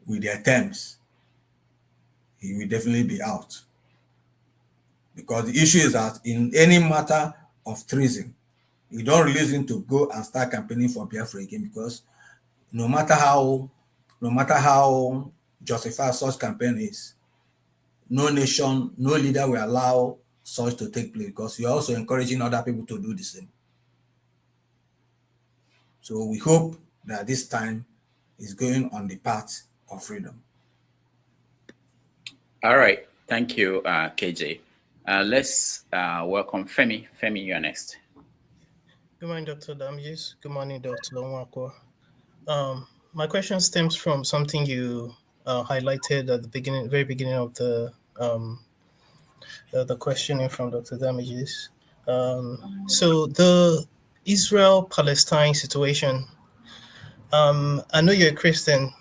with their terms. He will definitely be out. Because the issue is that in any matter of treason, you don't release him to go and start campaigning for Biafra again, because no matter how justified such campaign is, no nation, no leader will allow such to take place, because you're also encouraging other people to do the same. So we hope that this time is going on the path of freedom. All right. Thank you, KJ. Let's welcome Femi. Femi, you're next. Good morning, Dr. Damjis. Good morning, Dr. Nwankwo. My question stems from something you highlighted at the very beginning of the questioning from Dr. Damages. So the Israel-Palestine situation, I know you're a Christian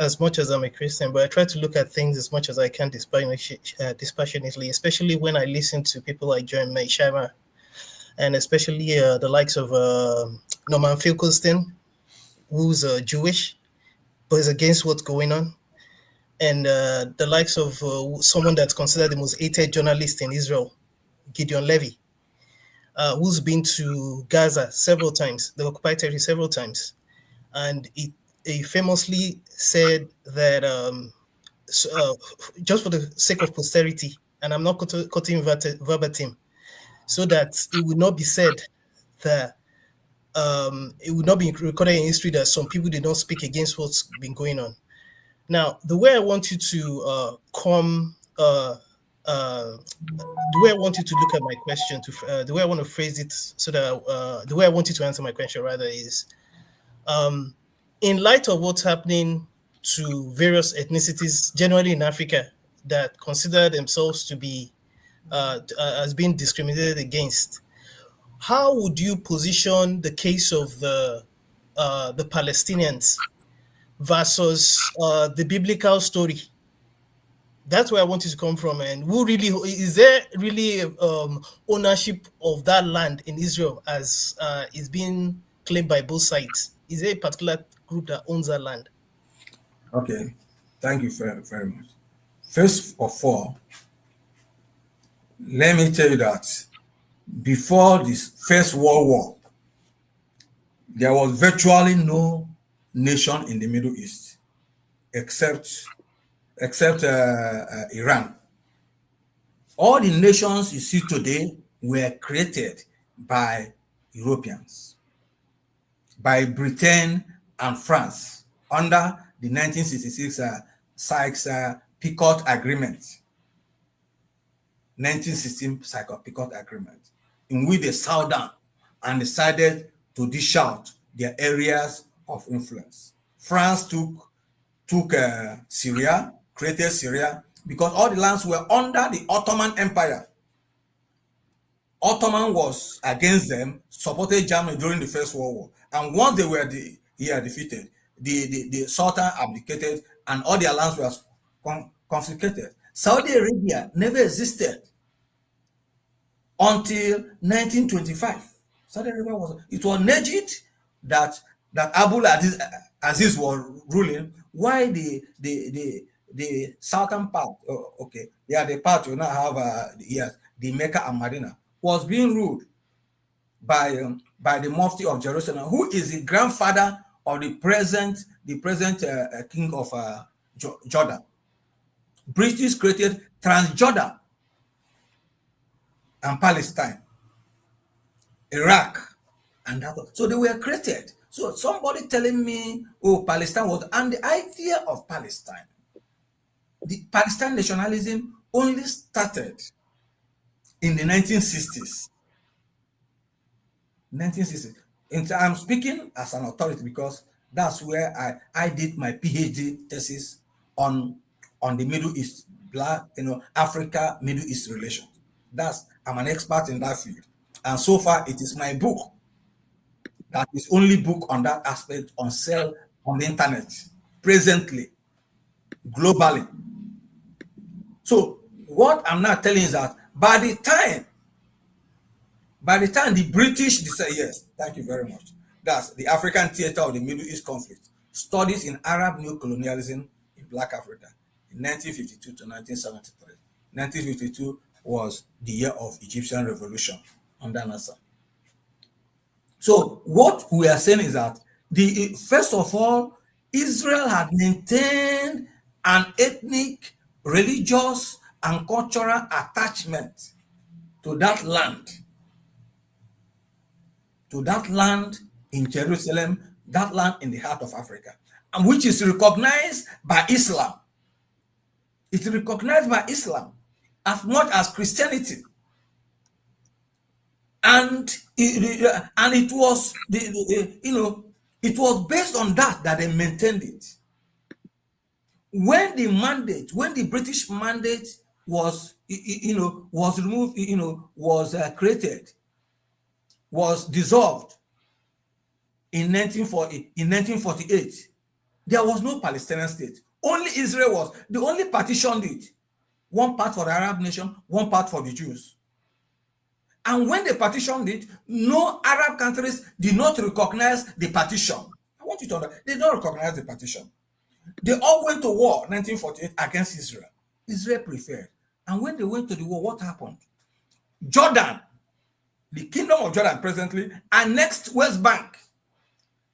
as much as I'm a Christian, but I try to look at things as much as I can dispassionately, especially when I listen to people like John Meishama, and especially the likes of Norman Finkelstein, who's Jewish, but is against what's going on. And the likes of someone that's considered the most hated journalist in Israel, Gideon Levy, who's been to Gaza several times, the occupied territory several times. And he famously said that just for the sake of posterity, and I'm not quoting verbatim, so that it would not be said that it would not be recorded in history that some people did not speak against what's been going on. Now, the way I want you to the way I want you to look at my question, the way I want to phrase it, so that the way I want you to answer my question rather is, in light of what's happening to various ethnicities, generally in Africa, that consider themselves to be as being discriminated against, how would you position the case of the Palestinians versus the biblical story? That's where I want you to come from. And who really is there really ownership of that land in Israel as is being claimed by both sides? Is there a particular group that owns that land? Okay, thank you very, very much. First of all, let me tell you that before this First World War, there was virtually no nation in the Middle East except Iran. All the nations you see today were created by Europeans, by Britain and France under the 1966 Sykes-Picot Agreement. 1916 Sykes-Picot Agreement, in which they sat down and decided to dish out their areas of influence. France took Syria, created Syria, because all the lands were under the Ottoman Empire. Ottoman was against them, supported Germany during the First World War. And once they were defeated, the Sultan abdicated and all their lands were confiscated. Saudi Arabia never existed until 1925. Saudi Arabia was Najid that Abul Aziz was ruling, while the southern part, the part you now have the Mecca and Medina, was being ruled by the Mufti of Jerusalem, who is the grandfather of the present king of Jordan. British created Transjordan and Palestine, Iraq, and that. So they were created. So somebody telling me, oh, Palestine was, and the idea of Palestine, the Palestine nationalism only started in the 1960s. 1960s. And I'm speaking as an authority because that's where I did my PhD thesis on the Middle East, Africa, Middle East relations. I'm an expert in that field. And so far, it is my book that is only book on that aspect on sale on the internet, presently, globally. So what I'm not telling is that by the time the British decide, yes, thank you very much, that's the African theater of the Middle East conflict, studies in Arab neocolonialism in Black Africa in 1952 to 1973. 1952 was the year of Egyptian revolution under Nasser. So what we are saying is that first of all, Israel had maintained an ethnic, religious, and cultural attachment to that land in Jerusalem, that land in the heart of Africa, and which is recognized by Islam. It's recognized by Islam as much as Christianity. And it was it was based on that they maintained it. When the British mandate was removed, was created, was dissolved in 1948, there was no Palestinian state. Only Israel was. They only partitioned it. One part for the Arab nation, one part for the Jews. And when they partitioned it, no Arab countries did not recognize the partition. I want you to understand, they don't recognize the partition. They all went to war, 1948, against Israel. Israel preferred. And when they went to the war, what happened? Jordan, the Kingdom of Jordan presently, annexed West Bank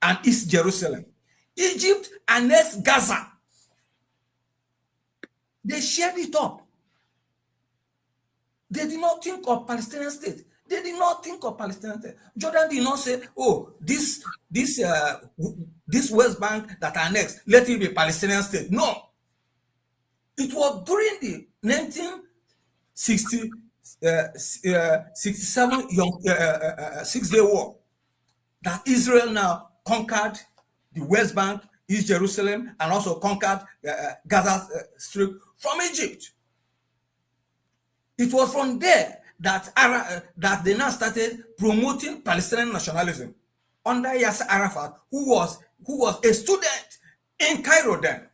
and East Jerusalem. Egypt annexed Gaza. They shared it up. They did not think of Palestinian state. They did not think of Palestinian state. Jordan did not say, oh, this West Bank that annexed, let it be Palestinian state. No. It was during the 1967 Six-Day War that Israel now conquered the West Bank, East Jerusalem, and also conquered Gaza Strip from Egypt. It was from there that they now started promoting Palestinian nationalism under Yasser Arafat, who was a student in Cairo then.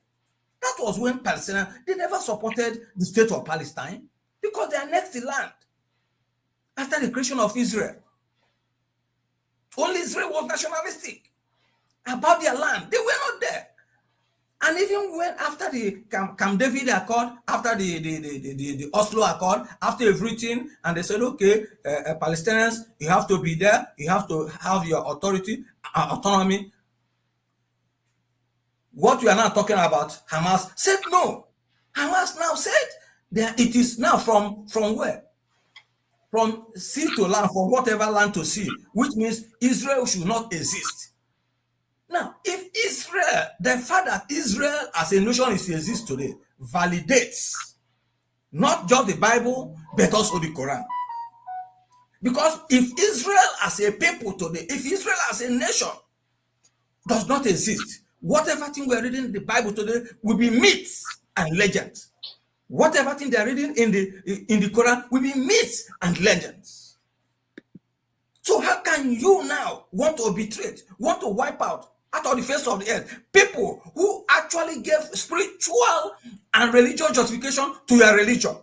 That was when Palestinians, they never supported the state of Palestine because they annexed the land after the creation of Israel. Only Israel was nationalistic about their land. They were not there. And even when after the Camp David Accord, after the Oslo Accord, after everything, and they said, okay, Palestinians, you have to be there, you have to have your autonomy. What we are now talking about, Hamas said no. Hamas now said that it is now from where? From sea to land, from whatever land to sea, which means Israel should not exist. Now, if Israel, the fact that Israel as a nation exists today, validates not just the Bible, but also the Quran. Because if Israel as a people today, if Israel as a nation does not exist, whatever thing we're reading in the Bible today will be myths and legends. Whatever thing they're reading in the Quran will be myths and legends. So how can you now want to betray, want to wipe out of the face of the earth people who actually gave spiritual and religious justification to your religion?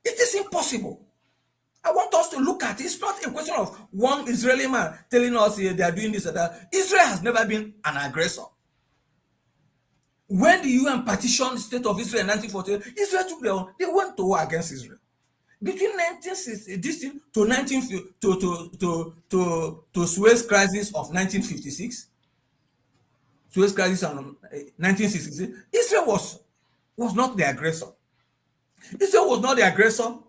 It is impossible. I want us to look at it. It's not a question of one Israeli man telling us they are doing this or that. Israel has never been an aggressor. When the UN partitioned the state of Israel in 1948, Israel took their own. They went to war against Israel. Between 1960 to Suez crisis of 1956, Suez crisis of 1966, Israel was not the aggressor. Israel was not the aggressor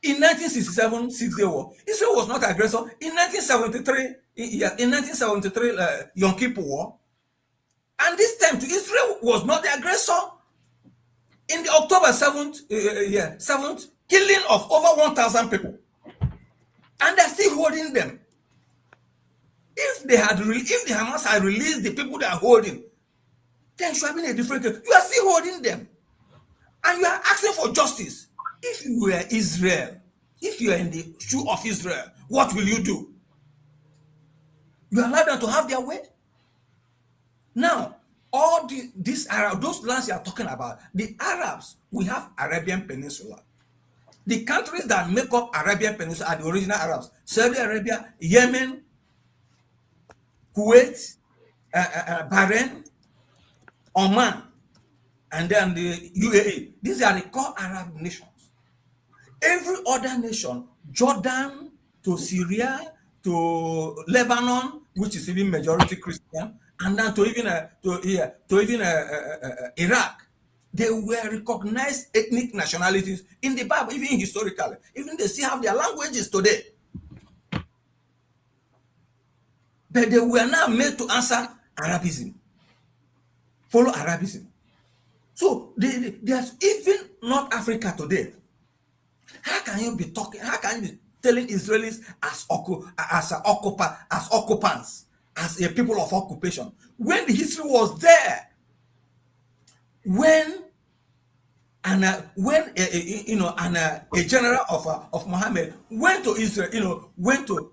in 1967 Six-Day War. Israel was not the aggressor in 1973 Yom Kippur War. And this time to Israel was not the aggressor in the October 7th killing of over 1,000 people. And they're still holding them. If the Hamas had released the people they are holding, then it should have been a different case. You are still holding them. And you are asking for justice. If you were Israel, if you are in the shoe of Israel, what will you do? You allow them to have their way? Now, all these Arabs, those lands you are talking about, the Arabs, we have Arabian Peninsula. The countries that make up Arabian Peninsula are the original Arabs. Saudi Arabia, Yemen, Kuwait, Bahrain, Oman, and then the UAE. These are the core Arab nations. Every other nation, Jordan to Syria to Lebanon, which is even majority Christian, and then to even Iraq, they were recognized ethnic nationalities in the Bible, even historically. Even they still have their languages today. But they were now made to answer Arabism, follow Arabism. So there's even North Africa today. How can you be talking? How can you be telling Israelis as occupants, as a people of occupation, when the history was there? When a general of Muhammad went to Israel, went to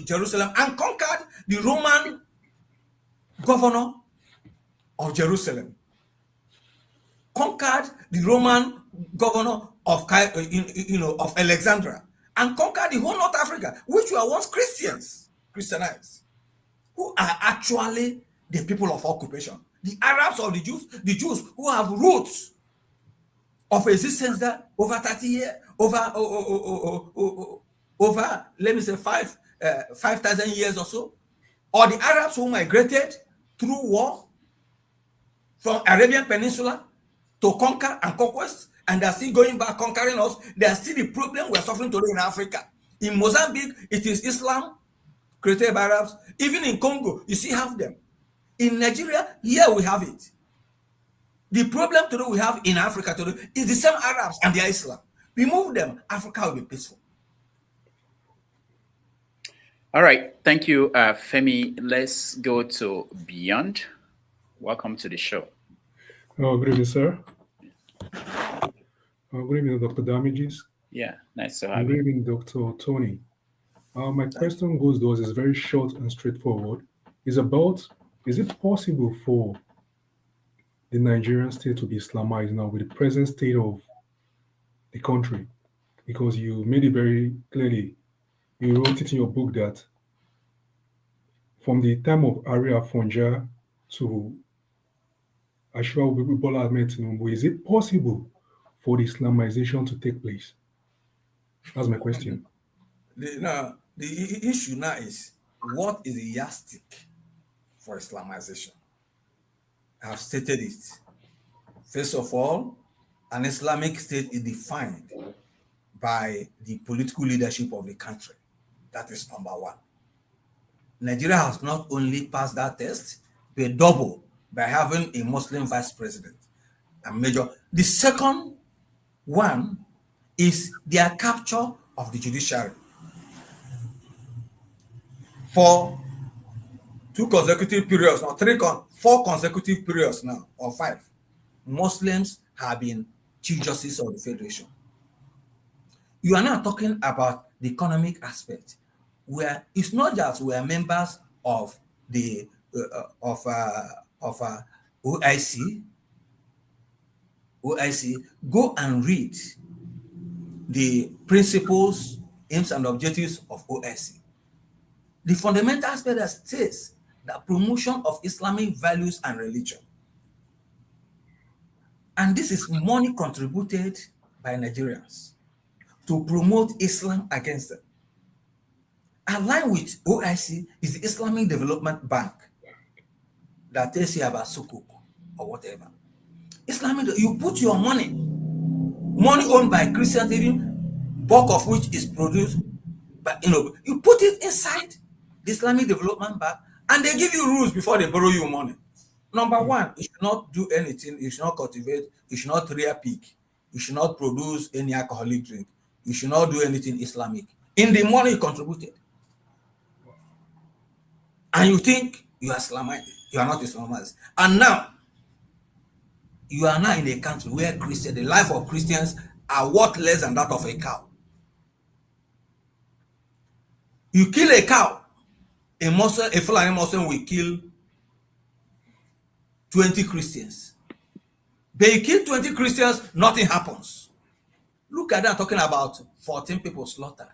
Jerusalem and conquered the Roman governor of Jerusalem, conquered the Roman governor of of Alexandria, and conquered the whole North Africa, which were once Christianized, who are actually the people of occupation. The Arabs or the Jews who have roots of existence there over 30 years, over let me say 5,000 years or so, or the Arabs who migrated through war from Arabian Peninsula to conquer and conquest, and they're still going back conquering us. There's still the problem we're suffering today in Africa. In Mozambique, it is Islam created by Arabs. Even in Congo, you still have them. In Nigeria, here we have it. The problem today we have in Africa today is the same Arabs and their Islam. Remove them, Africa will be peaceful. All right. Thank you, Femi. Let's go to Beyond. Welcome to the show. Oh, good evening, sir. Good evening, Dr. Damages. Yeah, nice to have Good you. evening, Dr. Tony. My question goes thus, is very short and straightforward. Is it possible for the Nigerian state to be Islamized now with the present state of the country? Because you made it very clearly, you wrote it in your book that from the time of Aria Fonja to Ashwa Bola Ahmed Tinubu, is it possible for the Islamization to take place? That's my question. The issue now is, what is the yardstick for Islamization? I have stated it. First of all, an Islamic state is defined by the political leadership of the country. That is number one. Nigeria has not only passed that test, but double by having a Muslim vice president and major. The second one is their capture of the judiciary. For 2 consecutive periods, now 4 consecutive periods now, or 5, Muslims have been chief justice of the Federation. You are now talking about the economic aspect, where it's not just we are members of the OIC. Go and read the principles, aims, and objectives of OIC. The fundamental aspect that states the promotion of Islamic values and religion. And this is money contributed by Nigerians to promote Islam against them. Aligned with OIC is the Islamic Development Bank that tells you about Sukuk or whatever. Islamic, you put your money owned by Christians, even bulk of which is produced, but you put it inside the Islamic Development Bank, and they give you rules before they borrow you money. Number one, you should not do anything, you should not cultivate, you should not rear pig, you should not produce any alcoholic drink, you should not do anything Islamic. In the money you contributed. And you think you are Islamized, you are not Islamized. And now, you are now in a country where the life of Christians are worth less than that of a cow. You kill a cow, a Fulani Muslim will kill 20 Christians. But you kill 20 Christians, nothing happens. Look at that, talking about 14 people slaughtered.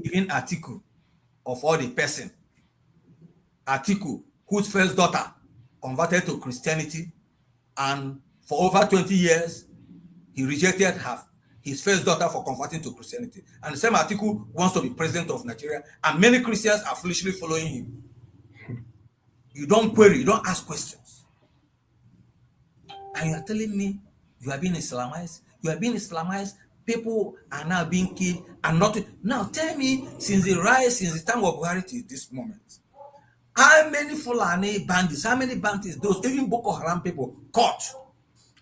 Even Atiku, of all the person, Atiku, whose first daughter converted to Christianity, and for over 20 years, he rejected his first daughter for converting to Christianity. And the same Atiku wants to be president of Nigeria, and many Christians are foolishly following him. You don't query, you don't ask questions. And you are telling me you are being Islamized? You are being Islamized, people are now being killed, and not. Now tell me, since the time of Buhari to this moment, how many Fulani bandits, how many bandits, those even Boko Haram people caught,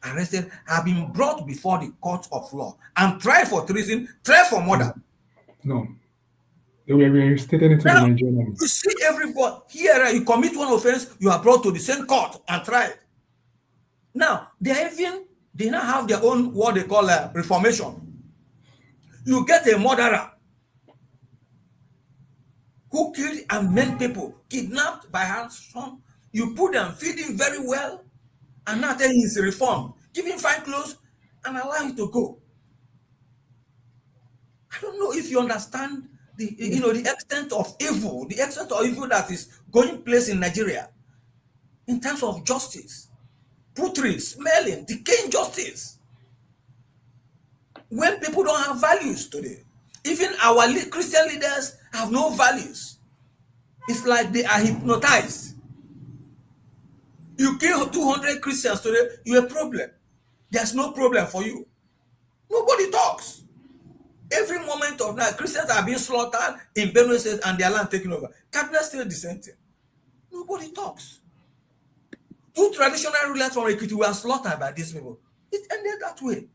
arrested, have been brought before the court of law and tried for treason, tried for murder? No. They were reinstated into the Nigerian army. You see everybody here, you commit one offense, you are brought to the same court and tried. Now, they now have their own, what they call reformation. You get a murderer who killed and many people, kidnapped by ransom. You put them, feed him very well, and now tell him he's reformed. Give him fine clothes and allow him to go. I don't know if you understand the extent of evil, that is going place in Nigeria in terms of justice. Putrid, smelling, decaying justice. When people don't have values today, even our Christian leaders have no values. It's like they are hypnotized. You kill 200 Christians today, you're a problem. There's no problem for you. Nobody talks. Every moment of night, Christians are being slaughtered in Benue State and their land taken over. Kaduna still dissenting. Nobody talks. 2 traditional rulers from Ekiti were slaughtered by these people. It ended that way.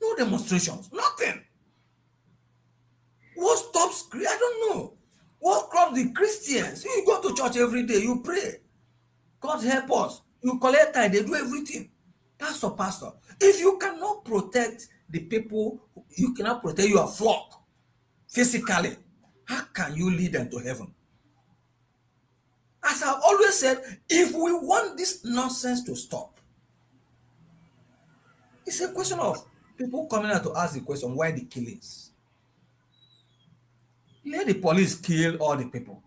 No demonstrations, nothing. What stops? I don't know. What crops the Christians? You go to church every day, you pray. God help us. You collect tithe, they do everything. Pastor, if you cannot protect the people, you cannot protect your flock physically, how can you lead them to heaven? As I've always said, if we want this nonsense to stop, it's a question of people coming out to ask the question, why the killings? Let the police kill all the people.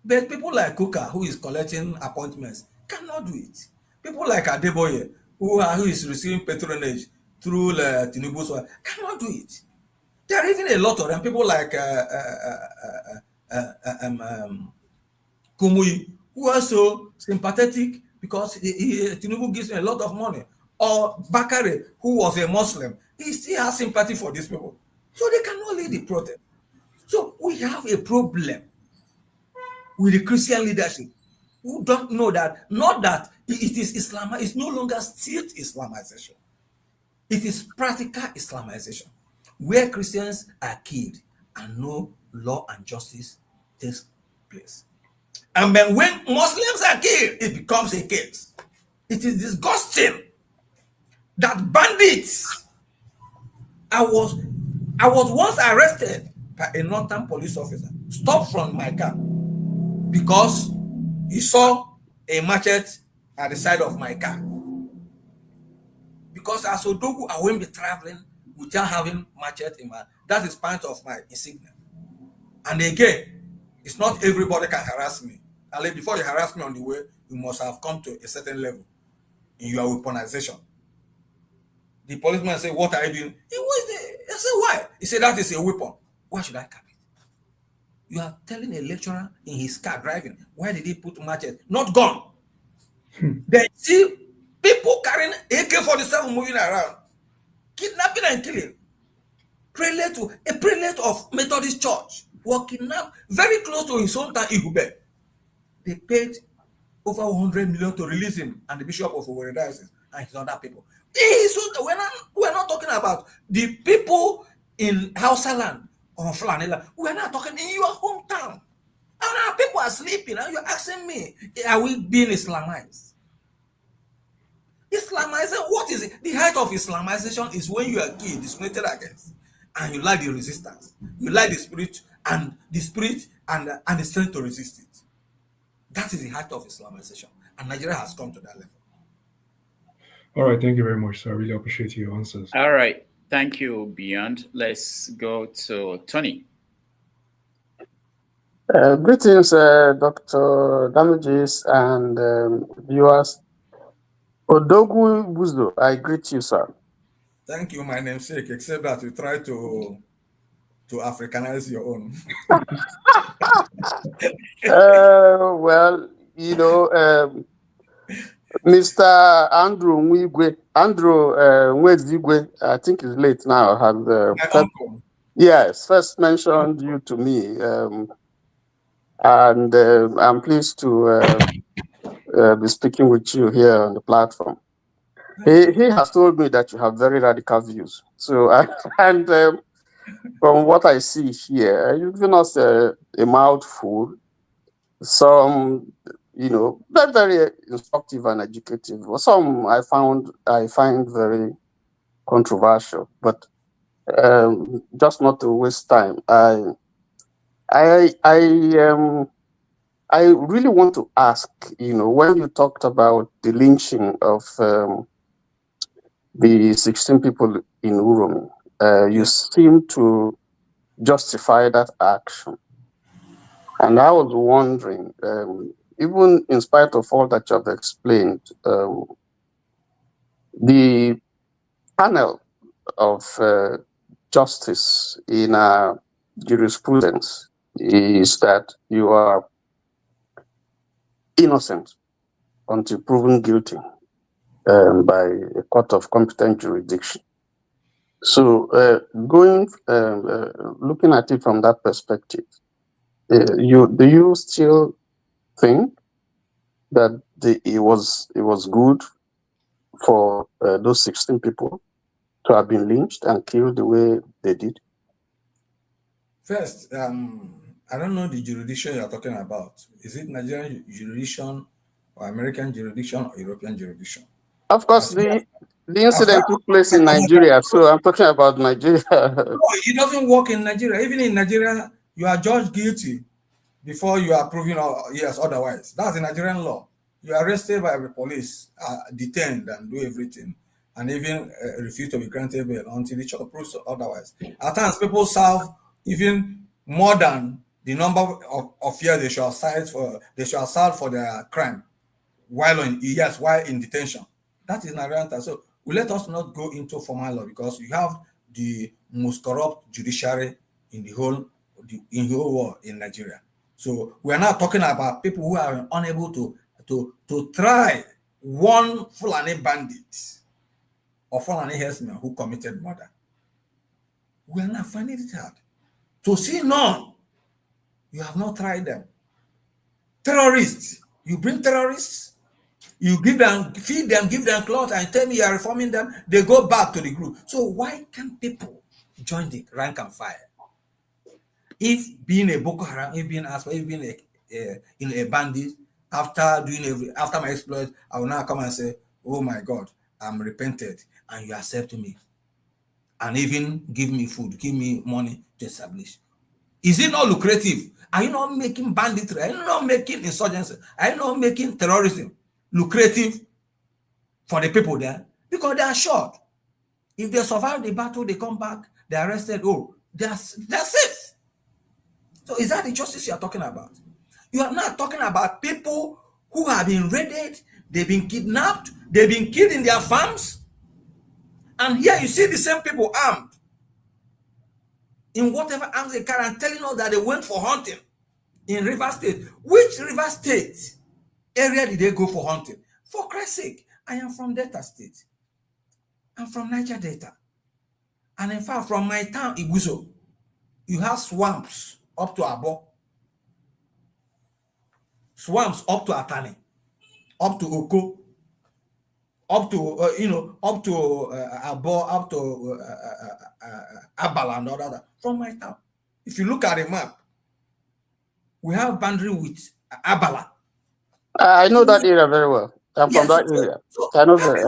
But people like Nsukka, who is collecting appointments, cannot do it. People like Adeboye, who is receiving patronage through Tinubu's one, cannot do it. There are even a lot of them. People like Kumuyi, who are so sympathetic because Tinubu gives him a lot of money. Or Bakare, who was a Muslim, he still has sympathy for these people. So they cannot lead the protest. So we have a problem with the Christian leadership who don't know that, not that it is Islam, it's no longer state Islamization. It is practical Islamization, where Christians are killed and no law and justice takes place. And then when Muslims are killed, it becomes a case. It is disgusting that bandits. I was once arrested by a northern police officer, stopped from my car because he saw a machete at the side of my car. Because as Odogwu, I won't be traveling without having machete in my. That is part of my insignia. And again, it's not everybody can harass me. And before you harass me on the way, you must have come to a certain level in your weaponization. The policeman said, "What are you doing?" I said, "Why?" He said, "That is a weapon. Why should I carry it?" You are telling a lecturer in his car driving, why did he put machete? Not gun. They see people carrying AK-47 moving around, kidnapping and killing. A prelate of Methodist Church was kidnapped very close to his hometown, Ihube. They paid over 100 million to release him and the Bishop of Owerri Diocese and his other people. We're not talking about the people in Hausa land or Fulani land. We're not talking in your hometown. And our people are sleeping and you're asking me, are we being Islamized? Islamization, what is it? The height of Islamization is when you are killed, discriminated against, and you like the resistance. You like the spirit and the strength to resist it. That is the height of Islamization. And Nigeria has come to that level. All right, thank you very much, sir. I really appreciate your answers. All right, thank you, Beyond. Let's go to Tony. Greetings, Dr. Damages and viewers. Odogwu Buzo, I greet you, sir. Thank you, my namesake, except that you try to Africanize your own. Well, you know, Mr. Andrew Nwaezeigwe, I think he's late now, has first mentioned you to me, and I'm pleased to be speaking with you here on the platform. He has told me that you have very radical views. So, from what I see here, you've given us a mouthful, some, you know, very, very instructive and educative. Some I find very controversial, but just not to waste time. I really want to ask, you know, when you talked about the lynching of the 16 people in Uromi, you seem to justify that action. And I was wondering, even in spite of all that you have explained, the panel of justice in our jurisprudence is that you are innocent until proven guilty by a court of competent jurisdiction. So, looking at it from that perspective, do you still think that it was good for those 16 people to have been lynched and killed the way they did? First, I don't know the jurisdiction you're talking about. Is it Nigerian jurisdiction or American jurisdiction or European jurisdiction? Of course, the incident took place in Nigeria, so I'm talking about Nigeria. No, it doesn't work in Nigeria. Even in Nigeria, you are judged guilty before you are proven yes otherwise. That's the Nigerian law. You are arrested by the police, detained, and do everything, and even refuse to be granted bail until the church proves otherwise. At times, people serve even more than the number of years they should serve for their crime while in detention. That is Nigerian time. So let us not go into formal law, because we have the most corrupt judiciary in the whole world in Nigeria. So we are now talking about people who are unable to try one Fulani bandit or Fulani herdsman who committed murder. We are not finding it hard to see none. You have not tried them. Terrorists, you bring terrorists, you give them, feed them, give them clothes, and tell me you are reforming them, they go back to the group. So why can't people join the rank and file? If being a Boko Haram, if being Aspa, if being a bandit, after my exploit, I will now come and say, oh my God, I'm repented, and you accept me, and even give me food, give me money to establish. Is it not lucrative? Are you not making banditry? Are you not making insurgency? Are you not making terrorism lucrative for the people there? Because they are short. If they survive the battle, they come back, they're arrested, they're safe. So is that the justice you are talking about? You are not talking about people who have been raided, they've been kidnapped, they've been killed in their farms. And here you see the same people armed in whatever arms they carry, and telling us that they went for hunting in River State. Which River State area did they go for hunting? For Christ's sake, I am from Delta State. I'm from Niger Delta. And in fact, from my town, Iguzo, you have swamps up to Abo, swamps up to Atani, up to Oko, up to up to Abo, up to Abala and all that. From my town, if you look at the map, we have boundary with Abala. I know that area very well. I'm from that area. I know very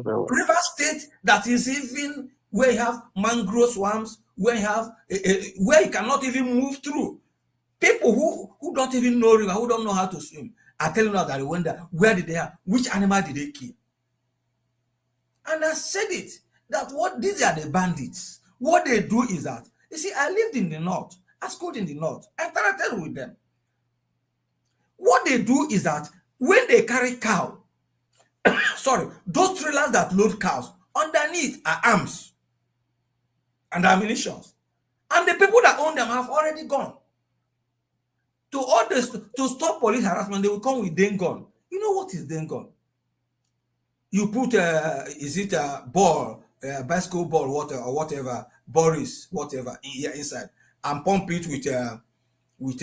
well. River State, that is even where you have mangrove swamps, where you have where you cannot even move through. People who don't even know river, who don't know how to swim, are telling us that they went there. Where did they have? Which animal did they kill? And I said it, that these are the bandits. What they do is that, you see, I lived in the north. I schooled in the north. I interacted with them. What they do is that when they carry cow, those trailers that load cows, underneath are arms and ammunition. And the people that own them have already gone. To stop police harassment, they will come with den gun. You know what is den gun? You put is it a ball, bicycle ball, or whatever, Boris, whatever, inside, and pump it with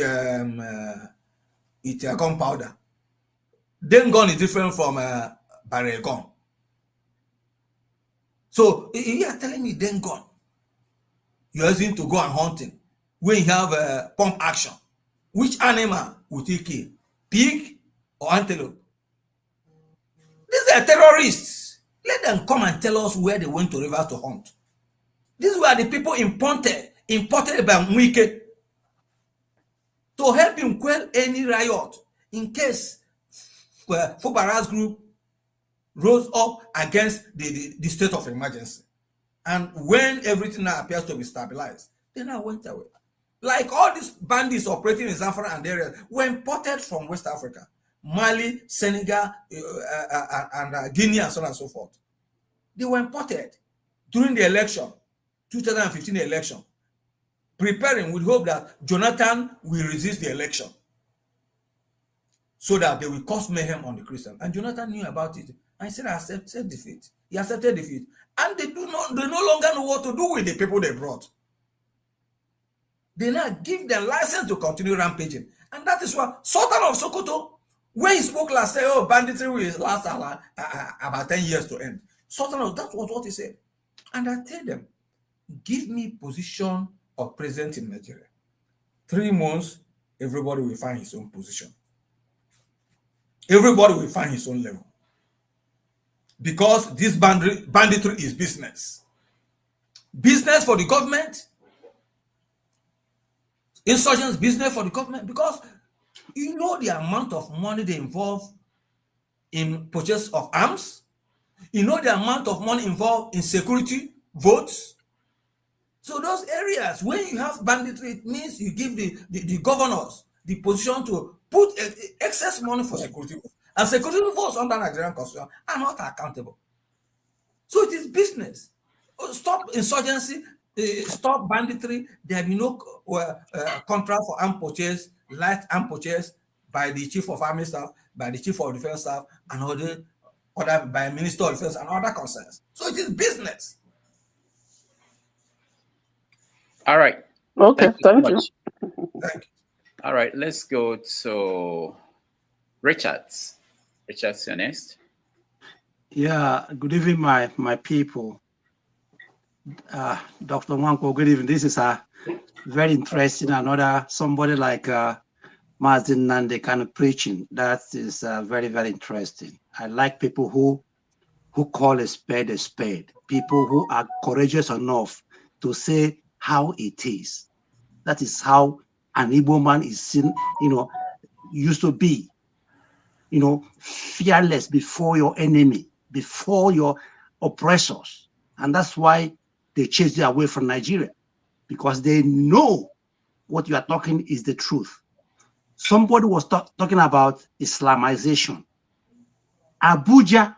gunpowder. Den gun is different from barrel gun. So you are telling me den gun you're using to go and hunting when you have pump action. Which animal would you kill? Pig or antelope? These are terrorists. Let them come and tell us where they went to rivers to hunt. These were the people imported by Mwike to help him quell any riot in case Fubara's group rose up against the state of emergency. And when everything now appears to be stabilized, they now went away. Like all these bandits operating in Zamfara and areas were imported from West Africa, Mali, Senegal, and Guinea, and so on and so forth. They were imported during the election, 2015 election, preparing with hope that Jonathan will resist the election so that they will cause mayhem on the Christians. And Jonathan knew about it. And he said, I accepted defeat. He accepted defeat. And they no longer know what to do with the people they brought. They now give them license to continue rampaging. And that is why Sultan of Sokoto, when he spoke last, said, banditry will last about 10 years to end. That was what he said. And I tell them, give me position of president in Nigeria. 3 months, everybody will find his own position. Everybody will find his own level. because this banditry is business. Business for the government, insurgents business for the government, because you know the amount of money they involve in purchase of arms, you know the amount of money involved in security, votes. So those areas, when you have banditry, it means you give the governors the position to put excess money for security votes. And security votes under Nigerian constitution are not accountable. So it is business. Stop insurgency, stop banditry. There will be no contract for arm purchase, light arm purchase by the chief of army staff, by the chief of defense staff, and other by minister of defense and other concerns. So it is business. All right. Okay, thank you. Thank you. All right, let's go to Richards. Richards, you're next. Yeah, good evening, my people. Dr. Nwankwo, good evening. This is a very interesting. Another somebody like Mazin Nande kind of preaching. That is very, very interesting. I like people who call a spade, people who are courageous enough to say how it is. That is how an Igbo man is seen, used to be, fearless before your enemy, before your oppressors. And that's why they chased you away from Nigeria, because they know what you are talking is the truth. Somebody was talking about Islamization. Abuja,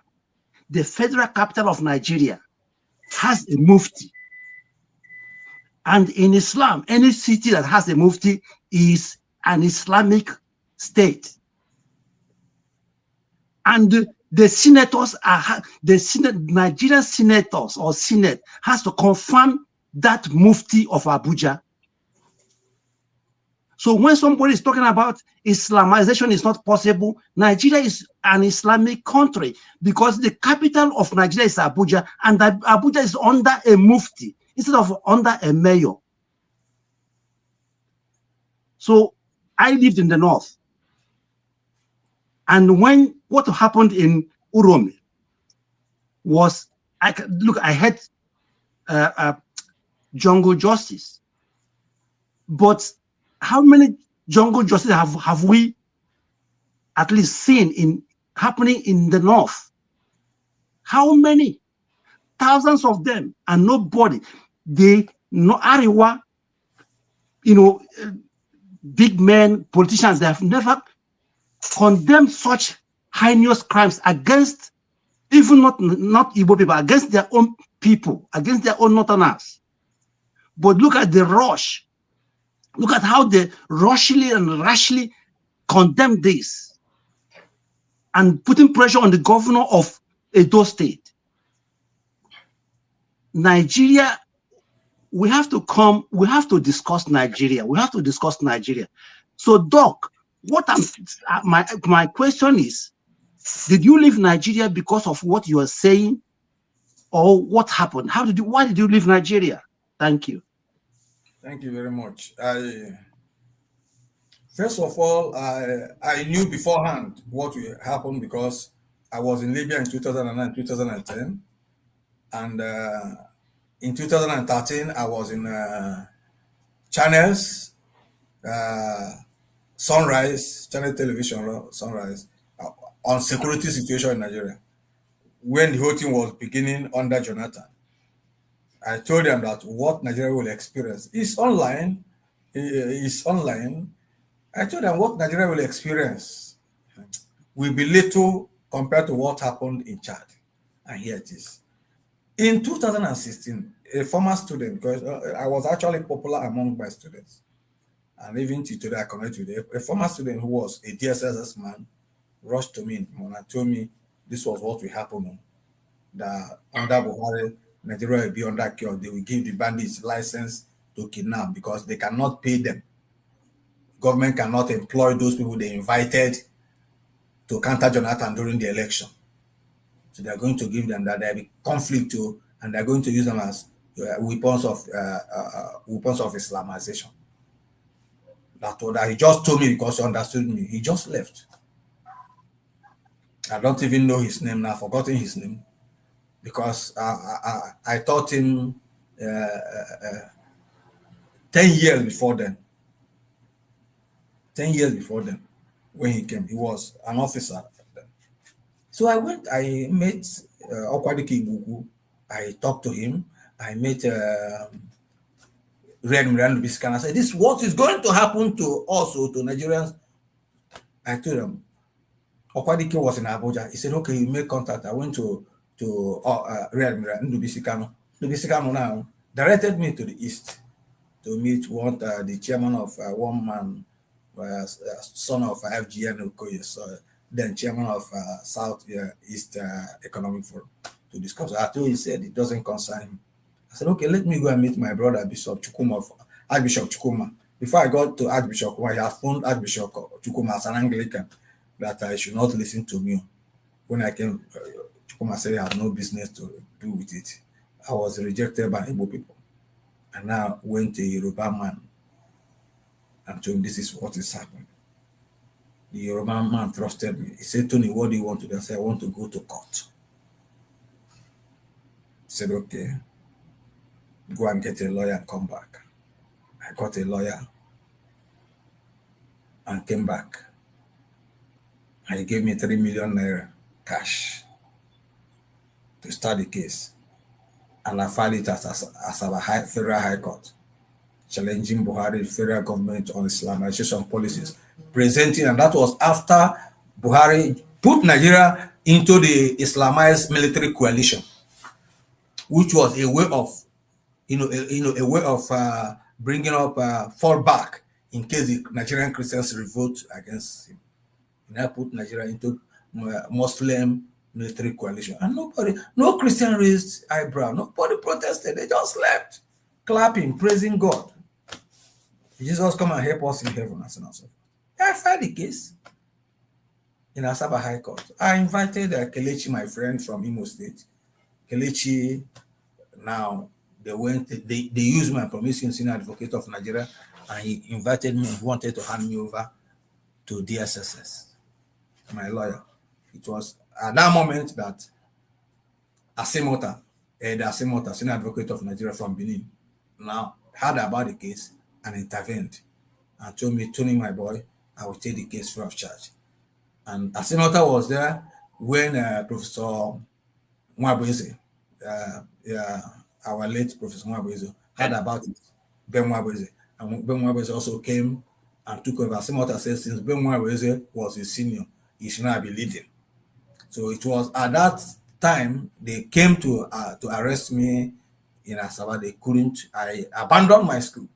the federal capital of Nigeria, has a mufti. And in Islam, any city that has a mufti is an Islamic state. And the senators Nigerian senators or Senate has to confirm that mufti of Abuja. So when somebody is talking about Islamization is not possible, Nigeria is an Islamic country because the capital of Nigeria is Abuja, and that Abuja is under a mufti instead of under a mayor. So I lived in the north. And when what happened in Uromi was, I had jungle justice. But how many jungle justice have we at least seen happening in the north? How many? Thousands of them, and nobody. Ariwa, big men, politicians, they have never condemned such heinous crimes against, even not Igbo people, against their own people, against their own northerners. But look at the rush. Look at how they rashly condemned this and putting pressure on the governor of Edo State. Nigeria, we have to discuss Nigeria. We have to discuss Nigeria. So, Doc, my question is, did you leave Nigeria because of what you are saying, or what happened? Why did you leave Nigeria? Thank you. Thank you very much. First of all, I knew beforehand what will happen because I was in Libya in 2009, 2010. And in 2013, I was in Channels, Sunrise, Channel Television, Sunrise, on security situation in Nigeria. When the whole thing was beginning under Jonathan, I told them that what Nigeria will experience is online. I told them what Nigeria will experience will be little compared to what happened in Chad. And here it is. In 2016, a former student, because I was actually popular among my students, and even today I connect with a former student who was a DSSS man, rushed to me and told me this was what will happen. That under Buhari, Nigeria will be under cure. They will give the bandits license to kidnap because they cannot pay them. Government cannot employ those people they invited to counter Jonathan during the election. So they are going to give them that there will be conflict too, and they're going to use them as weapons of Islamization. That's what he just told me because he understood me. He just left. I don't even know his name now. I've forgotten his name. because I taught him 10 years before then. 10 years before then, when he came, he was an officer. So I went, I met Okwadike Ibuku. I talked to him. I met Red Miranda Biscan. I said, this what is going to happen to also to Nigerians. I told him, Okwadike was in Abuja. He said, okay, you make contact. I went to Red Miranda Biscan. Biscan now directed me to the east to meet the chairman of one man, son of FGN Okoye, so then chairman of South East Economic Forum, to discuss. I told him, he said it doesn't concern him. I said, okay, let me go and meet my brother Bishop Chukwuma, Archbishop Chukwuma. Before I got to Archbishop Chukwuma, I had phoned Archbishop Chukwuma as an Anglican that I should not listen to me. When I came, Chukwuma said I have no business to do with it. I was rejected by Igbo people. And now went to a Yoruba man and told him this is what is happening. The Yoruba man trusted me. He said, Tony, what do you want to do? I said, I want to go to court. He said, okay, go and get a lawyer and come back. I got a lawyer and came back. And he gave me 3 million naira cash to start the case. And I filed it as a federal high court, challenging Buhari federal government on Islamization policies, presenting, and that was after Buhari put Nigeria into the Islamized military coalition, which was a way of, bringing up fall back in case the Nigerian Christians revolt against him. And I put Nigeria into Muslim military coalition, and no Christian raised eyebrow, nobody protested, they just slept, clapping, praising God. Jesus come and help us in heaven, and so on. I filed the case in Asaba High Court. I invited Kelechi, my friend from Imo State. Kelechi, now they used my permission, senior advocate of Nigeria, and he invited me, he wanted to hand me over to DSSS, my lawyer. It was at that moment that Asimota, senior advocate of Nigeria from Benin, now heard about the case and intervened and told me, Tony, my boy, I will take the case free of charge. And Asimota was there when Professor Nwaezeigwe, our late Professor Nwaezeigwe, heard about it, Ben Nwaezeigwe. And Ben Nwaezeigwe also came and took over. Asimota said, since Ben Nwaezeigwe was his senior, he should not be leading. So it was at that time they came to arrest me in Asaba. They couldn't. I abandoned my school.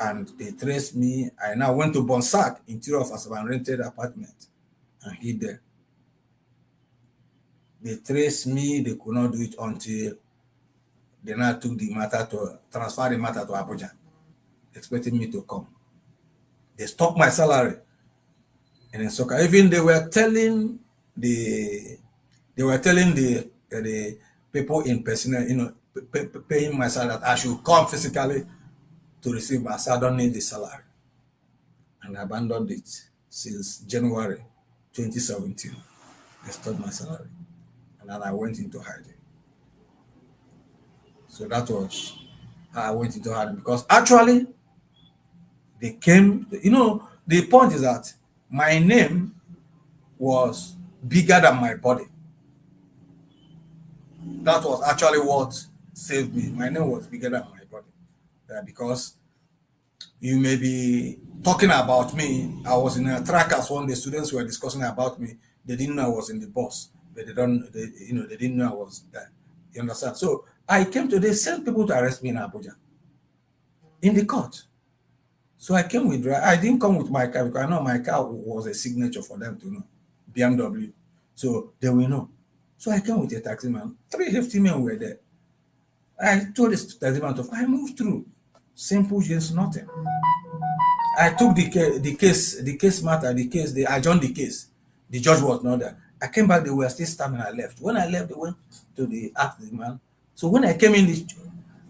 And they traced me. I now went to Bonsac, interior of Asaba, and rented an apartment and hid there. They traced me. They could not do it until they now took the matter to transfer the matter to Abuja, expecting me to come. They stopped my salary. And in Nsukka, even they were telling the people in person, paying my salary, that I should come physically to receive my salary. I don't need the salary. And I abandoned it since January 2017. They stopped my salary. And then I went into hiding. So that was how I went into hiding, because actually they came, the point is that my name was bigger than my body. That was actually what saved me. My name was bigger than my body. Because you may be talking about me. I was in a trackers one day, students were discussing about me. They didn't know I was in the bus, but they didn't know I was there. You understand? So I came to, they sent people to arrest me in Abuja, in the court. So I came with, I didn't come with my car because I know my car was a signature for them to know, BMW. So they will know. So I came with a taxi man. 3 hefty men were there. I told this taxi man, I moved through. Simple, just nothing. I took the case matter, they adjourned the case. The judge was not there. I came back, they were still standing, I left. When I left, they went to ask the man. So when I came in,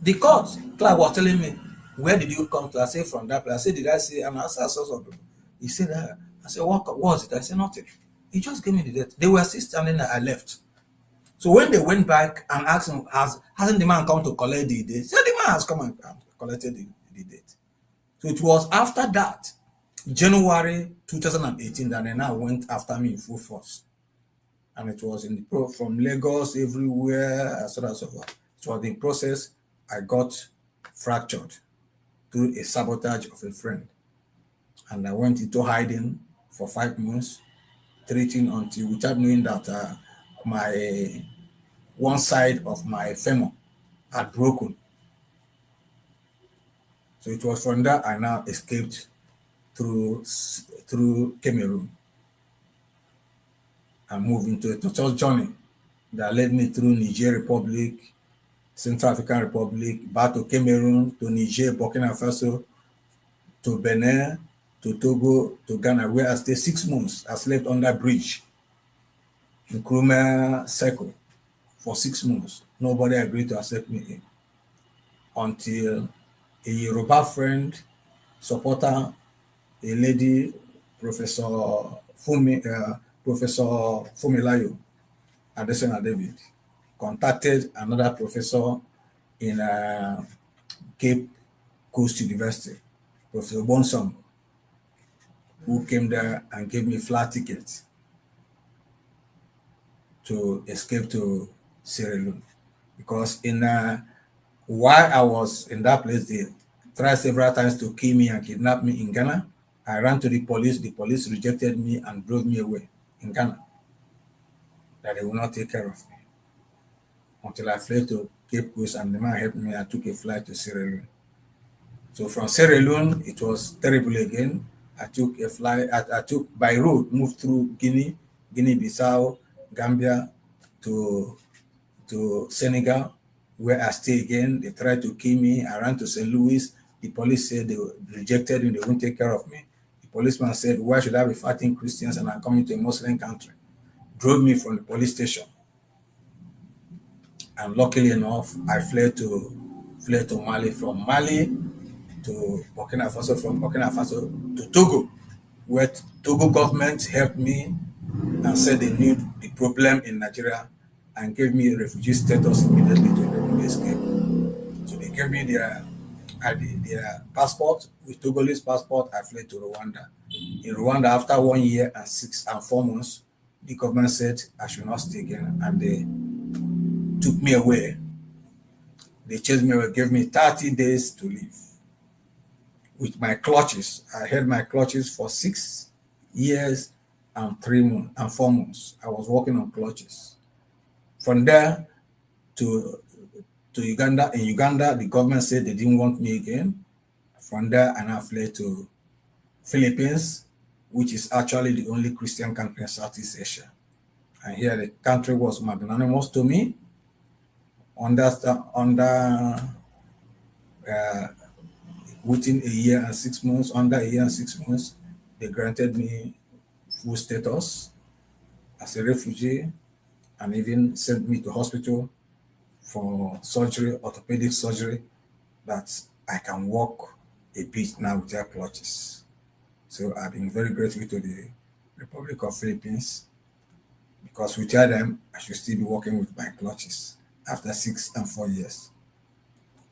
the court clerk was telling me, where did you come to? I said, from that place. I said, did I say, I'm an assessor of people? He said, I said, what was it? I said, nothing. He just gave me the date. They were still standing there. I left. So when they went back and asked him, hasn't the man come to collect the date? He said the man has come and collected the date. So it was after that, January 2018, that they now went after me in full force. And it was in the from Lagos, everywhere, so on and so forth. It was in process, I got fractured through a sabotage of a friend. And I went into hiding for 5 months, treating until, without knowing that my one side of my femur had broken. So it was from that I now escaped through Cameroon and moved into a total journey that led me through Niger Republic, Central African Republic, back to Cameroon, to Niger, Burkina Faso, to Benin, to Togo, to Ghana, where I stayed 6 months. I slept under bridge in Nkrumah Circle for 6 months. Nobody agreed to accept me in. Until a Yoruba friend, supporter, a lady, Professor Fumilayo Adesina David, contacted another professor in Cape Coast University, Professor Bonsom, who came there and gave me flight tickets to escape to Sierra Leone. Because while I was in that place, they tried several times to kill me and kidnap me in Ghana. I ran to the police rejected me and drove me away in Ghana, that they will not take care of me. Until I fled to Cape Coast and the man helped me. I took a flight to Sierra Leone. So from Sierra Leone, it was terrible again. I took a flight, I took by road, moved through Guinea-Bissau, Gambia to Senegal, where I stay again. They tried to kill me. I ran to St. Louis. The police said they rejected me, they won't take care of me. The policeman said, why should I be fighting Christians and I'm coming to a Muslim country? Drove me from the police station. And luckily enough, I fled to Mali, from Mali to Burkina Faso, from Burkina Faso to Togo, where Togo government helped me and said they knew the problem in Nigeria and gave me a refugee status immediately to let me escape. So they gave me their passport. With Togolese passport, I fled to Rwanda. In Rwanda, after 1 year and 4 months, the government said I should not stay again, and they took me away. They chased me away, gave me 30 days to leave. With my clutches, I held my clutches for 6 years and 4 months. I was working on clutches. From there to Uganda. In Uganda, the government said they didn't want me again. From there, I now fled to Philippines, which is actually the only Christian country in Southeast Asia. And here the country was magnanimous to me. Within a year and 6 months, under a year and 6 months, they granted me full status as a refugee and even sent me to hospital for surgery, orthopedic surgery, that I can walk a bit now without clutches. So I've been very grateful to the Republic of Philippines, because without them, I should still be working with my clutches after 6 and 4 years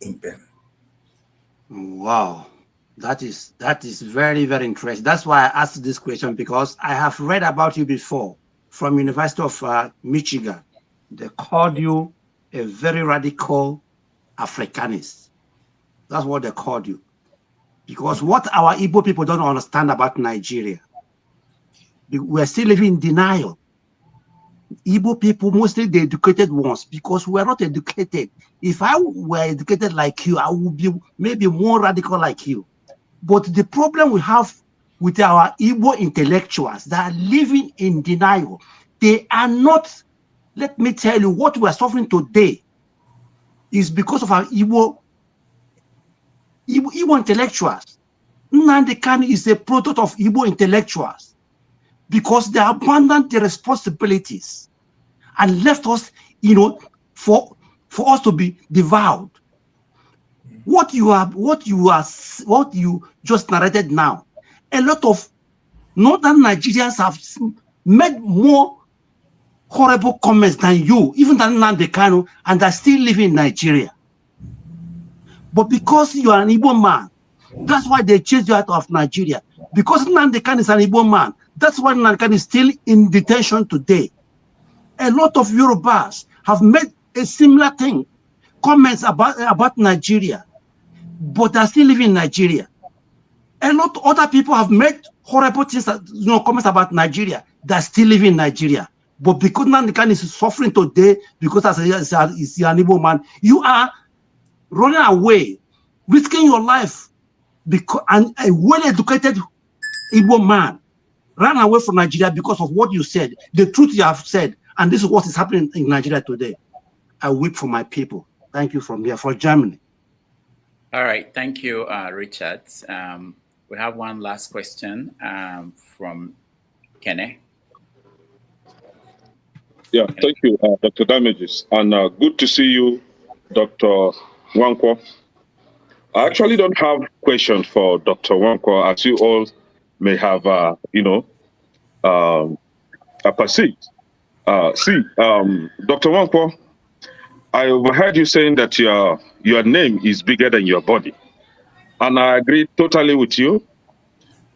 in pain. Wow, that is very, very interesting. That's why I asked this question, because I have read about you before from University of Michigan. They called you a very radical Africanist. That's what they called you. Because what our Igbo people don't understand about Nigeria, we're still living in denial. Igbo people, mostly the educated ones, because we're not educated. If I were educated like you, I would be maybe more radical like you. But the problem we have with our Igbo intellectuals that are living in denial, they are not, let me tell you, what we are suffering today is because of our Igbo intellectuals. Nnamdi Kanu is a product of Igbo intellectuals, because they abandoned their responsibilities and left us, for us to be devoured. What you just narrated now, a lot of northern Nigerians have made more horrible comments than you, even than Nnamdi Kanu, and are still living in Nigeria. But because you are an Igbo man, that's why they chased you out of Nigeria. Because Nnamdi Kanu is an Igbo man, that's why Nnamdi Kanu is still in detention today. A lot of Yorubas have made a similar thing, comments about Nigeria, but are still living in Nigeria. A lot of other people have made horrible things, comments about Nigeria, that still living in Nigeria. But because Nnamdi Kanu is suffering today, because as he's an Igbo man, you are running away, risking your life, because a well-educated Igbo man ran away from Nigeria because of what you said, the truth you have said, and this is what is happening in Nigeria today. I weep for my people. Thank you from here, for Germany. All right, thank you, Richard. We have one last question from Kene. Yeah, thank you, Dr. Damages, and good to see you, Dr. Nwankwo. I actually don't have questions for Dr. Nwankwo, as you all may have, perceived. Dr. Nwankwo, I overheard you saying that your name is bigger than your body, and I agree totally with you,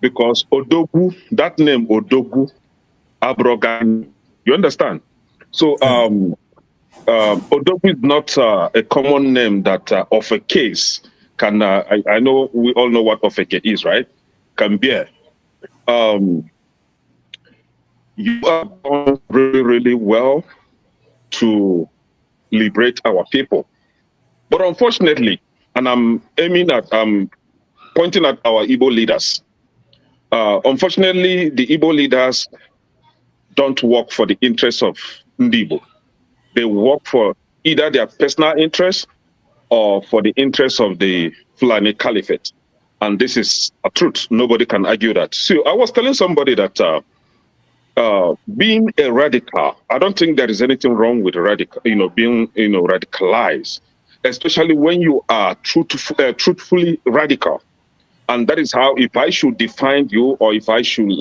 because Odogwu, that name Odogwu, Abrogan, you understand? So Odogwu is not a common name that of a case can, I know we all know what of a case is, right? Can bear. You are done really, really well to liberate our people. But unfortunately, and I'm pointing at our Igbo leaders. Unfortunately, the Igbo leaders don't work for the interests of Ndibo. They work for either their personal interests or for the interests of the Fulani Caliphate. And this is a truth. Nobody can argue that. So I was telling somebody that being a radical, I don't think there is anything wrong with being radicalized, especially when you are truthfully radical. And that is how, if I should define you, or if I should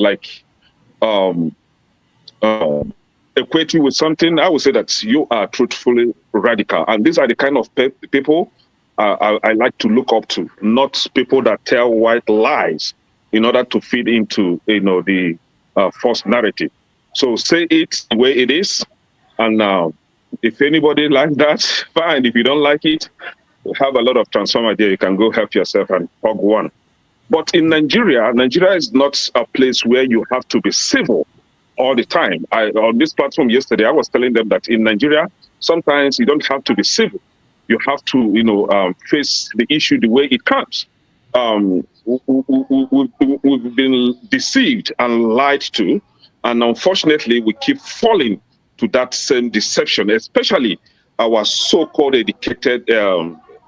equate you with something, I would say that you are truthfully radical. And these are the kind of people I like to look up to, not people that tell white lies in order to feed into the false narrative. So say it the way it is, and if anybody likes that, fine. If you don't like it, we have a lot of transformer there. You can go help yourself and hug one. But in Nigeria is not a place where you have to be civil all the time. On this platform yesterday, I was telling them that in Nigeria, sometimes you don't have to be civil. You have to, face the issue the way it comes. We've been deceived and lied to, and unfortunately, we keep falling to that same deception, especially our so-called educated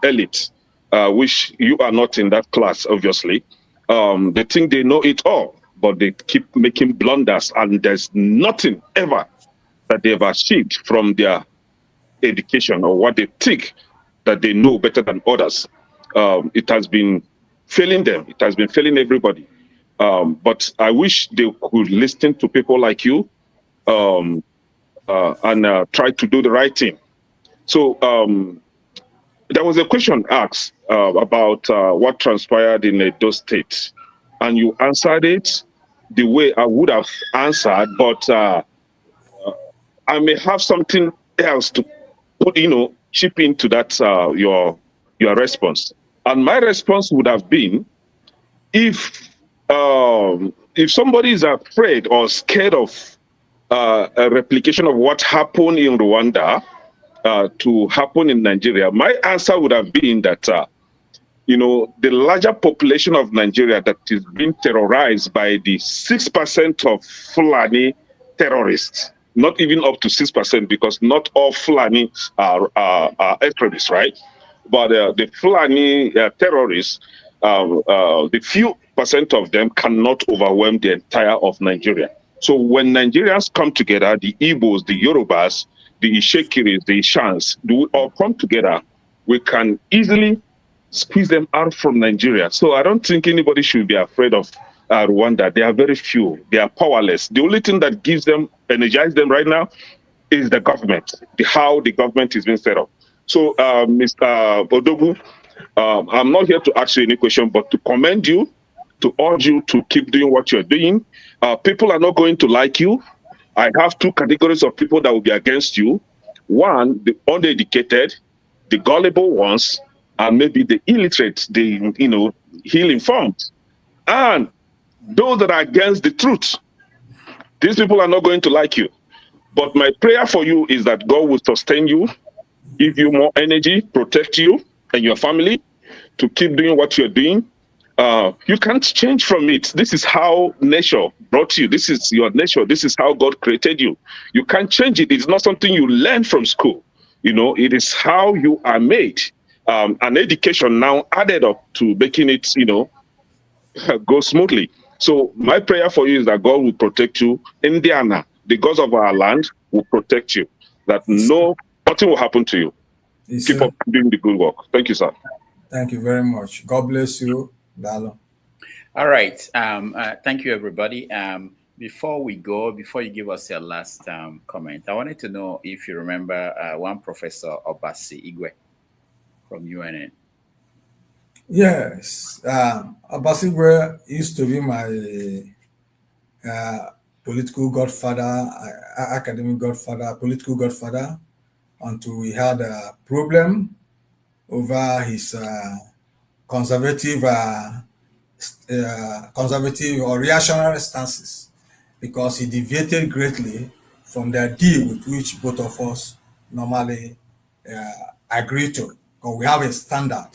elite, which you are not in that class, obviously. They think they know it all, but they keep making blunders, and there's nothing ever that they've achieved from their education or what they think that they know better than others. It has been failing them. It has been failing everybody. But I wish they could listen to people like you and try to do the right thing. So there was a question asked about what transpired in Edo State, and you answered it the way I would have answered, but I may have something else to put, chip into that your response. And my response would have been, if somebody is afraid or scared of a replication of what happened in Rwanda to happen in Nigeria, my answer would have been that the larger population of Nigeria that is being terrorized by the 6% of Fulani terrorists, not even up to 6%, because not all Fulani are extremists, right? But the Fulani terrorists, the few percent of them cannot overwhelm the entire of Nigeria. So when Nigerians come together, the Igbos, the Yorubas, the Ishekiris, the Ishans, do all come together, we can easily squeeze them out from Nigeria. So I don't think anybody should be afraid of Rwanda, they are very few. They are powerless. The only thing that gives them, energize them right now is the government, how the government is being set up. So, Mr. Odogwu, I'm not here to ask you any question, but to commend you, to urge you to keep doing what you're doing. People are not going to like you. I have two categories of people that will be against you. One, the uneducated, the gullible ones, and maybe the illiterate, the ill-informed. And those that are against the truth, these people are not going to like you. But my prayer for you is that God will sustain you, give you more energy, protect you and your family to keep doing what you're doing. You can't change from it. This is how nature brought you. This is your nature. This is how God created you. You can't change it. It's not something you learn from school. It is how you are made. An education now added up to making it, go smoothly. So my prayer for you is that God will protect you. Indiana, the gods of our land, will protect you. That nothing will happen to you. Keep up doing the good work. Thank you, sir. Thank you very much. God bless you, Dalo. All right. Thank you, everybody. Before you give us your last comment, I wanted to know if you remember one Professor Nwaezeigwe from UNN. Yes. Nwaezeigwe used to be my political godfather, academic godfather, political godfather, until we had a problem over his conservative or reactionary stances, because he deviated greatly from the deal with which both of us normally agree to, because we have a standard.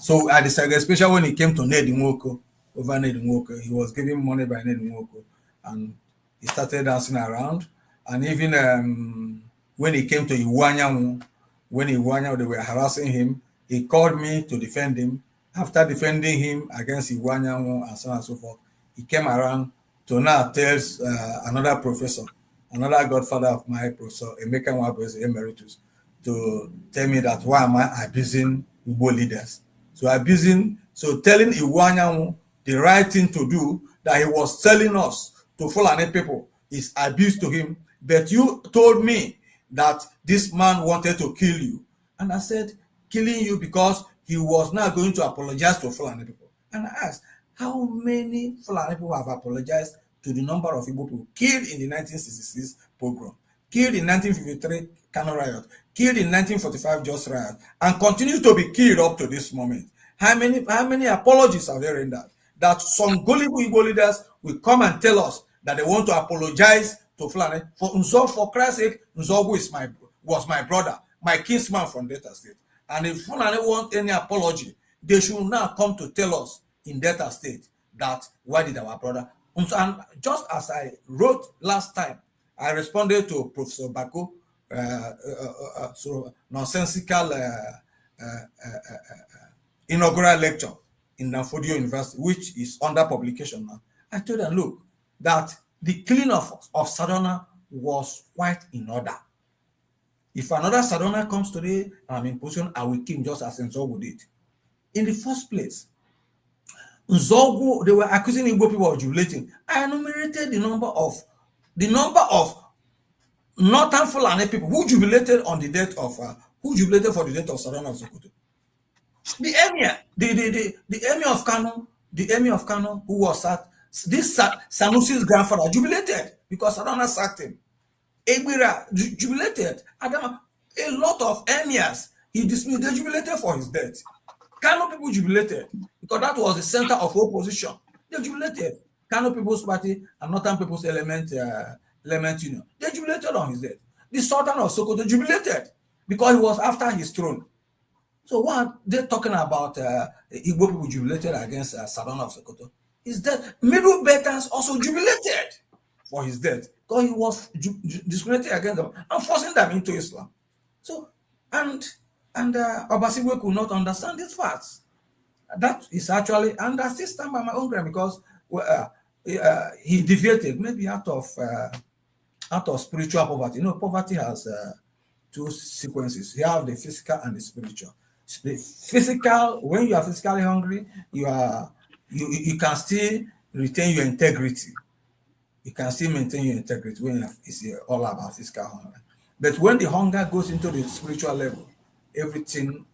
So I decided, especially when it came to Ned Nwoko, over Ned Nwoko, he was giving money by Ned Nwoko, and he started dancing around. And even when he came to Iwanyanwu, they were harassing him, he called me to defend him. After defending him against Iwanyanwu and so on and so forth, he came around to now tell another professor, another godfather of my professor, Emeka Nwabueze Emeritus, to tell me that why am I abusing Igbo leaders? So telling Iwanyanwu the right thing to do, that he was telling us to Fulani people, is abuse to him. But you told me that this man wanted to kill you. And I said, killing you because he was not going to apologize to Fulani people. And I asked, how many Fulani people have apologized to the number of Igbo people killed in the 1966 pogrom, killed in 1953 Kano riot, killed in 1945 Jos riot, and continue to be killed up to this moment? How many apologies have they rendered? That some gullible Igbo leaders will come and tell us that they want to apologize to Fulani. For Christ's sake, Nzogwu was my brother, my kinsman from Delta State. And if Fulani want any apology, they should now come to tell us in Delta State that why did our brother. And just as I wrote last time, I responded to Professor Bako, sort of nonsensical inaugural lecture in Danfodio University, which is under publication now. I told them, look, that the killing of Sadona was quite in order. If another Sadona comes today, I'm in position, I will kill him just as Nzogwu did. In the first place, Nzogwu, they were accusing Igbo people of jubilating. I enumerated the number of Northern Fulani people who jubilated on the death of who jubilated for the death of Sadona of Sokoto. The emir, the emir of Kano, who was this Sanusi's grandfather, jubilated because Sadona sacked him. Egbira jubilated. Adama, a lot of emirs, he dismissed, they jubilated for his death. Kano people jubilated because that was the center of opposition. They jubilated. Kano People's Party and Northern People's Element Union. They jubilated on his death. The Sultan of Sokoto jubilated because he was after his throne. So what they're talking about, Igbo people jubilated against Sadona of Sokoto. His death. Middle Beltans also jubilated for his death because he was discriminating against them and forcing them into Islam. So, and Nwaezeigwe could not understand these facts. That is actually, and I still stand by my own ground because he deviated maybe out of spiritual poverty. Poverty has two sequences. You have the physical and the spiritual. The physical, when you are physically hungry, you can still retain your integrity. You can still maintain your integrity when it's all about physical hunger. But when the hunger goes into the spiritual level, everything,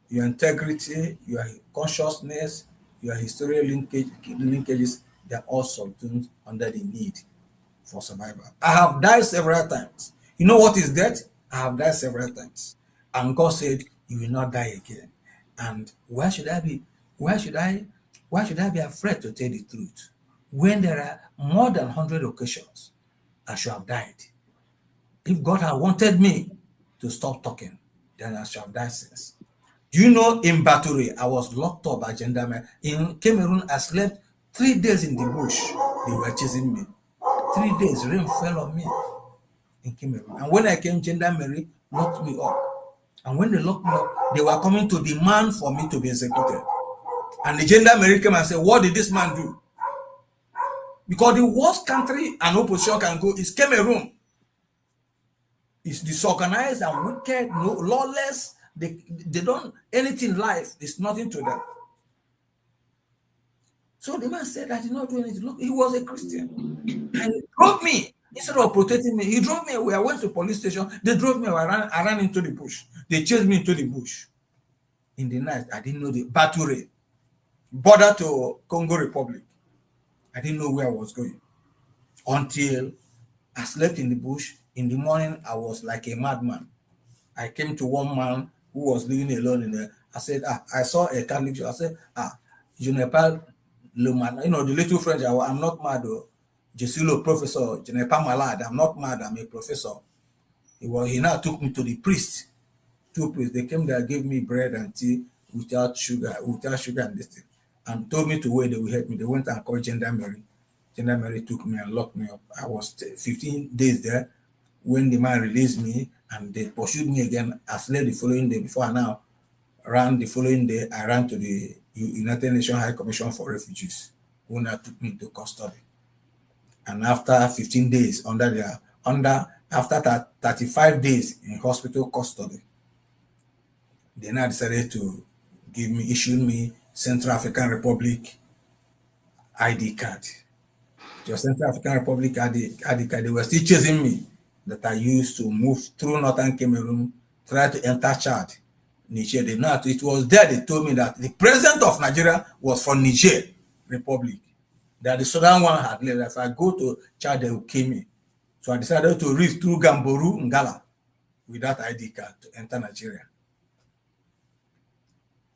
your integrity, your consciousness, your historical linkages, they're all subdued under the need for survival. I have died several times. You know what is death? I have died several times. And God said, you will not die again. And why should I be afraid to tell the truth? When there are more than 100 occasions, I should have died. If God had wanted me to stop talking, then I should have died since. Do you know in Baturi, I was locked up by gendarmerie. In Cameroon, I slept 3 days in the bush. They were chasing me. 3 days, rain fell on me in Cameroon. And when I came, gendarmerie locked me up. And when they locked me up, they were coming to demand for me to be executed. And the gendarmerie came and said, what did this man do? Because the worst country an opposition can go is Cameroon. It's disorganized and wicked, lawless. They don't, anything in life is nothing to them. So the man said, I did not do anything. Look, he was a Christian. And he drove me. Instead of protecting me, he drove me away. I went to police station. They drove me away. I ran into the bush. They chased me into the bush. In the night, I didn't know the Baturi, border to Congo Republic. I didn't know where I was going. Until I slept in the bush. In the morning, I was like a madman. I came to one man who was living alone in there. I said, I saw a Catholic church. I said, je n'ai pas le mal. You know, the little French, I'm not mad. Je suis le professeur. Je n'ai pas malade. I'm not mad. I'm a professor. He now took me to the priest. 2 priests. They came there, gave me bread and tea without sugar and this thing. And told me to wait, they will help me. They went and called gendarmerie. Gendarmerie took me and locked me up. I was 15 days there. When the man released me and they pursued me again, I slept the following day. Before I now ran the following day, I ran to the United Nations High Commission for Refugees, who now took me into custody. And after 15 days after 35 days in hospital custody, they now decided to issue me Central African Republic ID card. It was Central African Republic ID card. They were still chasing me, that I used to move through northern Cameroon, try to enter Chad, Niger. It was there they told me that the president of Nigeria was from Niger Republic, that the southern one had left. If I go to Chad, they will kill me. So I decided to reach through Gamboru, Ngala, with that ID card to enter Nigeria.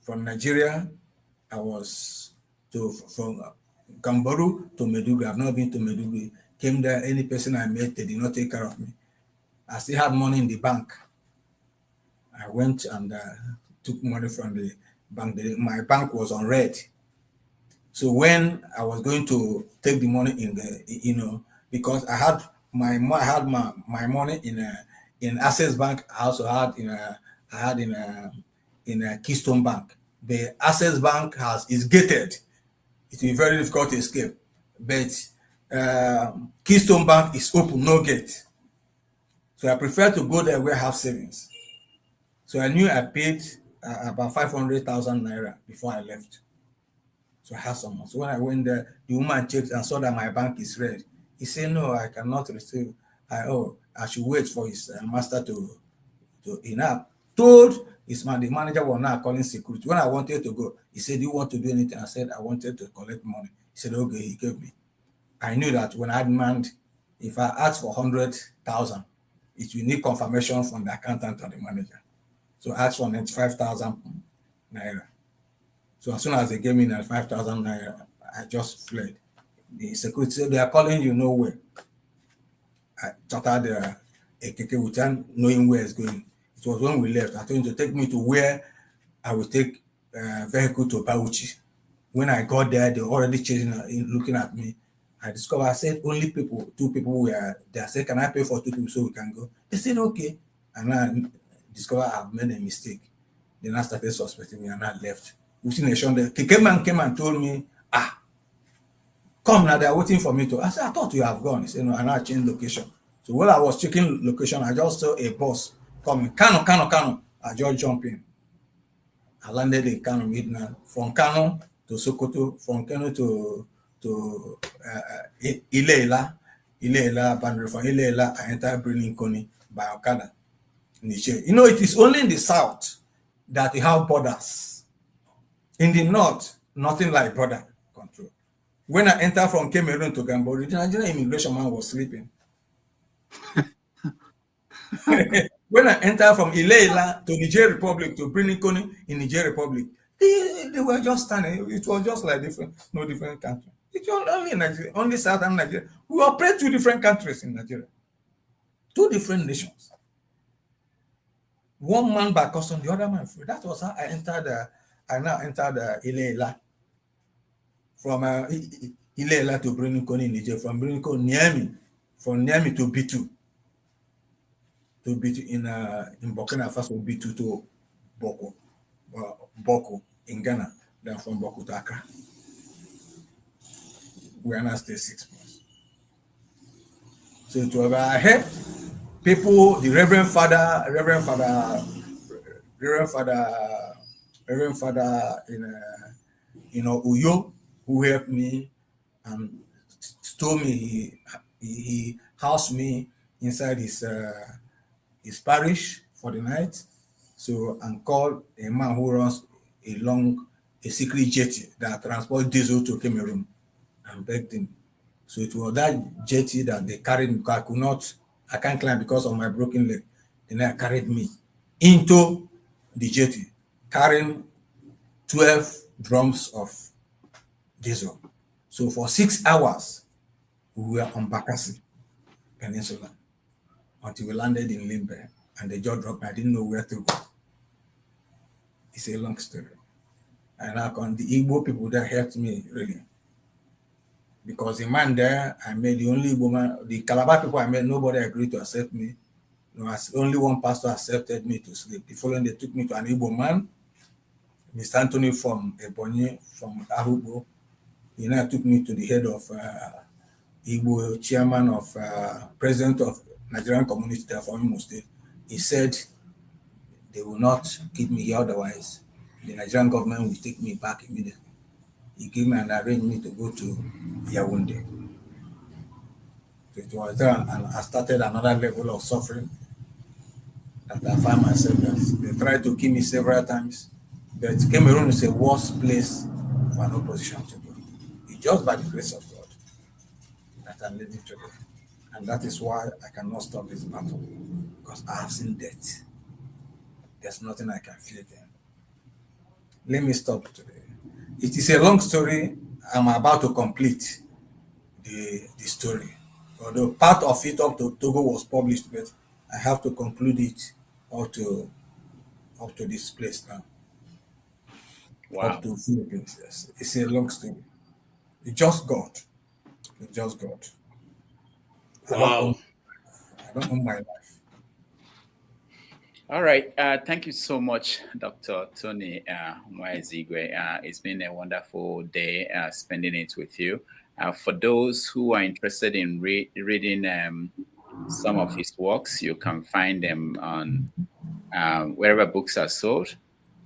From Nigeria, I was from Gamboru to Maiduguri. I've not been to Maiduguri. Came there, any person I met, they did not take care of me. I still had money in the bank. I went and took money from the bank. My bank was on red. So when I was going to take the money in the, because I had my money in Access Bank, I also had in a Keystone Bank. The Access Bank is gated. It will be very difficult to escape. But Keystone Bank is open, no gate. So I prefer to go there where I have savings. So I knew I paid about 500,000 naira before I left. So I had some money. So when I went there, the woman checked and saw that my bank is red. He said, no, I cannot receive. I should wait for his master to told the manager was now calling security. When I wanted to go, he said, do you want to do anything? I said, I wanted to collect money. He said, okay, he gave me. I knew that when I demand, if I ask for 100,000, it will need confirmation from the accountant or the manager. So I asked for 95,000 naira. So as soon as they gave me 95,000 naira, I just fled. The security said, they are calling you nowhere. I chartered a keke without knowing where it's going. It was when we left. I told him to take me to where I would take a vehicle to Bauchi. When I got there, they were already chasing, looking at me. I discovered, I said, only 2 people were there. I said, can I pay for 2 people so we can go? They said, okay. And I discovered I've made a mistake. Then I started suspecting me and I left. Within a short, the man came and told me, come now, they're waiting for me to. I said, I thought you have gone. He said, no, and I changed location. So while I was checking location, I just saw a bus coming. Kano. I just jumped in. I landed in Kano midnight. From Kano to Sokoto, from Kano to to Ilela, boundary from Ilela, I enter Brinkoni by Okada, Niger. You know, it is only in the south that you have borders. In the north, nothing like border control. When I enter from Cameroon to Gambori, the Nigerian immigration man was sleeping. When I enter from Ilela to Niger Republic to Brinkoni in Niger Republic, they were just standing. It was just like no different country. It was only Nigeria, only southern Nigeria. We operate 2 different countries in Nigeria, 2 different nations. One man by custom, the other man free. That was how I entered. I now entered Ilela. From Ilela to Brinkoni in Niger, from Brinkoni Niamey, from Niamey to B2. To B2 in Burkina Faso, B2 to Boko in Ghana, then from Boko to Accra. We are now stay 6 months. So it was I helped people, the Reverend Father in Uyo, who helped me and told me he housed me inside his parish for the night. So and called a man who runs a secret jetty that transports diesel to Cameroon and begged him. So it was that jetty that they carried me because I can't climb because of my broken leg. Then they carried me into the jetty, carrying 12 drums of diesel. So for 6 hours, we were on Bakassi Peninsula until we landed in Limbe, and the jaw dropped. I didn't know where to go. It's a long story. And the Igbo people that helped me really. Because the man there, I met the only woman, the Calabar people I met, nobody agreed to accept me. No, only one pastor accepted me to sleep. The following, they took me to an Igbo man, Mr. Anthony from Ebonyi, from Ahubo. He now took me to the head of Igbo, chairman of, president of Nigerian community there from Imo State. He said they will not keep me here, otherwise the Nigerian government will take me back immediately. He gave me an arrangement to go to Yaoundé. So it was there, and I started another level of suffering that I found myself that they tried to kill me several times, but Cameroon is a worse place for an opposition to go. It's just by the grace of God that I'm living today. And that is why I cannot stop this battle, because I have seen death. There's nothing I can fear again. Let me stop today. It is a long story. I'm about to complete the story. Although part of it up to Togo was published, but I have to conclude it up to this place now. Wow. Up to Philippines. Yes. It's a long story. It's just God. It's just God. Wow. I don't own my life. All right. Thank you so much, Dr. Tony Nwaezeigwe. It's been a wonderful day spending it with you. For those who are interested in reading some of his works, you can find them on wherever books are sold.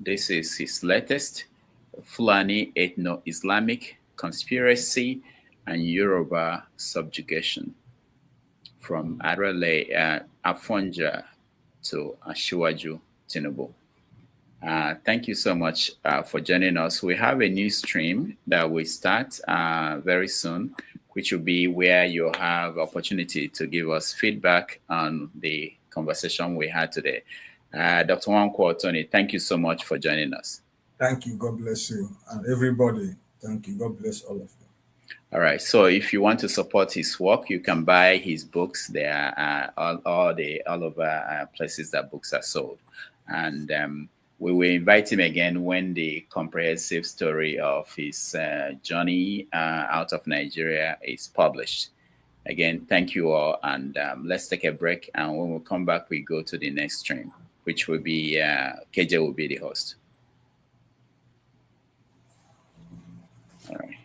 This is his latest, Fulani Ethno-Islamic Conspiracy and Yoruba Subjugation, from Arale Afonja to Asiwaju Tinubu. Thank you so much for joining us. We have a new stream that will start very soon, which will be where you'll have opportunity to give us feedback on the conversation we had today. Dr. Nwankwo Tony, thank you so much for joining us. Thank you. God bless you. And everybody, thank you. God bless all of you. All right. So if you want to support his work, you can buy his books. They are all over places that books are sold. And we will invite him again when the comprehensive story of his journey out of Nigeria is published. Again, thank you all. And let's take a break. And when we come back, we go to the next stream, which will be KJ will be the host. All right.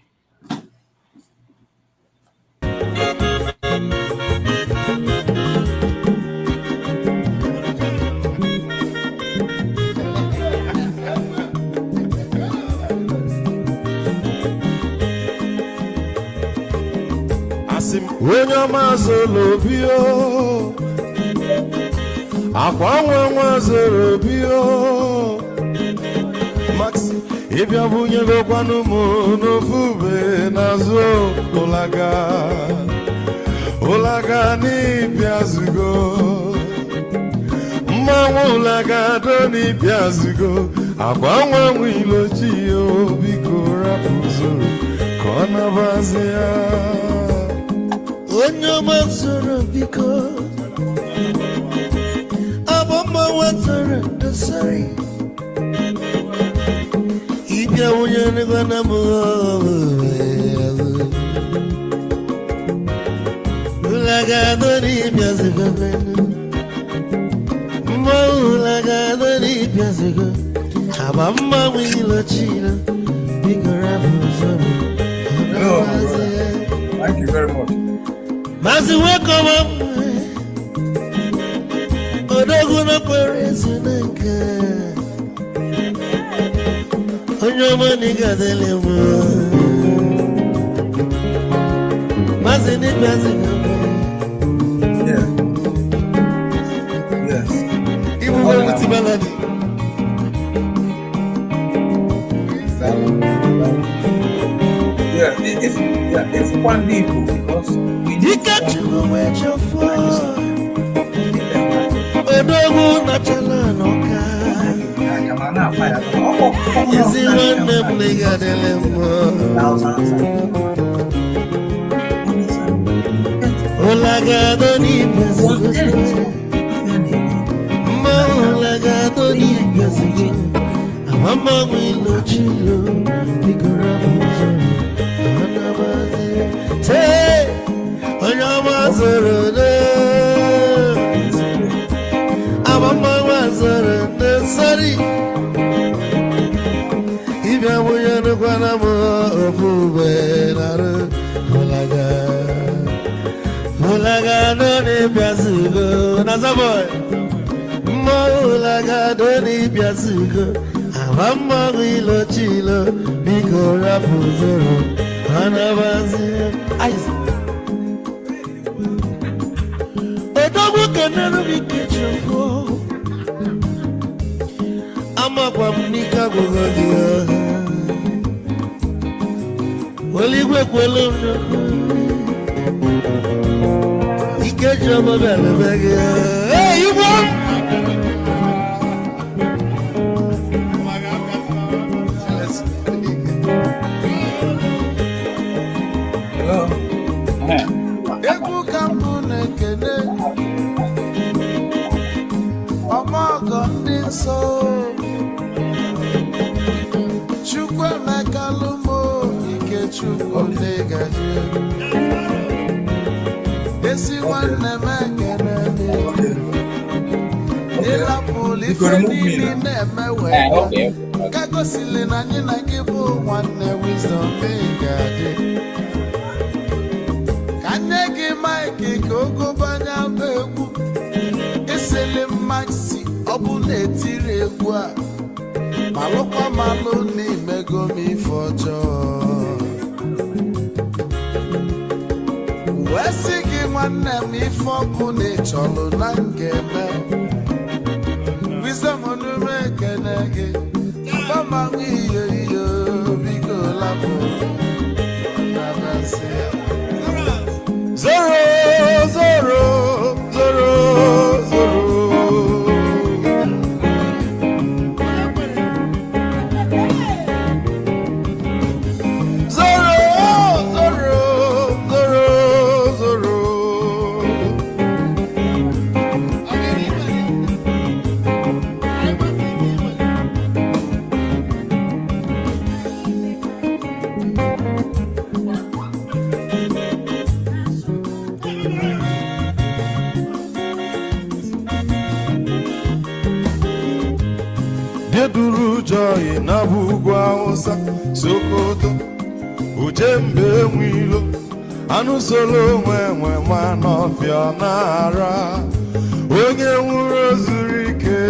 When your mazolo bio, Aqua mazolo bio, Maxi, if you have unye go kwanumo no fube nazo olaga ni piazugo, Mawulaga doni piazugo, Aqua wilo chio biko rapuzo, kona bazia. Onyo mazoro biko abamba watara dasari ibya unyane gana mo ulaga doni biazigo mo ulaga doni biazigo abamba wilo china bigora buzoro. Thank you very much. Mazi welcome Odogwu no President Onyo mani gadele mo Mazi ni mazi. Yeah. Yes. Even when it's melody. If one people, because you got to go where you're from. Odogwu na chala no ka. Is it one them nigga dele mo? Olaga doni bezugo. Olaga doni bezugo. Mama wilo chilo bigora buzo. Say, when your mother, I'm a mother, sorry. If I were in a Guanamo of Ube, Molaga, don't Piazugo, Nazaboy, Molaga, don't Piazugo, I'm a Mawilo Chilo, Bigo Rapuzo. Odogwu can never be kitchen for. I'm a Pamnika Gogodia. Well, you work well on the catch up a bell. Hey, you want? So chukwe mekalumo ike chukwu lega esi wanne mekene ila polife nili nemewe kagosili na nina gibu wanne wisdom megade kanegi maiki kogo banya begwu esele maxi Obune tire gwa malokwa malo ni mego mi fojo Wesigi nwanne mi foku ni cholo na ngeme Wisdom onu mekenege Bama wiyo iyo biko lapo Nabase Zoro, zoro, zoro, zoro Deduru joy na bugwa osa Sokoto Ujembe mwilo Anu solo mwe manofia nara Onye nwuro zurike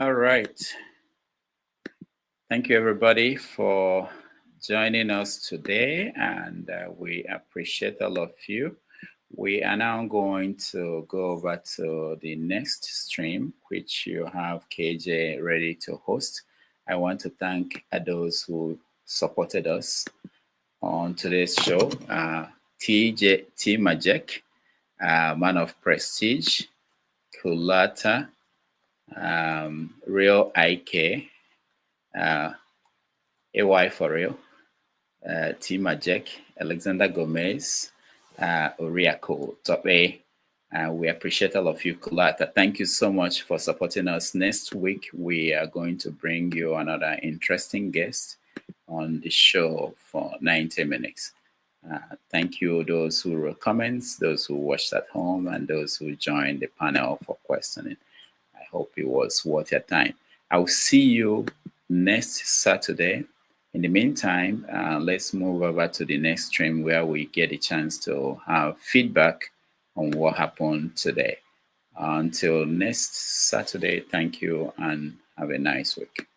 All right. Thank you, everybody, for joining us today, and we appreciate all of you. We are now going to go over to the next stream, which you have KJ ready to host. I want to thank those who supported us on today's show. T. Majek, Man of Prestige, Kulata, Real IK, AY for Real, T. Majek, Alexander Gomez, Oriako Tope. We appreciate all of you, Kulata. Thank you so much for supporting us. Next week, we are going to bring you another interesting guest on the show for 90 minutes. Thank you, those who wrote comments, those who watched at home, and those who joined the panel for questioning. I hope it was worth your time. I'll see you next Saturday. In the meantime, let's move over to the next stream where we get a chance to have feedback on what happened today. Until next Saturday, thank you and have a nice week.